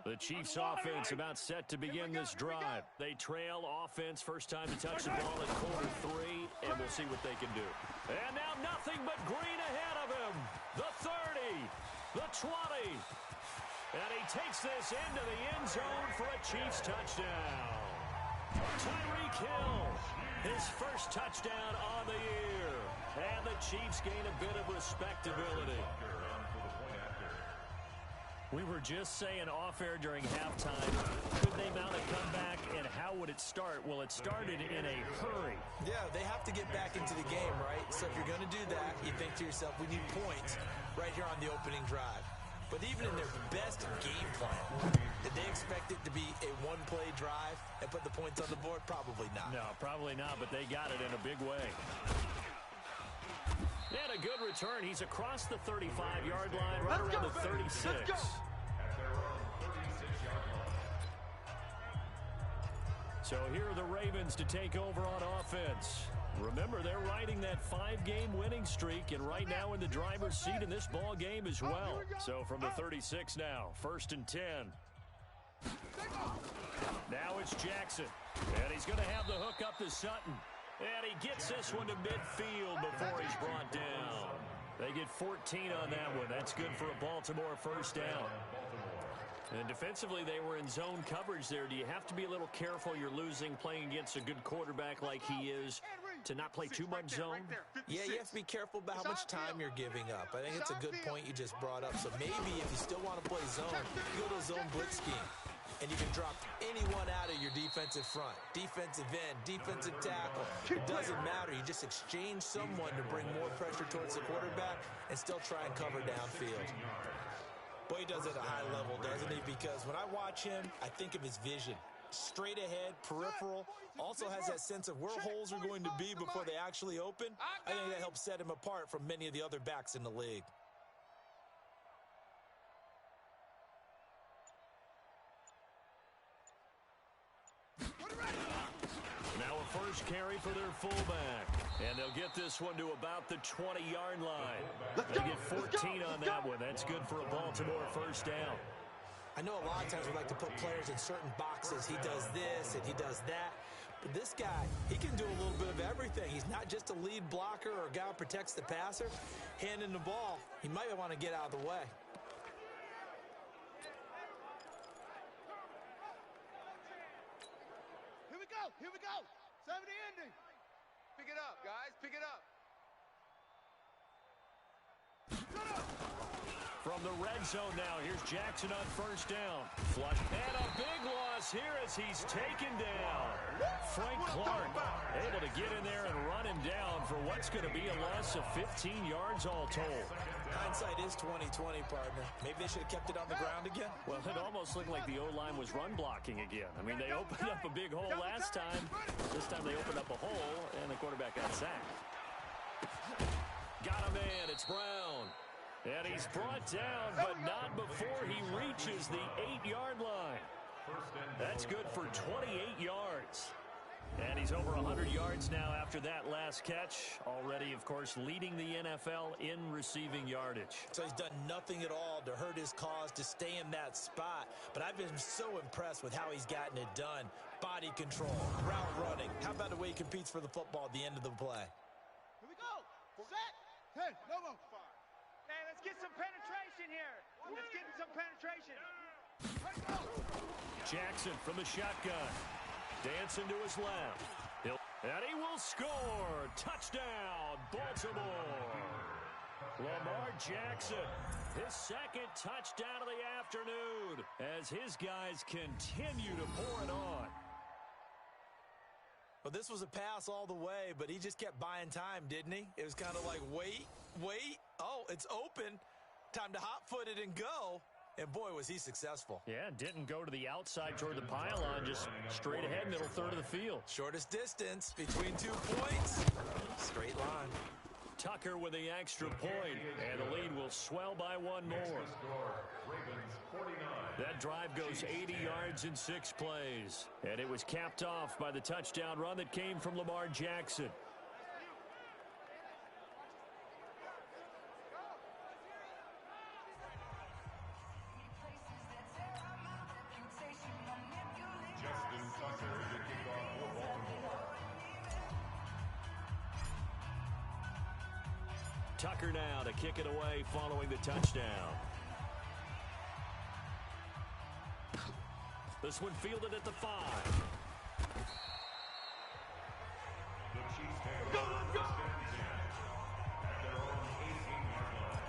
The Chiefs offense about set to begin this drive. They trail offense, first time to touch the ball in quarter 3, and we'll see what they can do. And now nothing but green ahead of him. The 30, the 20, and he takes this into the end zone for a Chiefs touchdown. Tyreek Hill, his first touchdown on the year, and the Chiefs gain a bit of respectability. We were just saying off-air during halftime, could they mount a comeback, and how would it start? Well, it started in a hurry. Yeah, they have to get back into the game, right? So if you're going to do that, you think to yourself, we need points right here on the opening drive. But even in their best game plan, did they expect it to be a one-play drive and put the points on the board? Probably not. No, probably not, but they got it in a big way. And a good return. He's across the 35-yard line, right around the 36. So here are the Ravens to take over on offense. Remember, they're riding that 5-game winning streak, and right now in the driver's seat in this ball game as well. So from the 36 now, 1st and 10. Now it's Jackson, and he's going to have the hook up to Sutton. And he gets this one to midfield before he's brought down. They get 14 on that one. That's good for a Baltimore first down. And defensively, they were in zone coverage there. Do you have to be a little careful you're losing playing against a good quarterback like he is to not play too much zone? Yeah, you have to be careful about how much time you're giving up. I think it's a good point you just brought up. So maybe if you still want to play zone, you go to a zone blitz scheme. And you can drop anyone out of your defensive front, defensive end, defensive tackle. It doesn't matter. You just exchange someone to bring more pressure towards the quarterback and still try and cover downfield. Boy, he does it at a high level, doesn't he? Because when I watch him, I think of his vision. Straight ahead, peripheral, also has that sense of where holes are going to be before they actually open. I think that helps set him apart from many of the other backs in the league. Now a first carry for their fullback. And they'll get this one to about the 20-yard line. They get 14 on that one. That's good for a Baltimore first down. I know a lot of times we like to put players in certain boxes. He does this and he does that. But this guy, he can do a little bit of everything. He's not just a lead blocker or a guy who protects the passer. Handing the ball, he might want to get out of the way. Here we go. Here we go. 70 ending. Pick it up, guys. Pick it up. From the red zone now, here's Jackson on first down. Flush. And a big loss here as he's taken down. Frank Clark able to get in there and run him down for what's going to be a loss of 15 yards all told. Hindsight is 20/20, partner. Maybe they should have kept it on the ground again. Well, it almost looked like the O-line was run blocking again. I mean, they opened up a big hole last time. This time they opened up a hole, and the quarterback got sacked. Got a man. It's Brown. And he's brought down, but not before he reaches the 8-yard line. That's good for 28 yards. And he's over 100 yards now after that last catch. Already, of course, leading the NFL in receiving yardage. So he's done nothing at all to hurt his cause, to stay in that spot. But I've been so impressed with how he's gotten it done. Body control, route running. How about the way he competes for the football at the end of the play? Here we go. Set. 10. No more. Hey, let's get some penetration here. Let's get some penetration. Jackson from the shotgun. Dancing to his left. And he will score. Touchdown, Baltimore. Lamar Jackson, his second touchdown of the afternoon as his guys continue to pour it on. Well, this was a pass all the way, but he just kept buying time, didn't he? It was kind of like, wait. Oh, it's open. Time to hot-foot it and go. And, boy, was he successful. Yeah, didn't go to the outside toward the pylon, just straight ahead, middle third of the field. Shortest distance between 2 points. Straight line. Tucker with the extra point, and the lead will swell by one more. That drive goes 80 yards in 6 plays, and it was capped off by the touchdown run that came from Lamar Jackson. Tucker now to kick it away following the touchdown. This one fielded at the 5. The Chiefs take over the Stems at their own 18-yard line.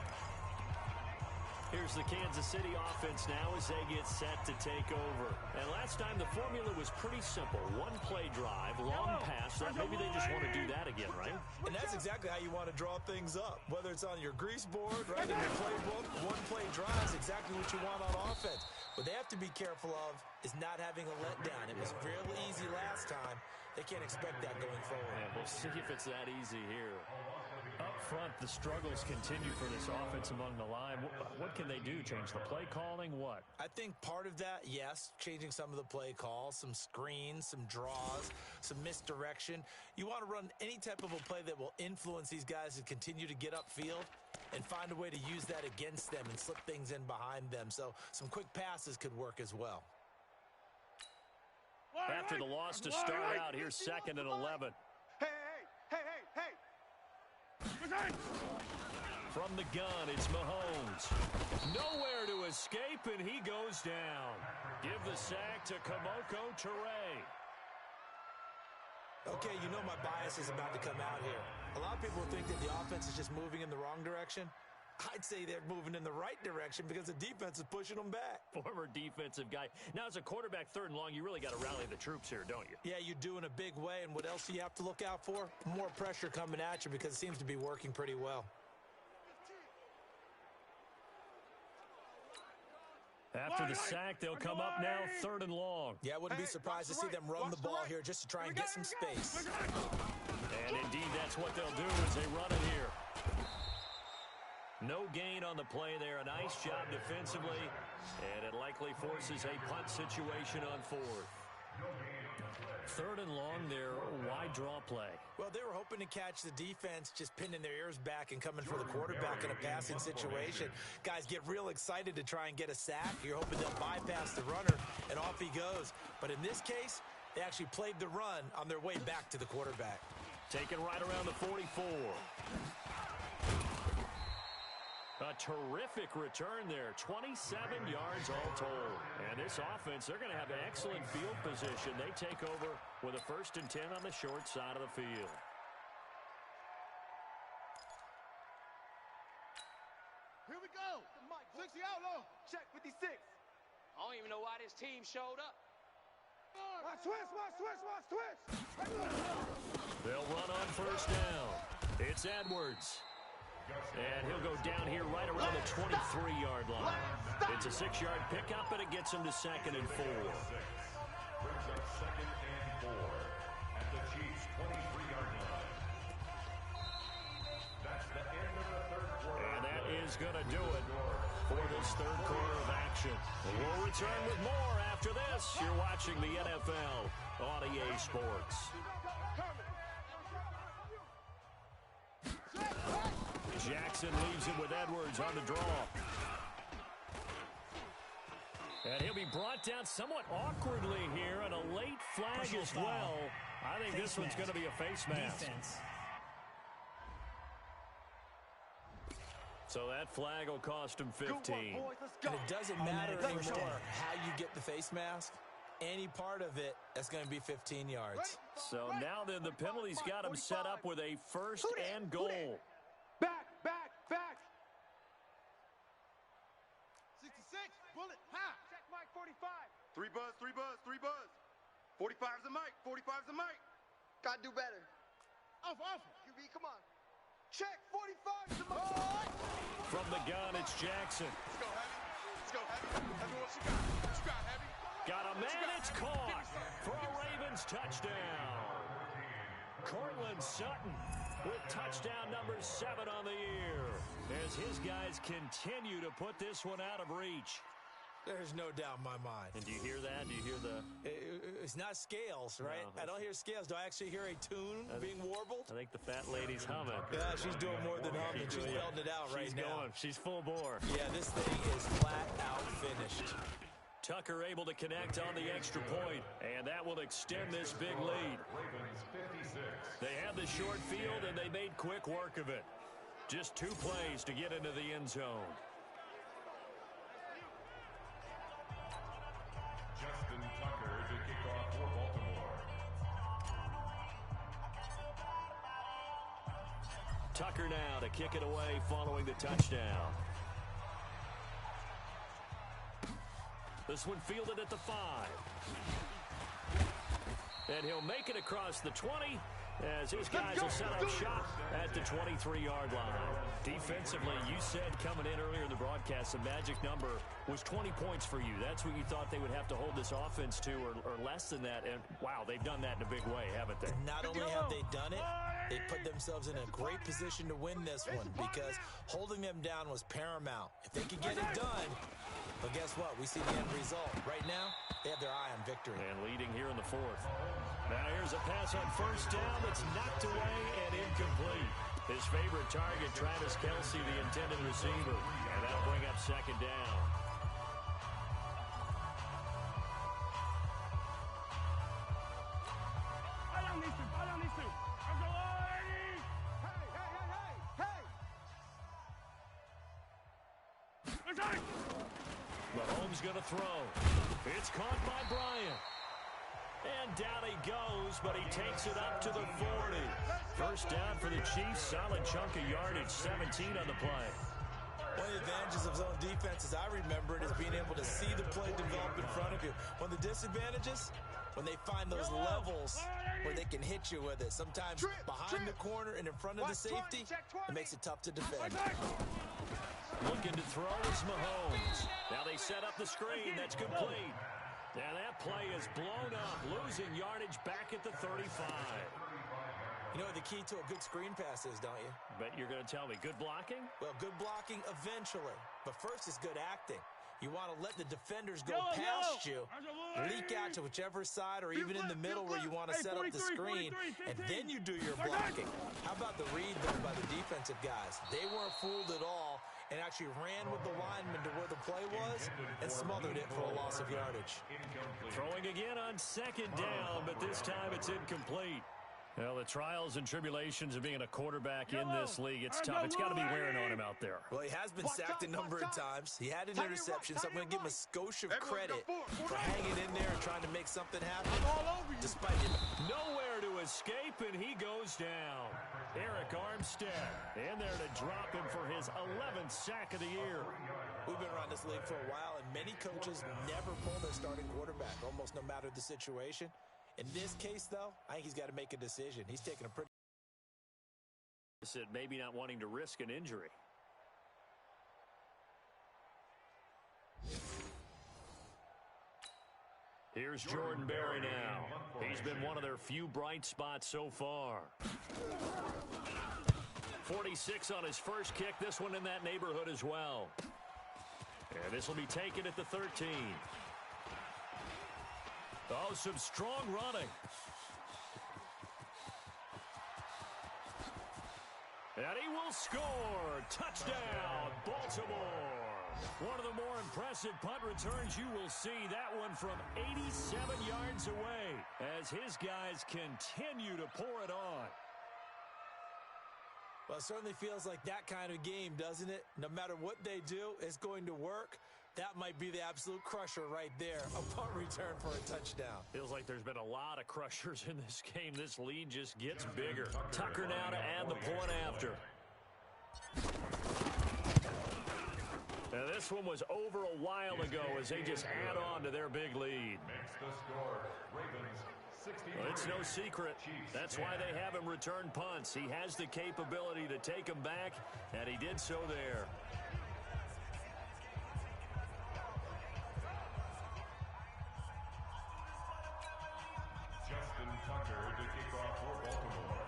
Here's the Kansas City offense now as they get set to take over. And last time the formula was pretty simple. One play drive, long pass. Maybe they just want to do that again, right? And that's exactly how you want to draw things up. Whether it's on your grease board, right, in your playbook, one play drive is exactly what you want on offense. What they have to be careful of is not having a letdown. It was real easy last time. They can't expect that going forward. Yeah, we'll see if it's that easy here. Up front, the struggles continue for this offense among the line. What can they do? Change the play calling? What? I think part of that, yes, changing some of the play calls, some screens, some draws, some misdirection. You want to run any type of a play that will influence these guys to continue to get upfield and find a way to use that against them and slip things in behind them. So some quick passes could work as well. After the loss to start out, here's 2nd and 11. Hey. From the gun, it's Mahomes. Nowhere to escape, and he goes down. Give the sack to Kamoko Toure. Okay, you know my bias is about to come out here. A lot of people think that the offense is just moving in the wrong direction. I'd say they're moving in the right direction because the defense is pushing them back. Former defensive guy. Now, as a quarterback, 3rd and long, you really got to rally the troops here, don't you? Yeah, you do in a big way. And what else do you have to look out for? More pressure coming at you because it seems to be working pretty well. After the sack, they'll come up now 3rd and long. Yeah, I wouldn't be surprised to see them run the ball here just to try and get some space. And indeed, that's what they'll do as they run it here. No gain on the play there. A nice job defensively. And it likely forces a punt situation on 4th. 3rd and long there. Wide draw play. Well, they were hoping to catch the defense just pinning their ears back and coming for the quarterback in a passing situation. Guys get real excited to try and get a sack. You're hoping they'll bypass the runner, and off he goes. But in this case, they actually played the run on their way back to the quarterback. Taken right around the 44. A terrific return there. 27 yards all told. And this offense, they're going to have excellent field position. They take over with a 1st and 10 on the short side of the field. Here we go. 60 outlaw. Check 56. I don't even know why this team showed up. Watch twist, watch twist, watch twist. They'll run on 1st down. It's Edwards. And he'll go down here right around the 23-yard line. It's a 6-yard pickup, and it gets him to 2nd and 4. Brings up 2nd and 4 at the Chiefs' 23-yard line. That's the end of the 3rd quarter. And that is going to do it for this 3rd quarter of action. We'll return with more after this. You're watching the NFL on EA Sports. Jackson leaves it with Edwards on the draw. And he'll be brought down somewhat awkwardly here, and a late flag as well. I think this one's going to be a face mask. Defense. So that flag will cost him 15. And it doesn't matter anymore how you get the face mask. Any part of it, that's going to be 15 yards. So now then the penalty's got him set up with a 1st and goal. Back, back, back. 66, bullet, high. Check Mike 45. 3 buzz, 3 buzz, 3 buzz. 45's a mic, 45's a mic. Gotta do better. Off. QB, come on. Check 45's a mic. From the gun, it's Jackson. Let's go, Heavy. Let's go, Heavy. Heavy, what you got? What you got, Heavy? Got a man, it's caught for a Ravens touchdown. Cortland Sutton with touchdown number 7 on the year as his guys continue to put this one out of reach. There's no doubt in my mind. And do you hear that? Do you hear the... It's not scales, right? No, I don't hear scales. Do I actually hear a tune being warbled? I think the fat lady's humming. Yeah, she's doing more than humming. She's belting it out right now. She's full bore. Yeah, this thing is flat out finished. Tucker able to connect on the extra point, and that will extend this big lead. Ravens 56. They had the short field, and they made quick work of it. Just 2 plays to get into the end zone. Justin Tucker to kick off for Baltimore. Tucker now to kick it away following the touchdown. This one fielded at the 5. And he'll make it across the 20 as his guys will set up shop at the 23-yard line. Defensively, you said coming in earlier in the broadcast, the magic number was 20 points for you. That's what you thought they would have to hold this offense to, or less than that. And, wow, they've done that in a big way, haven't they? Not only have they done it, they put themselves in a great position to win this one because holding them down was paramount. If they could get it done, but guess what? We see the end result. Right now, they have their eye on victory. And leading here in the 4th. Now here's a pass on 1st down that's knocked away and incomplete. His favorite target, Travis Kelce, the intended receiver. And that'll bring up 2nd down. Mahomes going to throw. It's caught by Bryant. And down he goes, but he takes it up to the 40. First down for the Chiefs. Solid chunk of yardage, 17 on the play. One of the advantages of zone defense, as I remember it, is being able to see the play develop in front of you. One of the disadvantages, when they find those levels where they can hit you with it. Sometimes behind the corner and in front of the safety, it makes it tough to defend. Looking to throw is Mahomes. Now they set up the screen. That's complete. And that play is blown up, losing yardage back at the 35. You know what the key to a good screen pass is, don't you? Bet you're going to tell me. Good blocking? Well, good blocking eventually. But first is good acting. You want to let the defenders go past you, leak out to whichever side or even in the middle where you want to set up the screen, and then you do your blocking. How about the read, though, by the defensive guys? They weren't fooled at all and actually ran with the lineman to where the play was and smothered it for a loss of yardage. Throwing again on second down, but this time it's incomplete. Well, the trials and tribulations of being a quarterback in this league, it's tough. It's got to be wearing on him out there. Well, he has been sacked a number of times. He had an interception, so I'm going to give him a skosh of credit for hanging in there and trying to make something happen, despite it. Nowhere to escape, and he goes down. Eric Armstead in there to drop him for his 11th sack of the year. We've been around this league for a while, and many coaches never pull their starting quarterback, almost no matter the situation. In this case, though, I think he's got to make a decision. He's taking a pretty... Maybe not wanting to risk an injury. Here's Jordan Berry now. He's been one of their few bright spots so far. 46 on his first kick. This one in that neighborhood as well. And this will be taken at the 13. Oh, some strong running. And he will score. Touchdown, Baltimore. One of the more impressive punt returns you will see. That one from 87 yards away as his guys continue to pour it on. Well, it certainly feels like that kind of game, doesn't it? No matter what they do, it's going to work. That might be the absolute crusher right there. A punt return for a touchdown. Feels like there's been a lot of crushers in this game. This lead just gets bigger. Tucker now to add the point after. Now this one was over a while ago as they just add on to their big lead. Makes the score. Ravens 64. Well, it's no secret. That's why they have him return punts. He has the capability to take them back, and he did so there. Justin Tucker to kick off for Baltimore.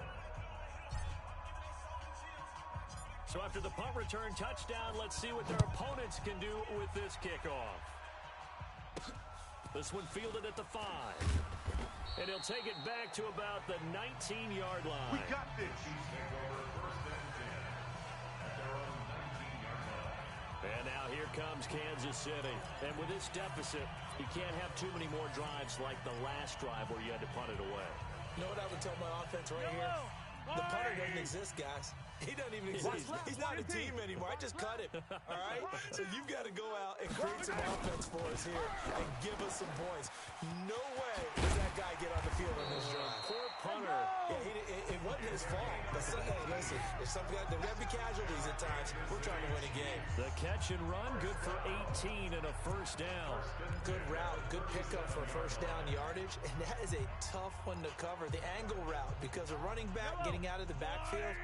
So after the punt return touchdown, let's see what their opponents can do with this kickoff. This one fielded at the 5. And he'll take it back to about the 19-yard line. We got this. Chiefs take over first and 10 at their own 19-yard line. And now here comes Kansas City. And with this deficit, you can't have too many more drives like the last drive where you had to punt it away. You know what I would tell my offense right here? The punter doesn't exist, guys. He doesn't even exist. He's not a team anymore. I just cut him. All right? So you've got to go out and create some offense for us here and give us some points. No way does that guy get on the field on this drive. Poor punter. Yeah, it wasn't his fault. But hey, listen, if there's got to be casualties at times, we're trying to win a game. The catch and run, good for 18 and a first down. Good route, good pickup for first down yardage, and that is a tough one to cover. The angle route, because a running back getting out of the backfield,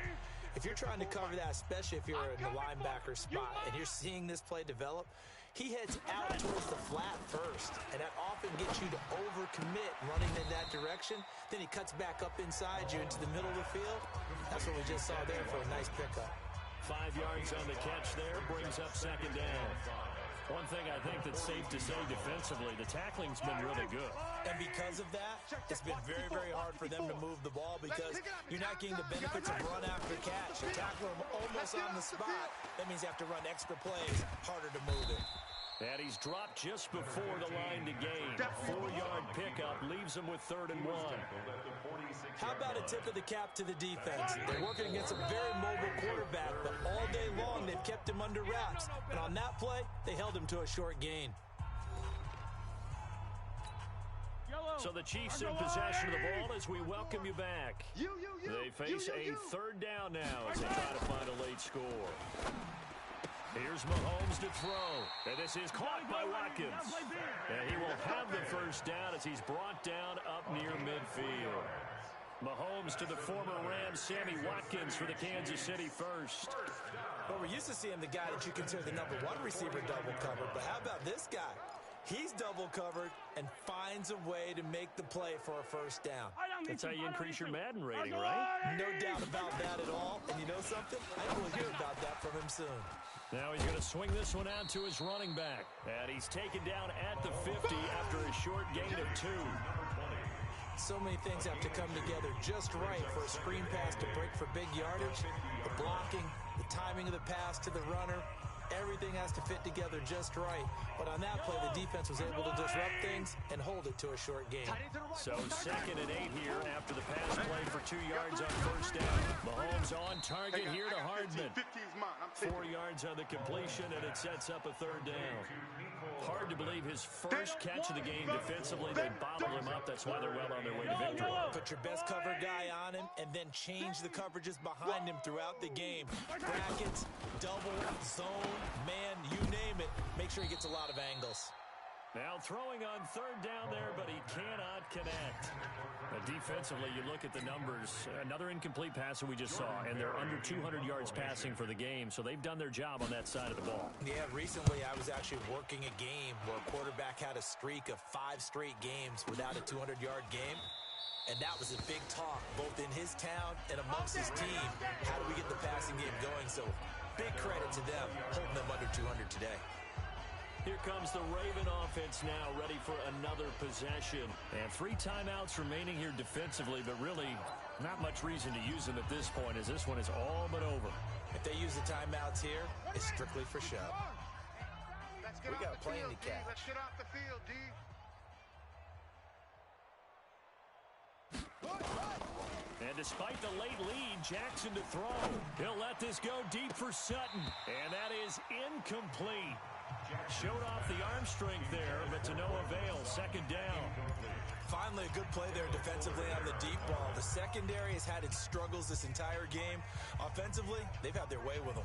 if you're trying to cover that, especially if you're in the linebacker spot and you're seeing this play develop, he heads out towards the flat first, and that often gets you to overcommit running in that direction. Then he cuts back up inside you into the middle of the field. That's what we just saw there for a nice pickup. 5 yards on the catch there, brings up second down. One thing I think that's safe to say defensively, the tackling's been really good. And because of that, it's been very, very hard for them to move the ball because you're not getting the benefits of run after catch. You tackle them almost on the spot. That means you have to run extra plays, harder to move it. And he's dropped just before the line to gain. 4-yard pickup leaves him with 3rd and 1. At the 46 How about a tip of the cap to the defense? They're working against a very mobile quarterback, but all day long they've kept him under wraps. And on that play, they held him to a short gain. So the Chiefs in possession of the ball as we welcome you back. They face a third down now as they try to find a late score. Here's Mahomes to throw. And this is caught by Watkins. And he will have the first down as he's brought down up near midfield. Mahomes to the former Rams, Sammy Watkins for the Kansas City first. Well, we're used to seeing the guy that you consider the number one receiver double covered, but how about this guy? He's double covered and finds a way to make the play for a first down. That's how you increase your Madden rating, right? No doubt about that at all. And you know something? I think we'll hear about that from him soon. Now he's going to swing this one out to his running back. And he's taken down at the 50 after a short gain of 2. So many things have to come together just right for a screen pass to break for big yardage. The blocking, the timing of the pass to the runner, everything has to fit together just right. But on that play, the defense was able to disrupt things and hold it to a short gain. So 2nd and 8 here after the pass play for 2 yards on first down. Mahomes on target here to Hardman. 4 yards on the completion, and it sets up a third down. Hard to believe his first catch of the game defensively. They bottled him up. That's why they're well on their way to victory. Put your best cover guy on him and then change the coverages behind him throughout the game. Brackets, double, zone, man, you name it. Make sure he gets a lot of angles. Now throwing on third down there, but he cannot connect. Defensively, you look at the numbers. Another incomplete pass that we just saw, and they're under 200 yards passing for the game, so they've done their job on that side of the ball. Yeah, recently I was actually working a game where a quarterback had a streak of 5 straight games without a 200-yard game. And that was a big talk, both in his town and amongst his team. How do we get the passing game going? So big credit to them, holding them under 200 today. Here comes the Raven offense now, ready for another possession. And 3 timeouts remaining here defensively, but really not much reason to use them at this point, as this one is all but over. If they use the timeouts here, it's strictly for show. We got a play in the catch. Let's get off the field, D. And despite the late lead, Jackson to throw. He'll let this go deep for Sutton. And that is incomplete. Showed off the arm strength there, but to no avail. 2nd down. Finally, a good play there defensively on the deep ball. The secondary has had its struggles this entire game. Offensively, they've had their way with them.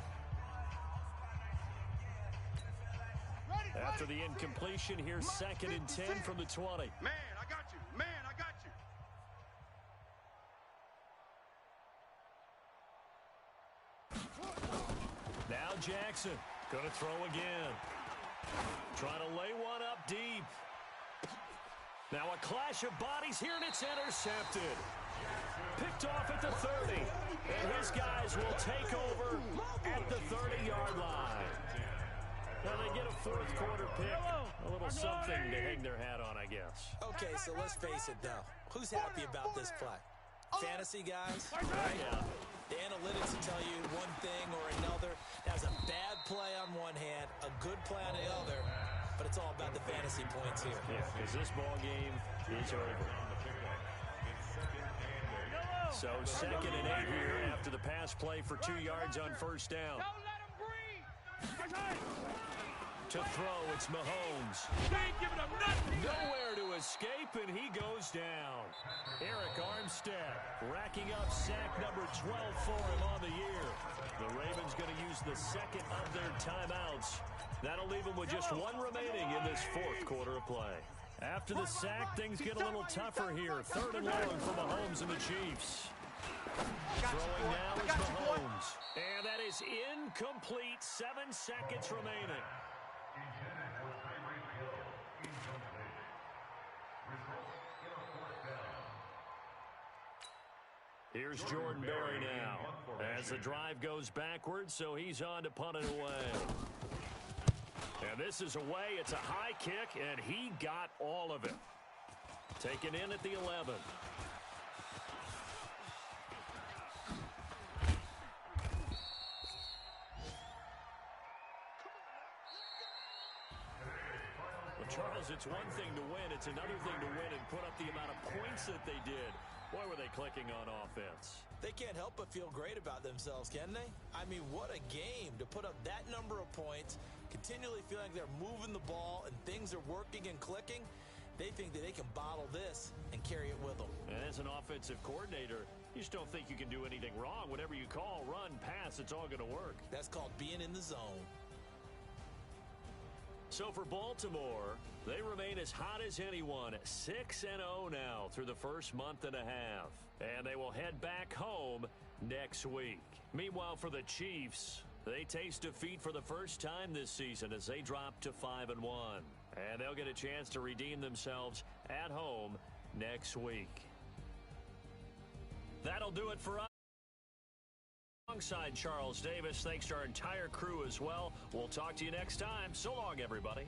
After the incompletion, here's 2nd and 10 from the 20. Man, I got you. Man, I got you. Now Jackson going to throw again. Trying to lay one up deep. Now a clash of bodies here, and it's intercepted. Picked off at the 30. And his guys will take over at the 30-yard line. Now they get a 4th quarter pick. A little something to hang their hat on, I guess. Okay, so let's face it, though. Who's happy about this play? Fantasy guys, right? Yeah. The analytics will tell you one thing or another. That's a bad play on one hand, a good play on the other, but it's all about the fantasy points here. Yeah, because this ball game is over. So 2nd and 8 here after the pass play for 2 yards on first down. Don't let him breathe. To throw, it's Mahomes. They ain't giving him nothing. Nowhere to escape, and he goes down. Eric Armstead racking up sack number 12 for him on the year. The Ravens going to use the 2nd of their timeouts. That'll leave them with just 1 remaining in this 4th quarter of play. After the sack, things get a little tougher here. 3rd and long for Mahomes and the Chiefs. Throwing now is Mahomes. And that is incomplete. 7 seconds remaining. Here's Jordan Berry now as the drive goes backwards, so he's on to punt it away. And this is away. It's a high kick, and he got all of it. Taken in at the 11. Well, Charles, it's one thing to win. It's another thing to win and put up the amount of points that they did. Boy, were they clicking on offense. They can't help but feel great about themselves, can they? I mean, what a game to put up that number of points, continually feeling like they're moving the ball and things are working and clicking. They think that they can bottle this and carry it with them. And as an offensive coordinator, you just don't think you can do anything wrong. Whatever you call, run, pass, it's all going to work. That's called being in the zone. So for Baltimore, they remain as hot as anyone, 6-0 now through the first month and a half. And they will head back home next week. Meanwhile, for the Chiefs, they taste defeat for the first time this season as they drop to 5-1. And they'll get a chance to redeem themselves at home next week. That'll do it for us. Alongside Charles Davis, thanks to our entire crew as well. We'll talk to you next time. So long, everybody.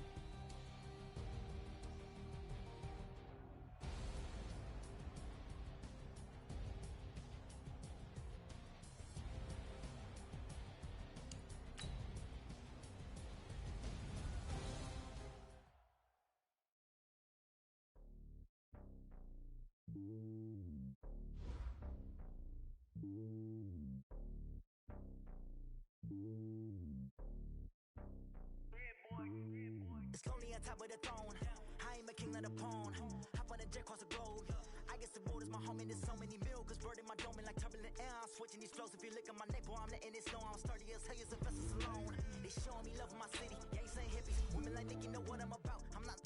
It's lonely on top of the throne. I am a king of the pawn. Hop on a jet across the globe. I guess the road is my home and there's so many milkers burning my dome like turbulent air. I'm switching these flows. If you look at my neck, boy, I'm letting it slow. I'm sturdy as hell, as a vessel alone. They showing me love in my city. Gangs ain't hippies. Women like think you know what I'm about. I'm not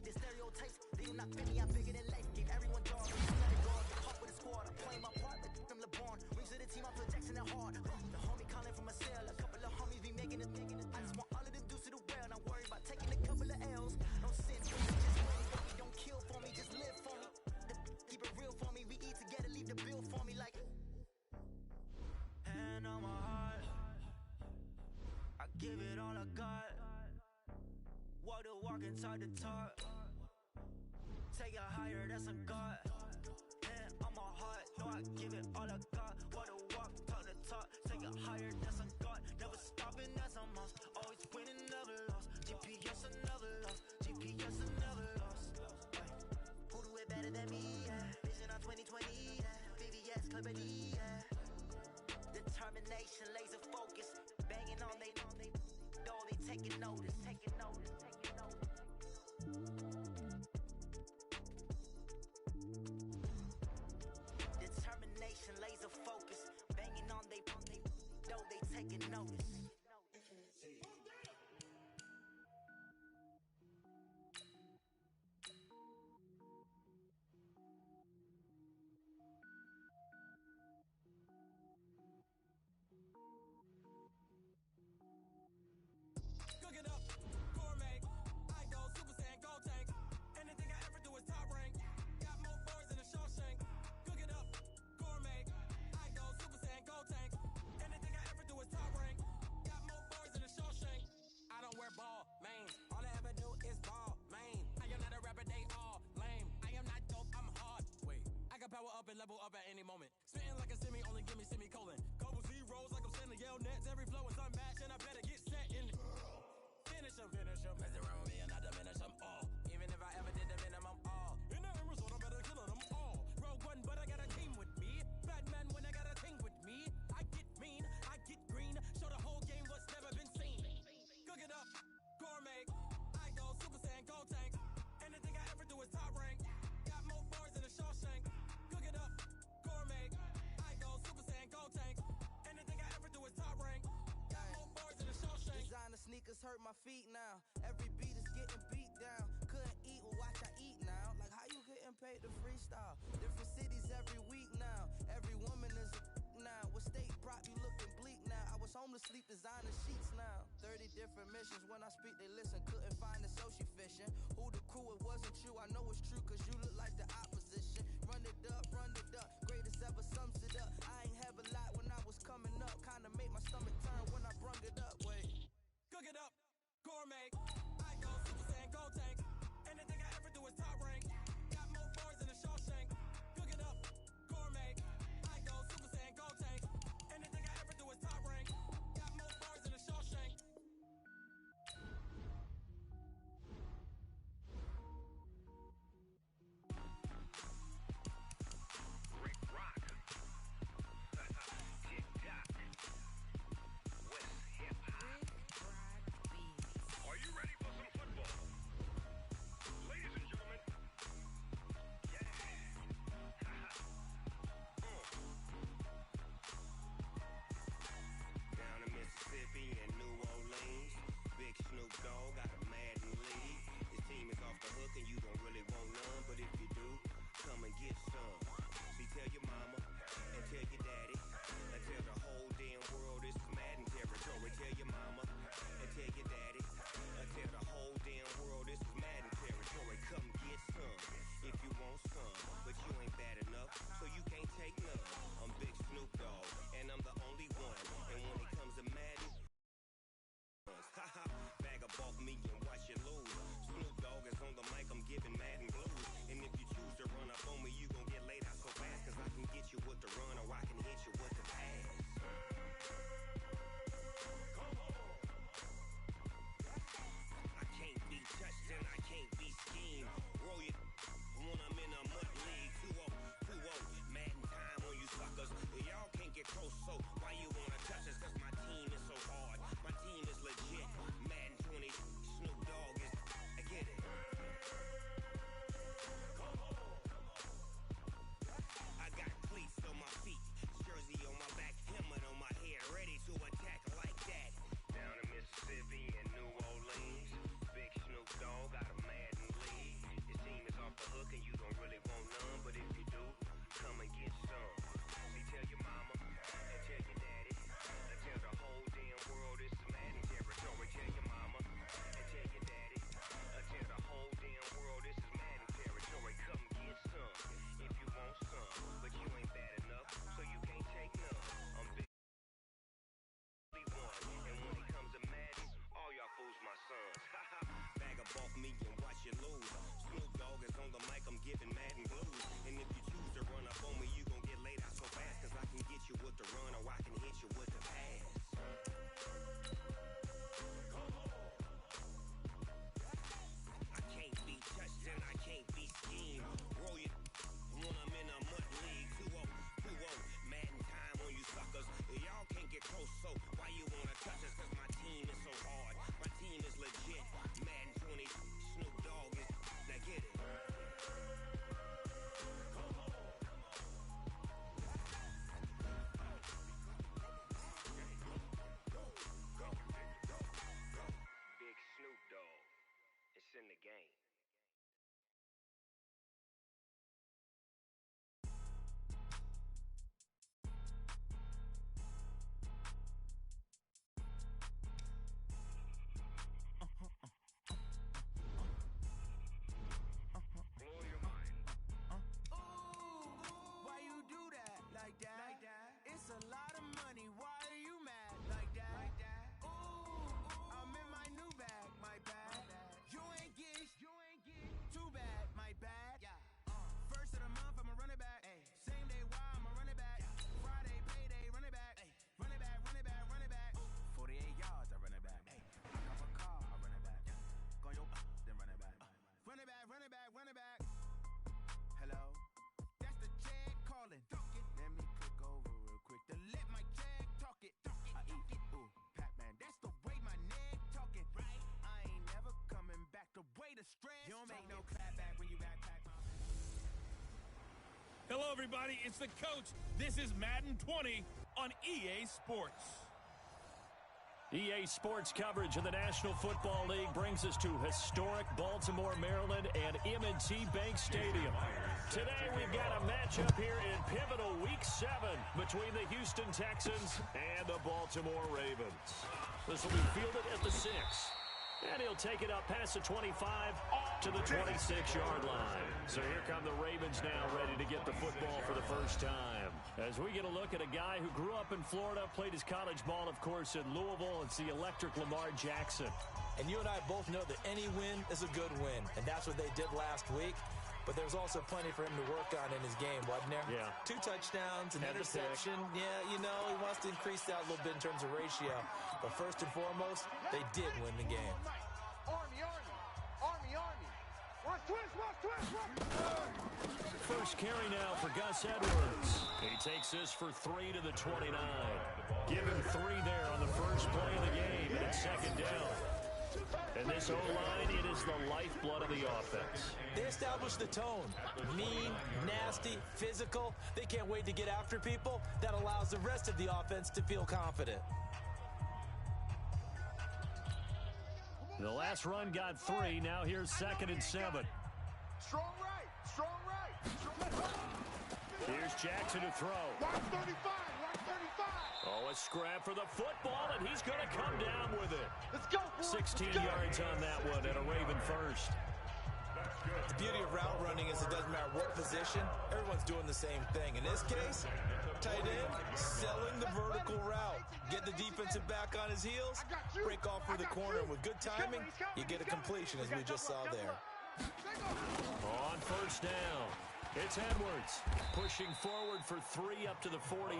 the stereotypes. They do not fit me. I'm bigger than life. Give everyone jobs. Let it go. Pop with a squad. I'm playing my part like them LeBron. Rings to the team. I feel Jackson and hard. The homie calling from a cell. A couple of homies be making it. I just want all of them dudes to the well. Not worry about taking a couple of L's. No sin for me. Just win for me. Don't kill for me. Just live for me. Keep it real for me. We eat together. Leave the bill for me like. Hand on my heart. I give it all I got. Walk the walk and talk the talk. Take it higher, that's a God. Hand on my heart, no, I give it all I got. Walk the walk, talk the talk. Take it higher, that's a God. Never stopping, that's a must. Always winning, never lost. GPS, I never lost. GPS, I never lost. Who do it better than me? Yeah. Vision on 2020, yeah. VVS, Clarity, yeah. Determination, laser focus. Banging on they door, they taking notice. Taking notice, taking notice. Determination, laser focus. Banging on they door, they taking notice. Cook it up, gourmet. I go Super Saiyan, go tank. Anything I ever do is top rank. Got more boys than a Shawshank. Cook it up, gourmet. I go Super Saiyan, go tank. Anything I ever do is top rank. Got more boys than a Shawshank. I don't wear ball, man. All I ever do is ball, man. I am not a rapper, they all lame. I am not dope, I'm hard. Wait, I can power up and level up at any moment. Spitting like a semi, only give me semicolon. Couple zeros like I'm sending yell nets. Every flow is unmatched and I better get set in. Finish them. Mess around with me and I diminish them all. Even if I ever did the minimum all. In the result, I'm better killing them all. Rogue one, but I got a team with me. Batman when I got a team with me. I get mean, I get green. Show the whole game what's never been seen. Cook it up, gourmet. I go Super Saiyan, go tank. Anything I ever do is top rank. Got more boys than a Shawshank. Cook it up, gourmet. I go Super Saiyan, go tank. Anything I ever do is top rank. Got more boys than a Shawshank. Designer sneakers hurt my feet now. Every beat is getting beat down. Couldn't eat, well watch I eat now. Like how you getting paid to freestyle? Different cities every week now. Every woman is a now. With state prop you looking bleak now. I was home to sleep, designer sheets now. 30 different missions. When I speak they listen. Couldn't find the social fishing. Who the crew, it wasn't you. I know it's true cause you look like the opposition. Run it up, greatest ever sums it up. I ain't have a lot when I was coming up. Kinda made my stomach turn when I brung it up. Wait. Cook it up, gourmet. I go Super Saiyan, go tank. Anything I ever do is top rank. Got more boys than a Shawshank. Cook it up, gourmet. I go Super Saiyan, go tank. Anything I ever do is top rank. Got more boys than a Shawshank. Rick Rock. tell your mama, and tell your daddy, and tell the whole damn world it's Madden territory. Tell your mama, and tell your daddy, and tell the whole damn world it's Madden territory. Come get some if you want some, but you ain't bad enough, so you can't take none. I'm Big Snoop Dogg, and I'm the only one. And when it comes to Madden, bag up off me and watch you lose. Snoop Dogg is on the mic, I'm giving Madden blues. And if you choose to run up on me, you gon' get laid out so fast, cause I can get you with the run or I can hit you with the pass. I can't be touched and I can't be schemed. Roll you when I'm in a mud league. 2-0, Madden time on you suckers. Y'all can't get close, so why you wanna touch us? Cause my team is so hard. My team is legit. Madden 20, Snoop Dogg is, I get it. I got cleats on my feet, jersey on my back, helmet on my head, ready to attack like that. Down in Mississippi and New Orleans, Big Snoop Dogg got a Madden league. His team is off the hook and you don't really want none, but if you do, come and get some. See, tell your mama and tell your daddy, and tell the whole damn world it's Madden territory. Tell your mama and tell your daddy, and tell the whole damn world this is Madden territory. Come get some if you want some, but you ain't bad enough, so you can't take none. I'm Big one, and when it comes to Madden, all y'all fools my sons. Bag up off me and watch you lose. Snoop Dogg is on the mic, I'm giving Madden blues. And if you choose to run up on me, you gon' get laid out so fast, cause I can get you with the run or I can hit you with the pass. I can't be touched and I can't be schemed. Roll you when I'm in a mud league. 2-0, Madden time on you suckers. Y'all can't get close, so why you wanna touch us? Cause my team is so hard. My team is legit. Madden 20, Snoop Dogg is, now get it. Big Snoop Dogg, it's in the game. Blow your mind. Why you do that like that? It's a lot of money. Why are you mad like that? Ooh, I'm in my new bag, my bad. You ain't get too bad, my bad. First of the month, I'ma run it back. Same day, why I'ma run it back. Friday, payday, run it back. Run it back, run it back, run it back. 48 yards, I run it back. I got my car, I run it back. Go yo, then run it back. Run it back, run it back, run it back. Hello? That's the check calling. Let me click over real quick to let my check talk it. I eat it, ooh, Pac-Man. That's the way my neck talking. Right? I ain't never coming back. The way the stress. You don't make no clap back when you backpack. Hello, everybody. It's the coach. This is Madden 20 on EA Sports. EA Sports coverage of the National Football League brings us to historic Baltimore, Maryland, and M&T Bank Stadium. Today, we've got a matchup here in pivotal Week 7 between the Houston Texans and the Baltimore Ravens. This will be fielded at the 6. And he'll take it up past the 25 to the 26-yard line. So here come the Ravens now, ready to get the football for the first time. As we get a look at a guy who grew up in Florida, played his college ball, of course, in Louisville. It's the electric Lamar Jackson. And you and I both know that any win is a good win, and that's what they did last week. But there's also plenty for him to work on in his game, wasn't there? Yeah. 2 touchdowns, an interception. Yeah, you know, he wants to increase that a little bit in terms of ratio. But first and foremost, they did win the game. Army, Army, Army, Army. Rush twist, rush twist, rush. First carry now for Gus Edwards. He takes this for 3 to the 29. Give him 3 there on the first play of the game, and it's second down. And this O-line, it is the lifeblood of the offense. They established the tone. Mean, nasty, physical. They can't wait to get after people. That allows the rest of the offense to feel confident. The last run got 3. Now here's 2nd and 7. Strong right, strong right. Here's Jackson to throw. Watch 35, watch 35. Oh, a scrap for the football, and he's going to come down with it. Let's go, boys. 16 yards on that one, and a Raven first. The beauty of route running is it doesn't matter what position, everyone's doing the same thing. In this case, tight end, selling the vertical route. Get the defensive back on his heels, break off for the corner. With good timing, you get a completion, as we just saw there. On first down, it's Edwards pushing forward for 3 up to the 48.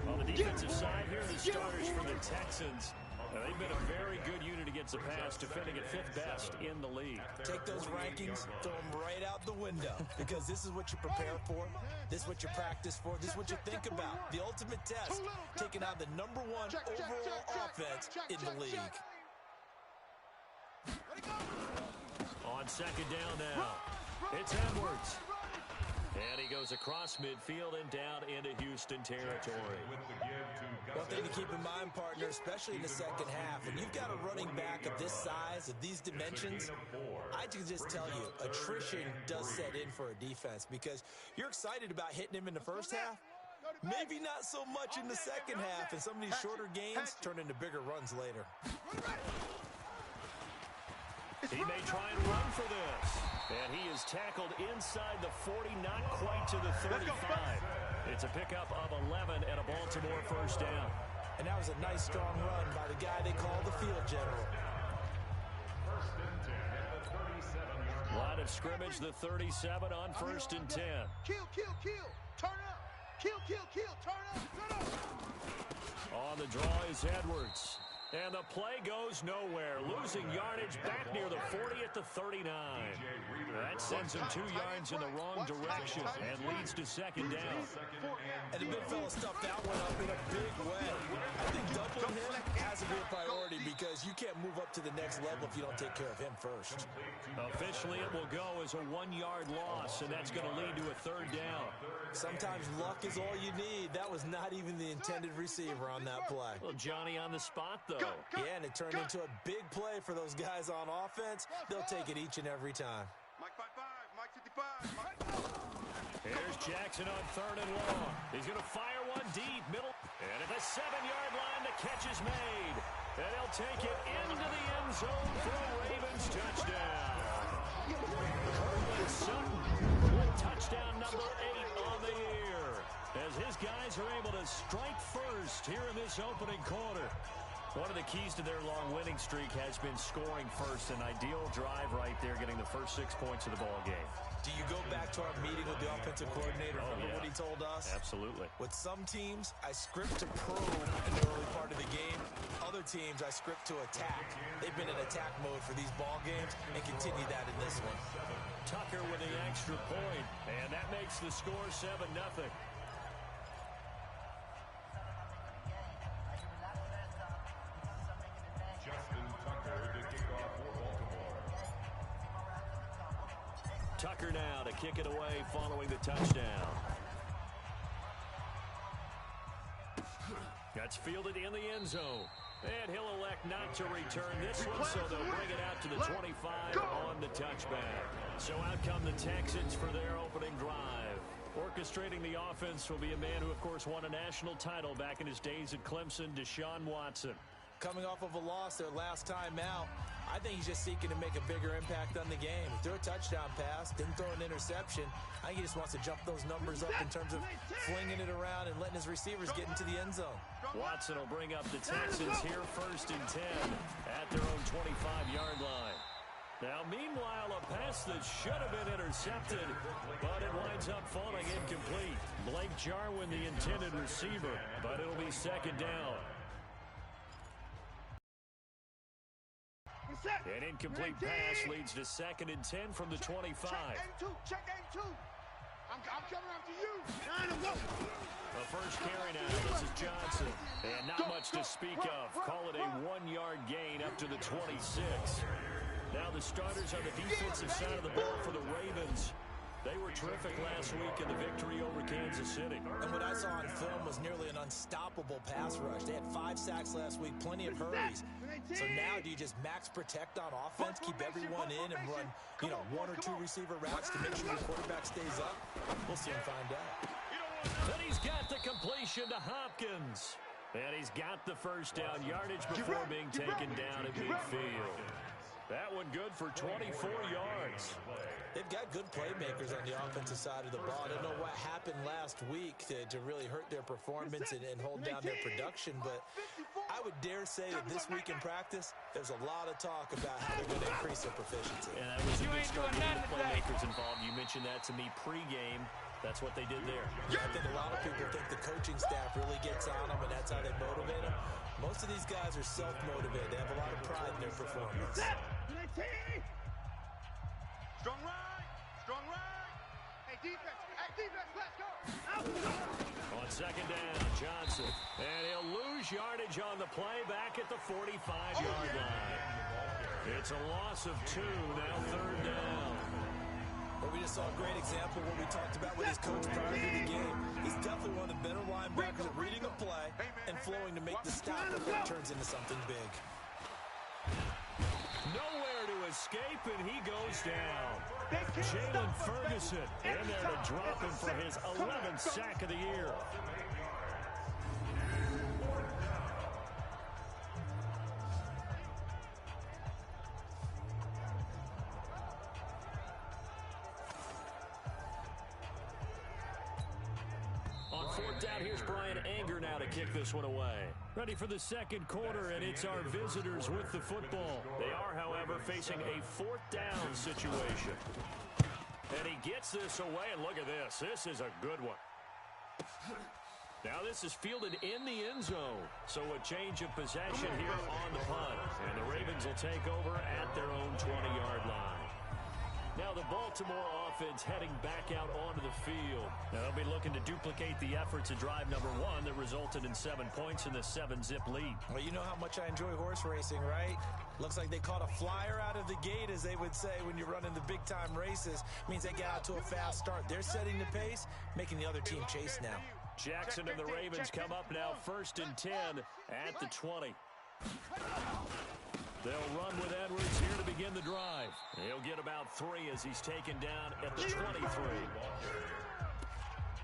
On the defensive side, here are the starters for the Texans. They've been a very good unit against the pass, defending at 5th best in the league. Take those rankings, throw them right out the window, because this is what you prepare for, this is what you practice for, this is what you think about. The ultimate test, taking out the #1 overall offense in the league. On second down now, it's Edwards. And he goes across midfield and down into Houston territory. One thing to keep in mind, partner, especially in the second half, when you've got a running back of this size, of these dimensions, I can just tell you, attrition does set in for a defense, because you're excited about hitting him in the first half, maybe not so much in the second half, and some of these shorter gains turn into bigger runs later. He may try and run for this. And he is tackled inside the 40, not quite to the 35. It's a pickup of 11 and a Baltimore first down. And that was a nice, strong run by the guy they call the field general. Line of scrimmage, the 37 on first and 10. Kill, turn up. Kill, turn up. On the draw is Edwards. And the play goes nowhere. Losing yardage back near the 40 at the 39. That sends him 2 yards in the wrong direction and leads to second down. And the big fella stuffed that one up in a big way. I think doubling him has to be a priority, because you can't move up to the next level if you don't take care of him first. Officially, it will go as a 1-yard loss, and that's going to lead to a third down. Sometimes luck is all you need. That was not even the intended receiver on that play. Well, Johnny on the spot, though. Yeah, and it turned into a big play for those guys on offense. They'll take it each and every time. Mike 55, Mike 55. Here's Jackson on third and long. He's going to fire one deep, middle. And at the 7-yard line, the catch is made. And they'll take it into the end zone for a Ravens touchdown. Curtis Sutton with touchdown number 8 on the year, as his guys are able to strike first here in this opening quarter. One of the keys to their long winning streak has been scoring first. An ideal drive right there, getting the first 6 points of the ball game. Do you go back to our meeting with the offensive coordinator? Remember what he told us? Absolutely. With some teams, I script to probe in the early part of the game. Other teams, I script to attack. They've been in attack mode for these ball games and continue that in this one. Tucker with the extra point, and that makes the score 7-0. Tucker now to kick it away following the touchdown. That's fielded in the end zone. And he'll elect not to return this one, so they'll bring it out to the 25 on the touchback. So out come the Texans for their opening drive. Orchestrating the offense will be a man who, of course, won a national title back in his days at Clemson, Deshaun Watson. Coming off of a loss their last time out, I think he's just seeking to make a bigger impact on the game. He threw a touchdown pass, didn't throw an interception. I think he just wants to jump those numbers up in terms of flinging it around and letting his receivers get into the end zone. Watson will bring up the Texans here first and 10 at their own 25-yard line. Now, meanwhile, a pass that should have been intercepted, but it winds up falling incomplete. Blake Jarwin, the intended receiver, but it'll be second down. An incomplete pass leads to second and 10 from the 25. Check A2. I'm coming after you. The first carry now. This is Johnson. And not much to speak of. Call it a 1-yard gain up to the 26. Now the starters on the defensive side of the ball for the Ravens. They were terrific last week in the victory over Kansas City. And what I saw on film was nearly an unstoppable pass rush. They had 5 sacks last week, plenty of hurries. So now do you just max protect on offense, keep everyone in, and run, 1 or 2 receiver routes to make sure your quarterback stays up? We'll soon find out. Then he's got the completion to Hopkins. And he's got the first down yardage before being taken down at midfield. That one good for 24 yards. They've got good playmakers on the offensive side of the ball. I don't know what happened last week to really hurt their performance and hold down their production, but I would dare say that this week in practice, there's a lot of talk about how they're going to increase their proficiency. And that was a good start getting the playmakers involved. You mentioned that to me pregame. That's what they did there. Yeah, I think a lot of people think the coaching staff really gets on them, and that's how they motivate them. Most of these guys are self-motivated. They have a lot of pride in their performance. Strong right. Strong right. Hey, defense. Let's go. On second down, Johnson. And he'll lose yardage on the play back at the 45-yard line. It's a loss of 2, now third down. But we just saw a great example of what we talked about with his coach prior to the game. He's definitely one of the better linebackers at reading a play and flowing to make the stop before it turns into something big. Nowhere to escape, and he goes down. Jalen Ferguson in there to drop him for his 11th sack of the year. On fourth down, here's Brian Anger now to kick this one away. Ready for the second quarter, and it's our visitors with the football. They are, however, facing a fourth down situation. And he gets this away, and look at this. This is a good one. Now this is fielded in the end zone. So a change of possession here on the punt. And the Ravens will take over at their own 20-yard line. Now the Baltimore offense heading back out onto the field. Now they'll be looking to duplicate the efforts of drive number 1 that resulted in 7 points in the 7-zip lead. Well, you know how much I enjoy horse racing, right? Looks like they caught a flyer out of the gate, as they would say when you're running the big-time races. Means they get out to a fast start. They're setting the pace, making the other team chase now. Jackson and the Ravens come up now 1st and 10 at the 20. They'll run with Edwards here to begin the drive. He'll get about 3 as he's taken down at the 23.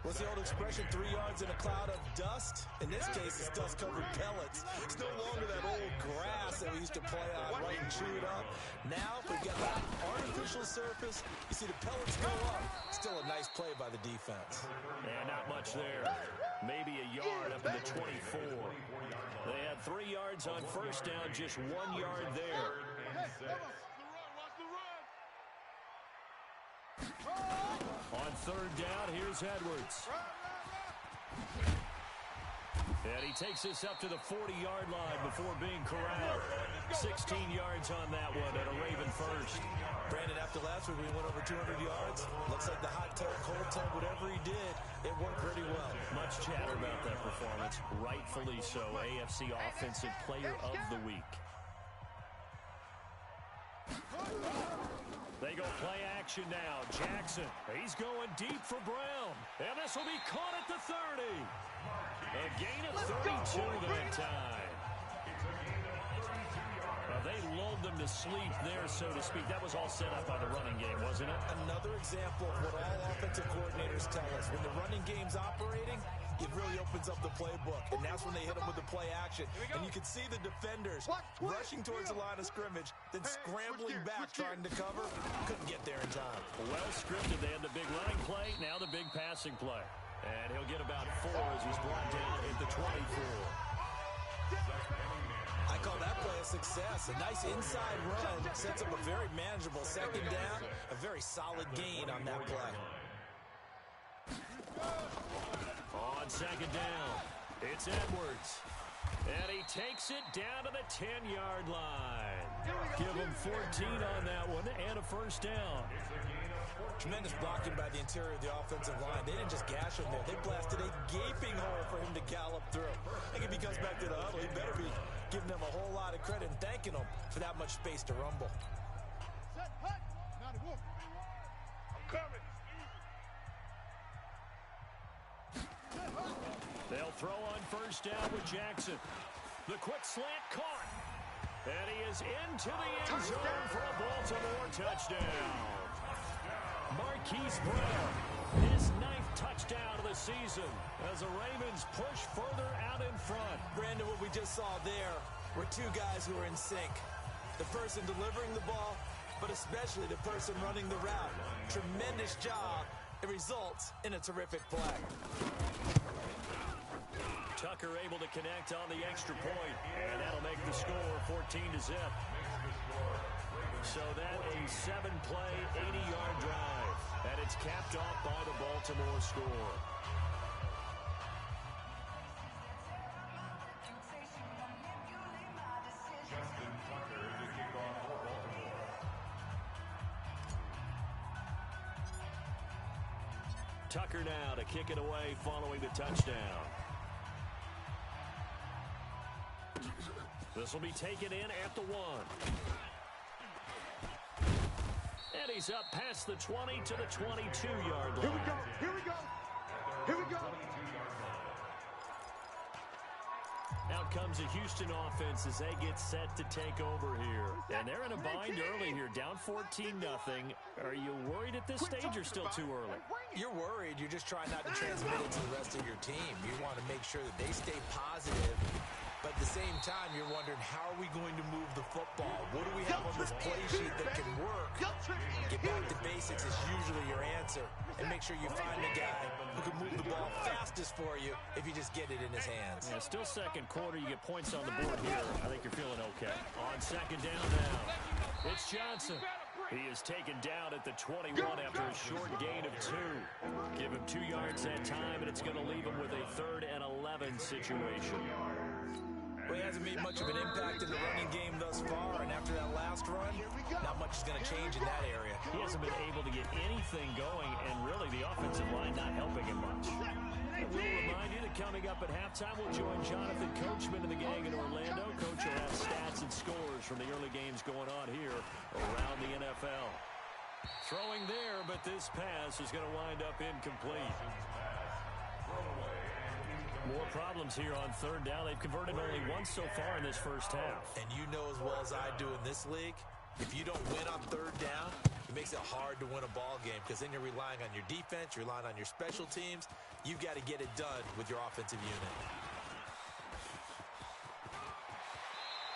What's the old expression, 3 yards in a cloud of dust? In this case, it's dust-covered pellets. It's no longer that old grass that we used to play on, right, and chew it up. Now, we've got that artificial surface. You see the pellets go up. Still a nice play by the defense. And not much there. Maybe a yard up in the 24. They had 3 yards on first down, just 1 yard there. On third down, here's Edwards. And he takes this up to the 40-yard line before being corralled. 16 yards on that one and a Raven first. Brandon, after last week we went over 200 yards. Looks like the hot tub, cold tub, whatever he did, it worked pretty well. Much chatter about that performance. Rightfully so. AFC Offensive Player of the Week. They go play action now. Jackson, he's going deep for Brown. And this will be caught at the 30. A gain of 32 that time. They lulled them to sleep there, so to speak. That was all set up by the running game, wasn't it? Another example of what all offensive coordinators tell us. When the running game's operating, it really opens up the playbook. And that's when they hit them with the play action. And you can see the defenders rushing towards the line of scrimmage, then scrambling back, trying to cover. Couldn't get there in time. Well scripted. They had the big running play, now the big passing play. And he'll get about 4 as he's brought down at the 24. I call that play a success. A nice inside run sets up a very manageable second down. A very solid gain on that play. On second down, it's Edwards. And he takes it down to the 10-yard line. Give him 14 on that one and a first down. Tremendous blocking by the interior of the offensive line. They didn't just gash him there. They blasted a gaping hole for him to gallop through. I think if he comes back to the huddle, he better be giving them a whole lot of credit and thanking them for that much space to rumble. Set, hut. Now the wolf. I'm coming. They'll throw on first down with Jackson. The quick slant caught. And he is into the end zone for a Baltimore touchdown. Marquise Brown, his 9th touchdown of the season as the Ravens push further out in front. Brandon, what we just saw there were two guys who are in sync. The person delivering the ball, but especially the person running the route. Tremendous job. It results in a terrific play. Tucker able to connect on the extra point, and that'll make the score 14-0. So that a 7-play, 80-yard drive, and it's capped off by the Baltimore score. Justin Tucker to kick off for Baltimore. Tucker now to kick it away following the touchdown. This will be taken in at the 1. And he's up past the 20 to the 22-yard line. Here we go. Here we go. Here we go. Out comes a Houston offense as they get set to take over here. And they're in a bind early here, down 14-0. Are you worried at this stage or still too early? You're worried. You're just trying not to transmit it to the rest of your team. You want to make sure that they stay positive. But at the same time, you're wondering, how are we going to move the football? What do we have on this play sheet that can work? Get back to basics is usually your answer. And make sure you find the guy who can move the ball fastest for you if you just get it in his hands. Yeah, still second quarter. You get points on the board here. I think you're feeling okay. On second down now, it's Johnson. He is taken down at the 21 after a short gain of 2. Give him 2 yards that time, and it's going to leave him with a 3rd and 11 situation. Well, he hasn't made much of an impact in the running game thus far, and after that last run, not much is going to change in that area. He hasn't been able to get anything going, and really the offensive line not helping him much. And we'll remind you that coming up at halftime, we'll join Jonathan Coachman and the gang in Orlando. Coach will have stats and scores from the early games going on here around the NFL. Throwing there, but this pass is going to wind up incomplete. More problems here on 3rd down. They've converted only once so far in this first half. And you know as well as I do in this league, if you don't win on 3rd down, it makes it hard to win a ball game because then you're relying on your defense, you're relying on your special teams. You've got to get it done with your offensive unit.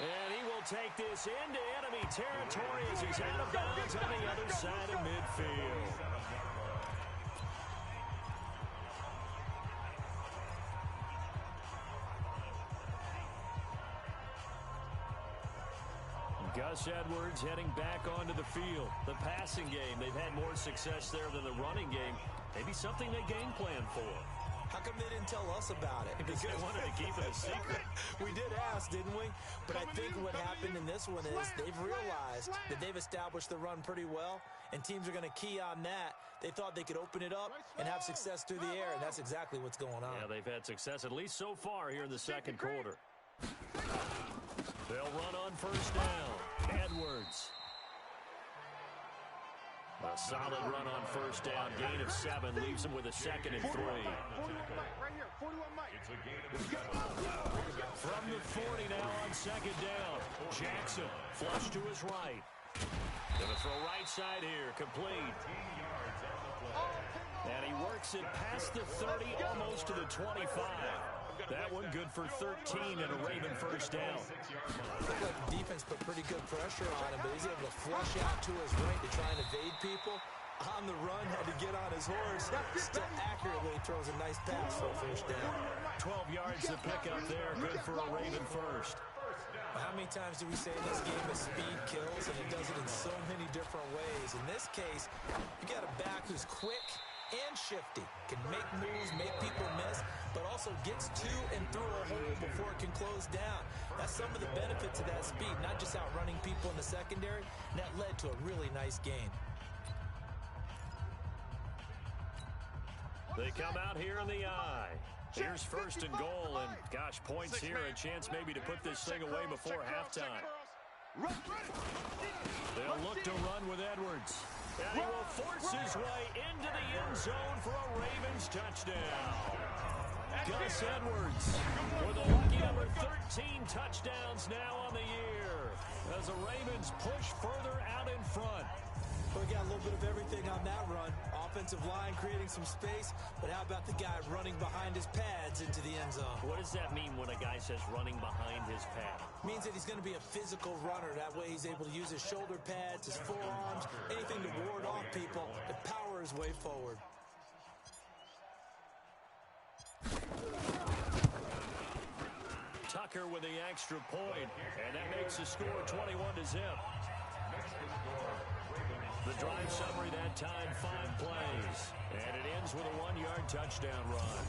And he will take this into enemy territory as he's out of bounds on the other side of midfield. Gus Edwards heading back onto the field. The passing game, they've had more success there than the running game. Maybe something they game plan for. How come they didn't tell us about it? Because they wanted to keep it a secret. We did ask, didn't we? But I think what happened in this one is they've realized that they've established the run pretty well, and teams are going to key on that. They thought they could open it up and have success through the air, and that's exactly what's going on. Yeah, they've had success at least so far here in the second quarter. They'll run on first down. Edwards. A solid run on first down. Gain of 7 leaves him with a 2nd and 3. 41 Mike, right here. 41 Mike. It's a gain of 7. From the 40 now on second down. Jackson flush to his right. Gonna throw right side here. Complete. And he works it past the 30, almost to the 25. That one good for 13 and a Raven first down. Looked like the defense put pretty good pressure on him, but he's able to flush out to his right to try and evade people. On the run, had to get on his horse. Still accurately throws a nice pass for a first down. 12 yards to pick up there. Good for a Raven first. How many times do we say in this game that speed kills, and it does it in so many different ways? In this case, you got a back who's quick and shifty, can make moves, make people miss, but also gets to and through a hole before it can close down. That's some of the benefits of that speed, not just outrunning people in the secondary, and that led to a really nice gain. They come out here in the eye. Here's first and goal, and gosh, points here, a chance maybe to put this thing away before halftime. They'll look to run with Edwards. And he will force his way into the end zone for a Ravens touchdown. Gus Edwards with a lucky number 13 touchdowns now on the year as the Ravens push further out in front. We got a little bit of everything on that run. Offensive line creating some space, but how about the guy running behind his pads into the end zone? What does that mean when a guy says running behind his pad? Means that he's going to be a physical runner. That way he's able to use his shoulder pads, his forearms, anything to ward off people and power his way forward. Tucker with the extra point, and that makes the score 21-0. The drive summary that time, 5 plays. And it ends with a 1-yard touchdown run.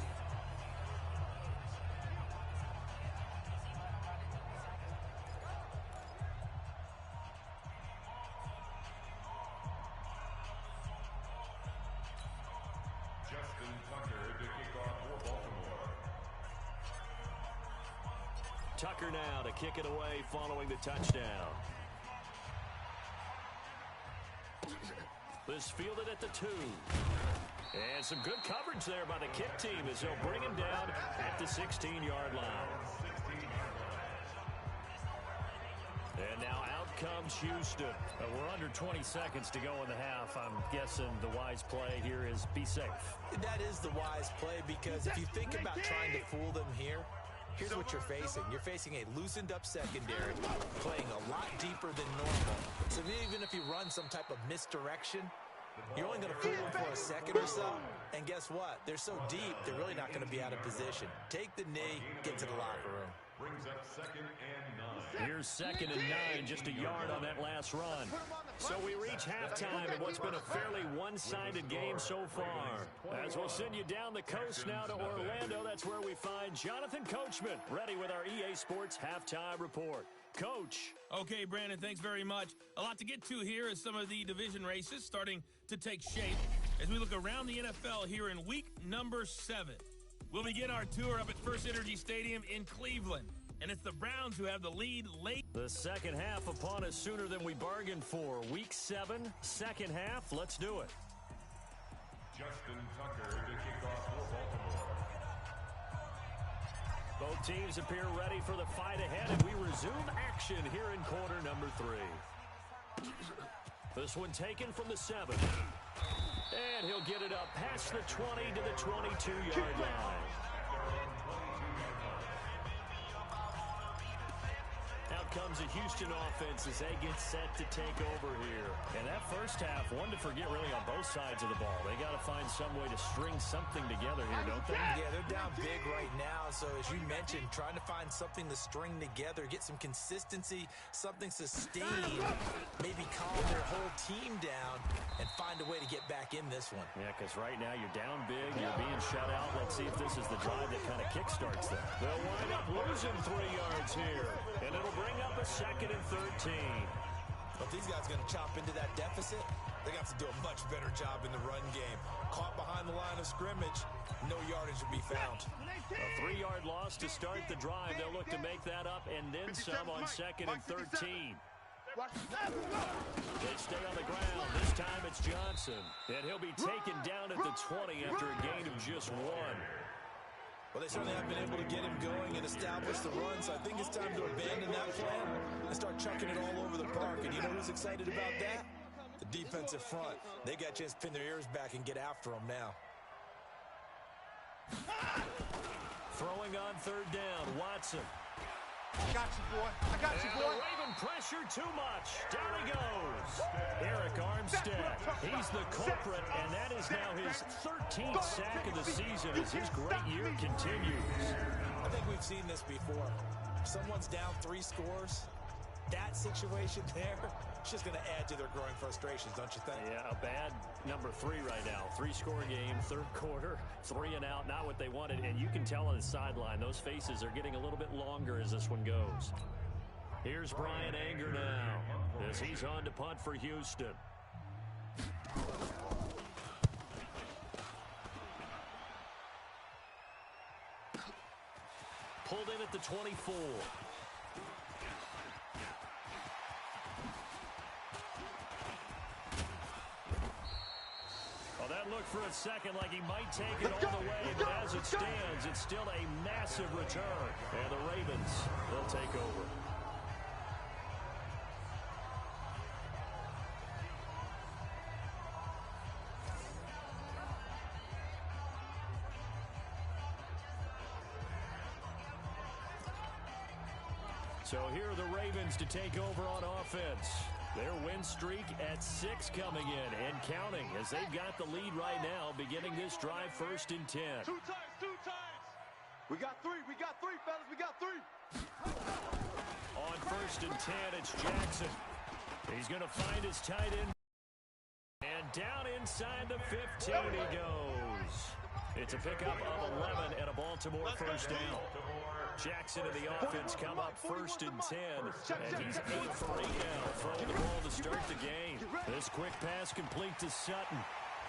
Justin Tucker to kick off for Baltimore. Tucker now to kick it away following the touchdown. This fielded at the 2. And some good coverage there by the kick team as they'll bring him down at the 16-yard line. And now out comes Houston. We're under 20 seconds to go in the half. I'm guessing the wise play here is be safe. That is the wise play because if you think about trying to fool them here, here's what you're facing. You're facing a loosened up secondary, playing a lot deeper than normal. So even if you run some type of misdirection, you're only going to fool them for a second or so. And guess what? They're so deep, they're really not going to be out of position. Take the knee, get to the locker room. Brings up 2nd and 9. Here's 2nd and 9, just a yard on that last run. So we reach halftime in what's been a fairly one-sided game so far. As we'll send you down the coast now to Orlando, that's where we find Jonathan Coachman, ready with our EA Sports Halftime Report. Coach. Okay, Brandon, thanks very much. A lot to get to here as some of the division races starting to take shape as we look around the NFL here in week number 7. We'll begin our tour up at First Energy Stadium in Cleveland. And it's the Browns who have the lead late. The second half upon us sooner than we bargained for. Week 7, second half. Let's do it. Justin Tucker to kick off for Baltimore. Both teams appear ready for the fight ahead, and we resume action here in quarter number 3. This one taken from the 7. And he'll get it up past the 20 to the 22-yard line. Out comes a Houston offense as they get set to take over here. And that first half, one to forget really on both sides of the ball. They got to find some way to string something together here, don't they? Yeah, they're down big right now. So as you mentioned, trying to find something to string together, get some consistency, something sustained, maybe calm their whole team down and find a way to get back in this one. Yeah, because right now you're down big, you're being shut out. Let's see if this is the drive that kind of kickstarts them. They'll wind up losing 3 yards here, and it'll bring up a 2nd and 13. If these guys are going to chop into that deficit, they're going to have to do a much better job in the run game. Caught behind the line of scrimmage, no yardage to be found. A 3-yard loss to start the drive. They'll look to make that up and then some on 2nd and 13. They stay on the ground. This time it's Johnson. And he'll be taken down at the 20 after a gain of just 1. Well, they certainly have been able to get him going and establish the run, so I think it's time to abandon that plan and start chucking it all over the park. And you know who's excited about that? The defensive front. They got a chance to pin their ears back and get after him now. Throwing on 3rd down, Watson. I got you, boy. I got you, boy. The Raven pressure too much. Down he goes. Eric Armstead. He's the culprit, and that is now his 13th sack of the season as his great year continues. I think we've seen this before. Someone's down 3 scores. That situation there, it's just going to add to their growing frustrations, don't you think? Yeah, a bad number 3 right now. 3-score game, 3rd quarter, 3 and out, not what they wanted. And you can tell on the sideline, those faces are getting a little bit longer as this one goes. Here's Brian Anger now as he's on to punt for Houston. Pulled in at the 24. Well, that looked for a second like he might take it all the way, but as it stands, it's still impressive return. And the Ravens, they'll take over. So here are the Ravens to take over on offense. Their win streak at 6 coming in and counting as they've got the lead right now, beginning this drive 1st and 10. Two times. We got three, fellas, we got three. On 1st and 10, it's Jackson. He's going to find his tight end. And down inside the 15 he goes. It's a pickup of 11 and a Baltimore first down. Jackson and the offense come up 1st and 10, and he's 8 for 8 now, throwing the ball to start the game. This quick pass complete to Sutton,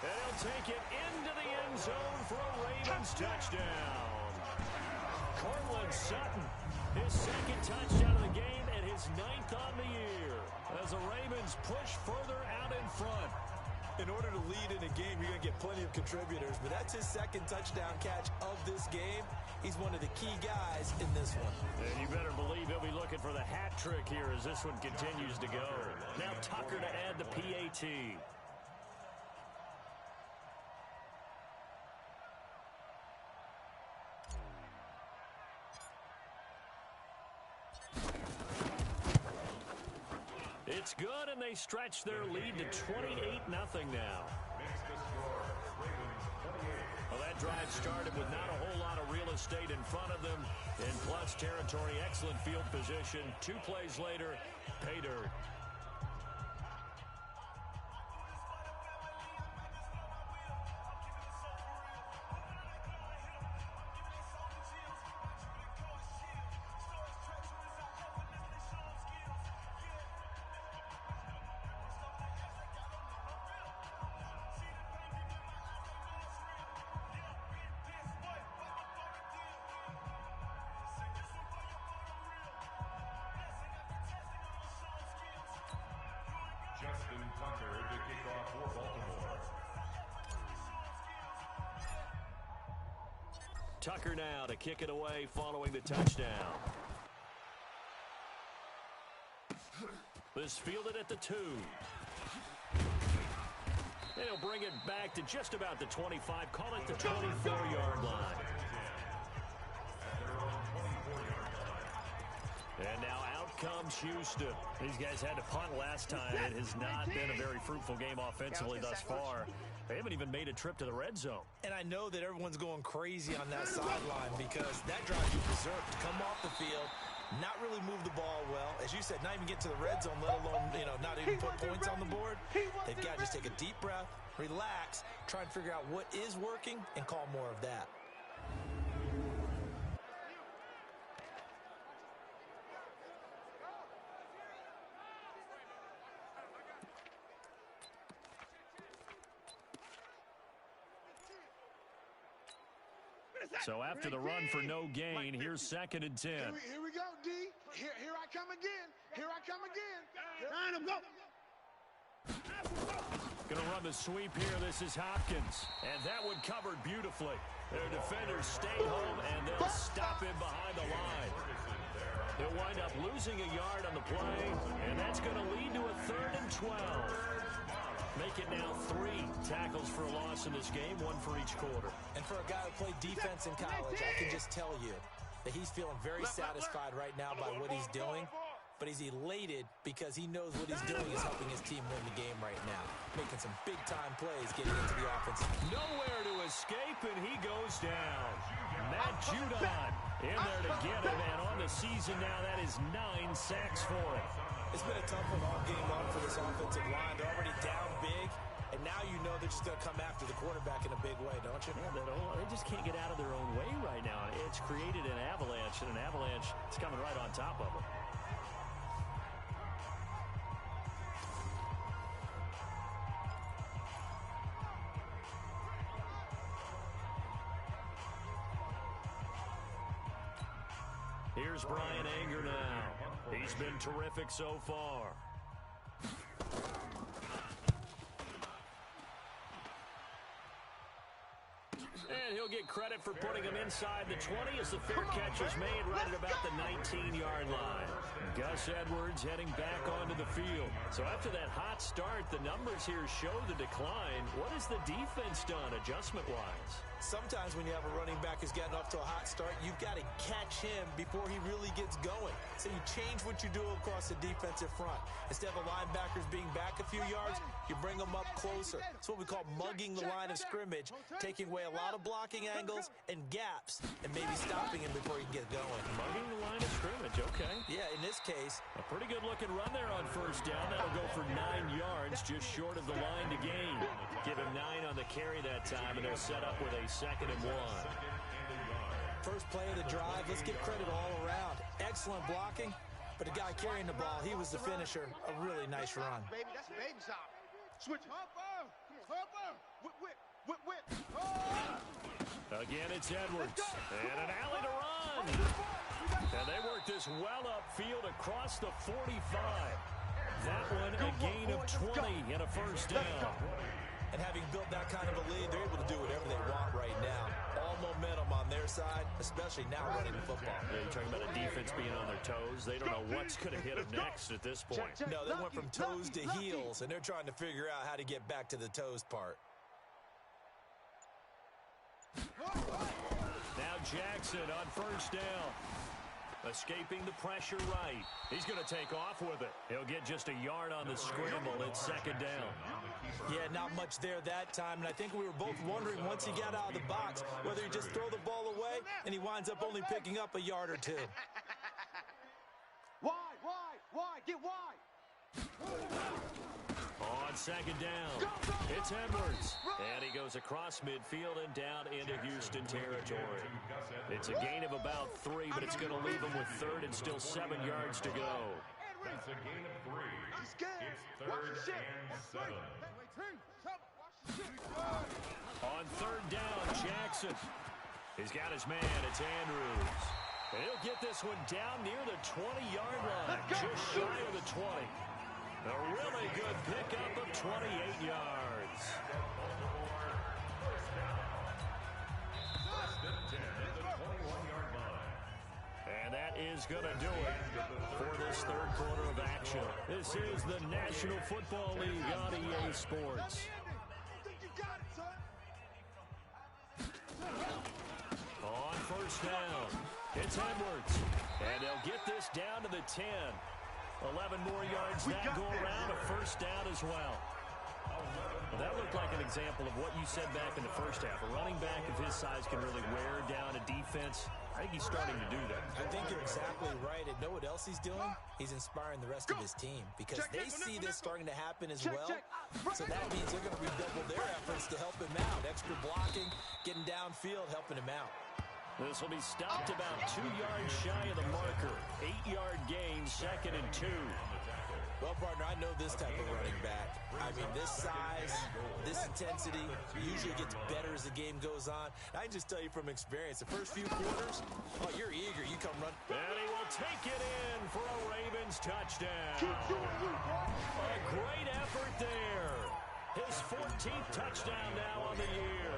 and he'll take it into the end zone for a Ravens touchdown. Cortland Sutton, his 2nd touchdown of the game and his 9th on the year, as the Ravens push further out in front. In order to lead in a game, you're going to get plenty of contributors, but that's his 2nd touchdown catch of this game. He's one of the key guys in this one. And you better believe he'll be looking for the hat trick here as this one continues to go. Now Tucker to add the PAT. It's good, and they stretch their lead to 28-0 now. Well, that drive started with not a whole lot of real estate in front of them. In plus territory, excellent field position. 2 plays later, pay dirt. Tucker now to kick it away following the touchdown. This fielded at the 2. And he'll bring it back to just about the 25. Call it the 24-yard line. And now out comes Houston. These guys had to punt last time. It has not been a very fruitful game offensively thus far. They haven't even made a trip to the red zone. And I know that everyone's going crazy on that sideline because that drives you berserk to come off the field, not really move the ball well. As you said, not even get to the red zone, let alone, not even put points on the board. They've got to just take a deep breath, relax, try and figure out what is working, and call more of that. So after the run for no gain, here's 2nd and 10. Here we go, D. Here I come again. Here I come again. Line him, go. Going to run the sweep here. This is Hopkins. And that one covered beautifully. Their defenders stay home, and they'll stop him behind the line. They'll wind up losing a yard on the play, and that's going to lead to a 3rd and 12. Make it now 3 tackles for a loss in this game, 1 for each quarter. And for a guy who played defense in college, I can just tell you that he's feeling very satisfied right now by what he's doing. But he's elated because he knows what he's doing is helping his team win the game right now. Making some big-time plays getting into the offense. Nowhere to escape, and he goes down. Matt Judon in there to get him, and on the season now, that is 9 sacks for him. It's been a tough one all game long for this offensive line. They're already down big, and now you know they're just going to come after the quarterback in a big way, don't you? Yeah, they just can't get out of their own way right now. It's created an avalanche, and an avalanche is coming right on top of them. Here's Brian Anger now. He's been terrific so far. And he'll get credit for putting him inside the 20 as the fair catch is made right at about the 19-yard line. Gus Edwards heading back onto the field. So after that hot start, the numbers here show the decline. What has the defense done adjustment-wise? Sometimes when you have a running back who's gotten off to a hot start, you've got to catch him before he really gets going. So you change what you do across the defensive front. Instead of the linebackers being back a few yards, you bring them up closer. It's what we call mugging the line of scrimmage, taking away a lot of blocking angles and gaps, and maybe stopping him before he can get going. Mugging the line of scrimmage, okay. Yeah, in this case. A pretty good-looking run there on first down. That'll go for 9 yards, just short of the line to gain. Give him 9 on the carry that time, and they're set up with a 2nd and 1. First play of the drive, let's give credit all around. Excellent blocking, but the guy carrying the ball, he was the finisher. A really nice run. Baby, that's baby shot. Switch. Hopper. Whip. Oh! Again, it's Edwards. And an alley to run. And they work this well upfield across the 45. That one a gain of 20 and a first down. And having built that kind of a lead, they're able to do whatever they want right now. All momentum on their side, especially now running the football. Yeah, you're talking about a defense being on their toes. They don't know what's going to hit them next at this point. No, they went from toes to heels, and they're trying to figure out how to get back to the toes part. Now Jackson on first down. Escaping the pressure right. He's going to take off with it. He'll get just a yard on the scramble. It's 2nd down. Yeah, not much there that time. And I think we were both wondering once he got out of the box whether he just throw the ball away and he winds up only picking up a yard or 2. Wide. Get wide. On 2nd down, it's Edwards. And he goes across midfield and down into Houston territory. It's a gain of about 3, but it's going to leave him with 3rd and still 7 yards to go. That's a gain of 3. It's 3rd and 7. On 3rd down, Jackson. He's got his man. It's Andrews. And he'll get this one down near the 20-yard line, just shy of the 20. A really good pickup of 28 yards. And that is going to do it for this 3rd quarter of action. This is the National Football League on EA Sports. On first down, it's Edwards. And they'll get this down to the 10. 11 more yards that go around, a first down as well. Well, that looked like an example of what you said back in the first half. A running back of his size can really wear down a defense. I think he's starting to do that. I think you're exactly right. And know what else he's doing? He's inspiring the rest of his team because they see this starting to happen as well. So that means they're going to redouble their efforts to help him out. Extra blocking, getting downfield, helping him out. This will be stopped about 2 yards shy of the marker. 8-yard gain, 2nd and 2. Well, partner, I know this type of running back. I mean, this size, this intensity usually gets better as the game goes on. I can just tell you from experience, the first few quarters, oh, you're eager. You come run. And he will take it in for a Ravens touchdown. A great effort there. His 14th touchdown now on the year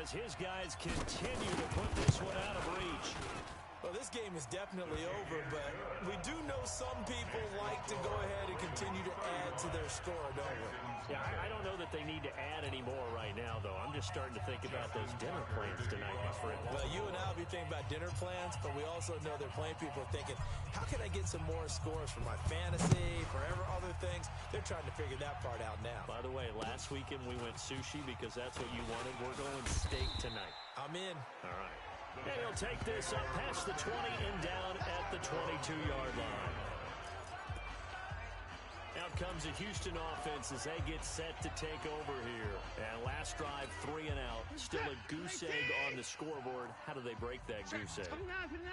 as his guys continue to put this one out of reach. Well, this game is definitely over, but we do know some people like to go ahead and continue to add to their score, don't we? Yeah, I don't know that they need to add any more right now, though. I'm just starting to think about those dinner plans tonight, my friend. Well, you and I will be thinking about dinner plans, but we also know their playing people are thinking, how can I get some more scores for my fantasy, for other things? They're trying to figure that part out now. By the way, last weekend we went sushi because that's what you wanted. We're going steak tonight. I'm in. All right. And he'll take this up past the 20 and down at the 22-yard line. Out comes the Houston offense as they get set to take over here. And last drive, 3 and out. Still a goose egg on the scoreboard. How do they break that goose egg?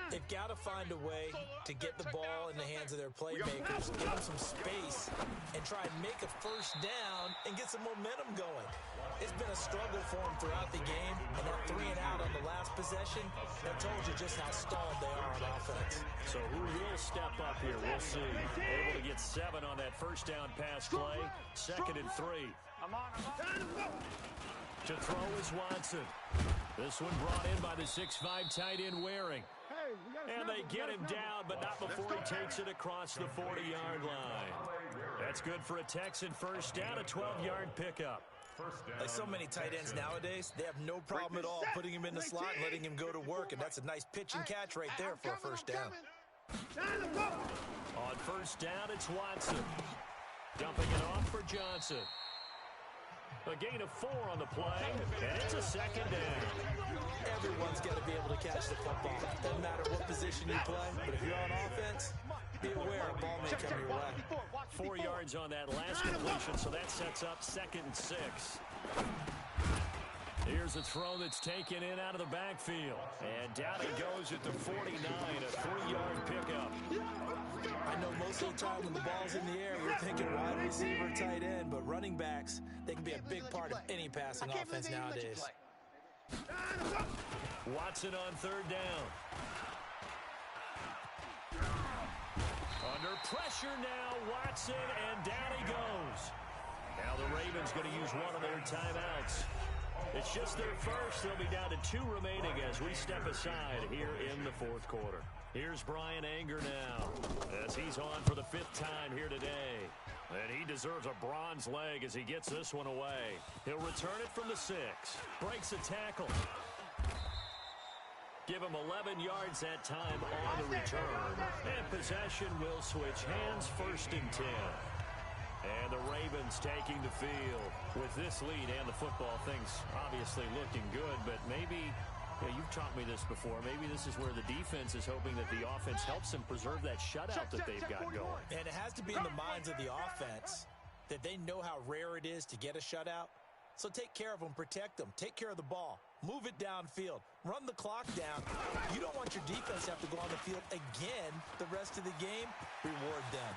They've got to find a way to get the ball in the hands of their playmakers, give them some space, and try and make a first down and get some momentum going. It's been a struggle for them throughout the game, and that 3 and out on the last possession, that told you just how stalled they are on offense. So who will step up here? We'll see. Able to get 7 on that first down pass play. 2nd and 3. To throw is Watson. This one brought in by the 6'5" tight end Waring. And they get him down, but not before he takes it across the 40-yard line. That's good for a Texan first down, a 12-yard pickup. Like so many tight ends nowadays, they have no problem at all putting him in the slot and letting him go to work, and that's a nice pitch and catch right there for a first down. On first down, it's Watson. Dumping it off for Johnson. A gain of 4 on the play, and it's a second down. Everyone's got to be able to catch the football. Doesn't matter what position you play, but if you're on offense, be aware a ball may come your way. 4 yards on that last completion, so that sets up 2nd and 6. Here's a throw that's taken in out of the backfield. And down he goes at the 49, a 3-yard pickup. I know most of the time when the ball's in the air, you're thinking wide receiver, tight end, but running backs, they can be a big part of any passing offense nowadays. Watson on 3rd down. Under pressure now, Watson, and down he goes. Now the Ravens going to use one of their timeouts. It's just their first. They'll be down to 2 remaining as we step aside here in the 4th quarter. Here's Brian Anger now as he's on for the 5th time here today. And he deserves a bronze leg as he gets this one away. He'll return it from the 6. Breaks a tackle. Give him 11 yards that time on the return. And possession will switch hands, 1st and 10. And the Ravens taking the field. With this lead and the football, things obviously looking good, but maybe, you've taught me this before, maybe this is where the defense is hoping that the offense helps them preserve that shutout that they've got going. And it has to be in the minds of the offense that they know how rare it is to get a shutout. So take care of them, protect them, take care of the ball, move it downfield, run the clock down. You don't want your defense to have to go on the field again the rest of the game. Reward them.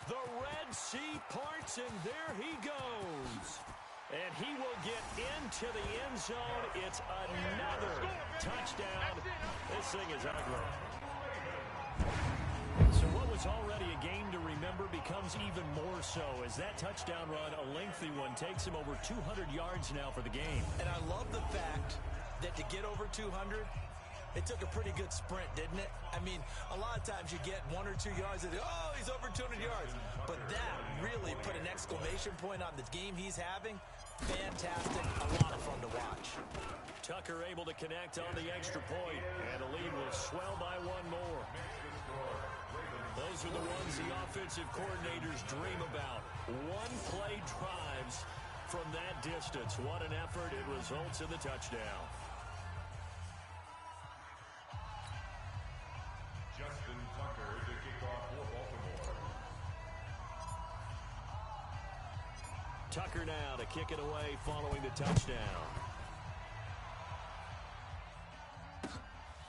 The Red Sea parts, and there he goes. And he will get into the end zone. It's another touchdown. This thing is ugly. So what was already a game to remember becomes even more so as that touchdown run, a lengthy one, takes him over 200 yards now for the game. And I love the fact that to get over 200, it took a pretty good sprint, didn't it? I mean, a lot of times you get 1 or 2 yards and, oh, he's over 200 yards. But that really put an exclamation point on the game he's having. Fantastic. A lot of fun to watch. Tucker able to connect on the extra point, and the lead will swell by 1 more. Those are the ones the offensive coordinators dream about. One-play drives from that distance. What an effort. It results in the touchdown. Justin Tucker to kick off for Baltimore. Tucker now to kick it away following the touchdown.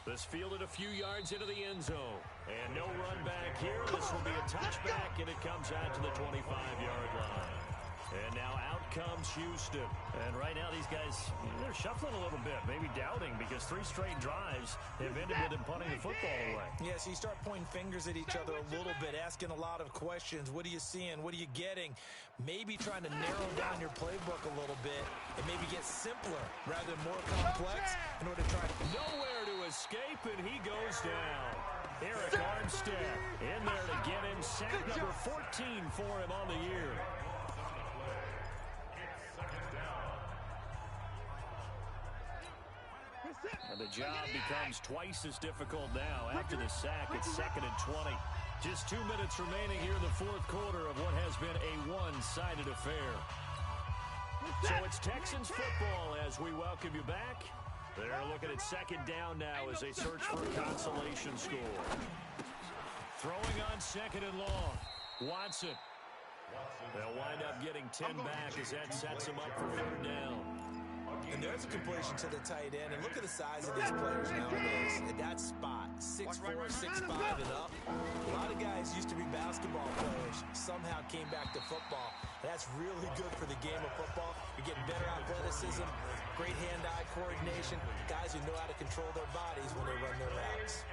This fielded a few yards into the end zone. And no run back here. This will be a touchback, and it comes out to the 25-yard line. And now out comes Houston. And right now these guys, they're shuffling a little bit, maybe doubting, because 3 straight drives have ended with them punting the football away. Yeah, so you start pointing fingers at each other a little bit, asking a lot of questions. What are you seeing? What are you getting? Maybe trying to narrow down your playbook a little bit and maybe get simpler rather than more complex in order to try. Nowhere to escape, and he goes down. Eric Armstead in there to get him. Sack number 14 for him on the year. And the job becomes twice as difficult now. After the sack, it's 2nd and 20. Just 2 minutes remaining here in the 4th quarter of what has been a one-sided affair. So it's Texans football as we welcome you back. They're looking at 2nd down now as they search for a consolation score. Throwing on 2nd and long. Watson. They'll wind up getting 10 back as that sets them up for 3rd down. And there's a completion to the tight end. And look at the size of these players nowadays. At that spot, 6'4", 6'5", and up. A lot of guys used to be basketball players. Somehow came back to football. That's really good for the game of football. You're getting better athleticism, great hand-eye coordination. Guys who know how to control their bodies when they run their routes.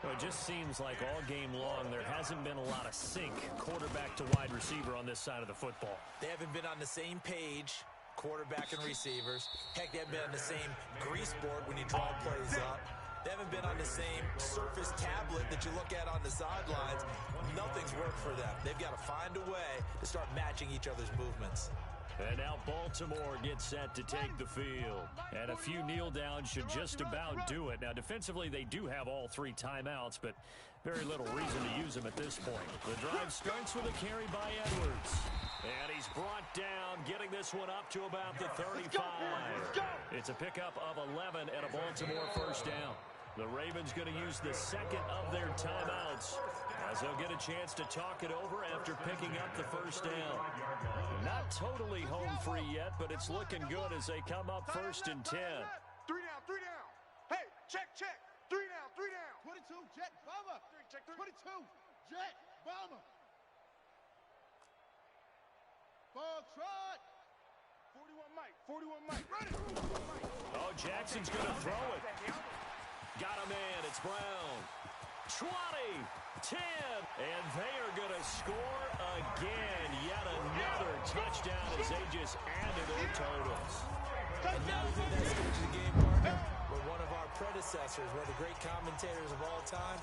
Well, it just seems like all game long there hasn't been a lot of sync quarterback to wide receiver on this side of the football. They haven't been on the same page quarterback and receivers. Heck, they haven't been on the same grease board when you draw plays up. They haven't been on the same Surface tablet that you look at on the sidelines. Nothing's worked for them. They've got to find a way to start matching each other's movements. And now Baltimore gets set to take the field. And a few kneel downs should just about do it. Now, defensively, they do have all 3 timeouts, but very little reason to use them at this point. The drive starts with a carry by Edwards. And he's brought down, getting this one up to about the 35. It's a pickup of 11 and a Baltimore first down. The Ravens going to use the second of their timeouts as they'll get a chance to talk it over after picking up the first down. Not totally home free yet, but it's looking good as they come up first and 10. 3 down, 3 down. Hey, check. 3 down, 3 down. 22, jet, bomber. 22, jet, bomber. Ball trot. 41 Mike. Ready. Oh, Jackson's going to throw it. Got him in. It's Brown. 20, 10, and they are going to score again. Yet another touchdown as they just added their totals. And now he's in that stage of the game, partner, where one of our predecessors, one of the great commentators of all time,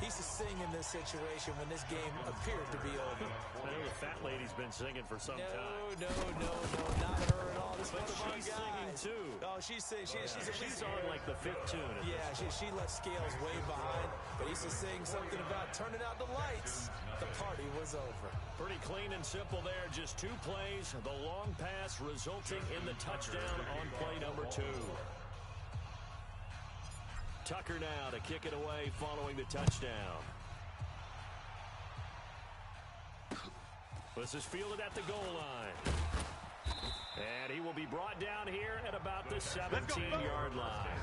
he used to sing in this situation when this game appeared to be over. I know the fat lady's been singing for some time. No, not her at all. This but she's singing too. Oh, she's on like the 5th tune. Yeah, she left Scales way behind, but he used to sing something about turning out the lights. The party was over. Pretty clean and simple there. Just 2 plays. The long pass resulting in the touchdown on play number 2. Tucker now to kick it away following the touchdown. This is fielded at the goal line. And he will be brought down here at about the 17-yard line.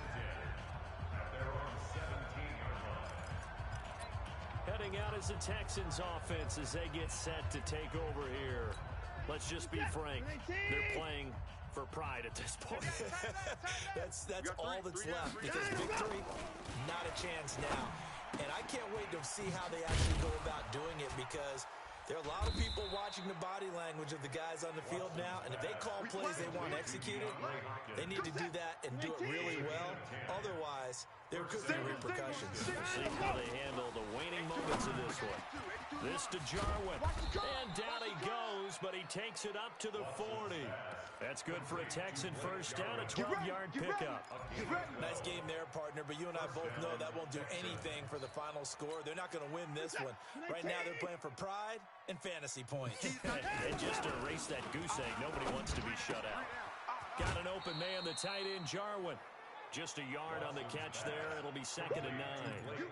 Heading out is the Texans offense as they get set to take over here. Let's just be frank. They're playing for pride at this point. that's all that's left, because victory, not a chance now. And I can't wait to see how they actually go about doing it, because there are a lot of people watching the body language of the guys on the field now, and if they call plays they want executed, they need to do that and do it really well. Otherwise, there could be repercussions. We'll see how they handle the waning moments of this one. This to Jarwin, and down he goes, but he takes it up to the 40. That's good for a Texan first down, a 12-yard pickup. Nice game there, partner, but you and I both know that won't do anything for the final score. They're not going to win this one. Right now, they're playing for pride and fantasy points. And just to erase that goose egg, nobody wants to be shut out. Got an open man, the tight end, Jarwin. Just a yard on the catch there. It'll be 2nd and 9.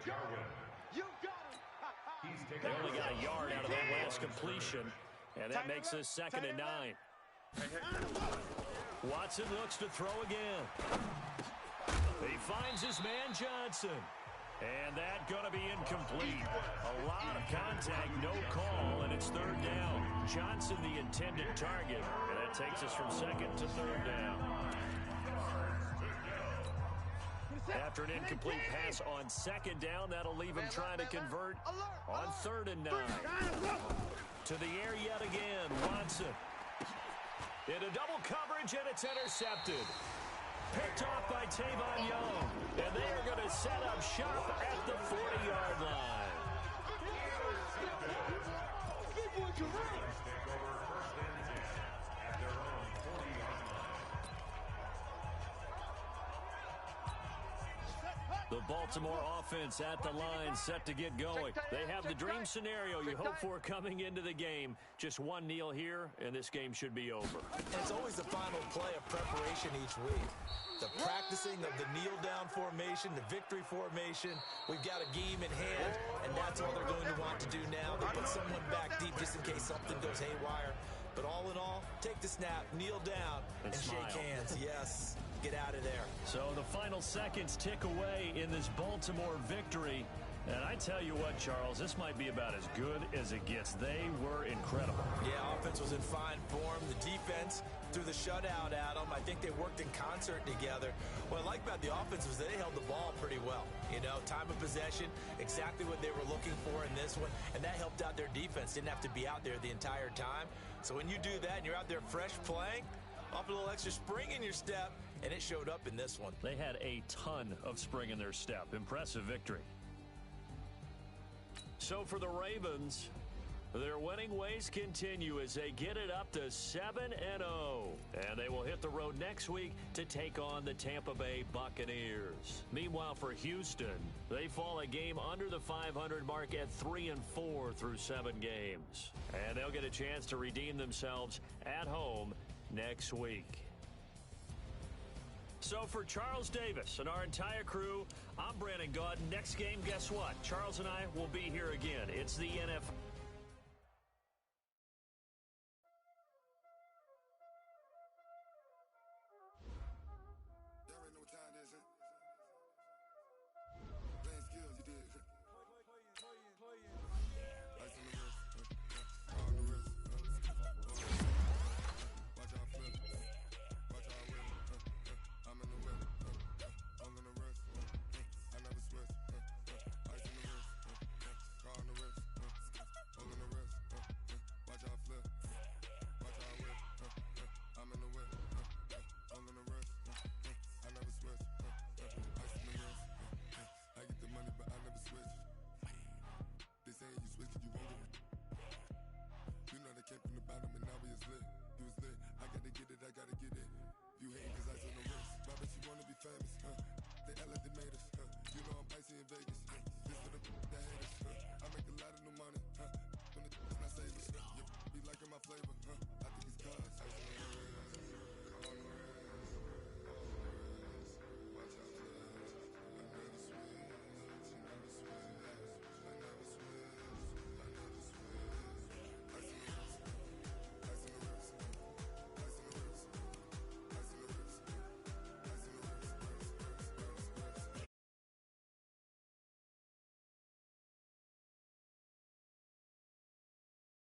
They only got a yard out of that last completion, and that makes this 2nd and 9. Watson looks to throw again. He finds his man Johnson. And that going to be incomplete. A lot of contact, no call, and it's 3rd down. Johnson the intended target, and that takes us from 2nd to 3rd down. After an incomplete pass on 2nd down, that'll leave him trying to convert on 3rd and 9. To the air yet again, Watson. Into double coverage, and it's intercepted. Picked off by Tavon Young. And they are going to set up shop at the 40-yard line. The Baltimore offense at the line, set to get going. They have the dream scenario you hope for coming into the game. Just one kneel here, and this game should be over. It's always the final play of preparation each week. The practicing of the kneel-down formation, the victory formation. We've got a game in hand, and that's all they're going to want to do now. They put someone back deep just in case something goes haywire. But all in all, take the snap, kneel down, and shake hands. Yes, get out of there. So the final seconds tick away in this Baltimore victory. And I tell you what, Charles, this might be about as good as it gets. They were incredible. Yeah, offense was in fine form. The defense threw the shutout at them. I think they worked in concert together. What I like about the offense was they held the ball pretty well. You know, time of possession, exactly what they were looking for in this one. And that helped out their defense. Didn't have to be out there the entire time. So when you do that and you're out there fresh playing, Off a little extra spring in your step, and it showed up in this one. They had a ton of spring in their step. Impressive victory. So for the Ravens, their winning ways continue as they get it up to 7-0. And they will hit the road next week to take on the Tampa Bay Buccaneers. Meanwhile, for Houston, they fall a game under the 500 mark at 3-4 through 7 games. And they'll get a chance to redeem themselves at home next week. So for Charles Davis and our entire crew, I'm Brandon Gaudin. Next game, guess what? Charles and I will be here again. It's the NFL. Flavor,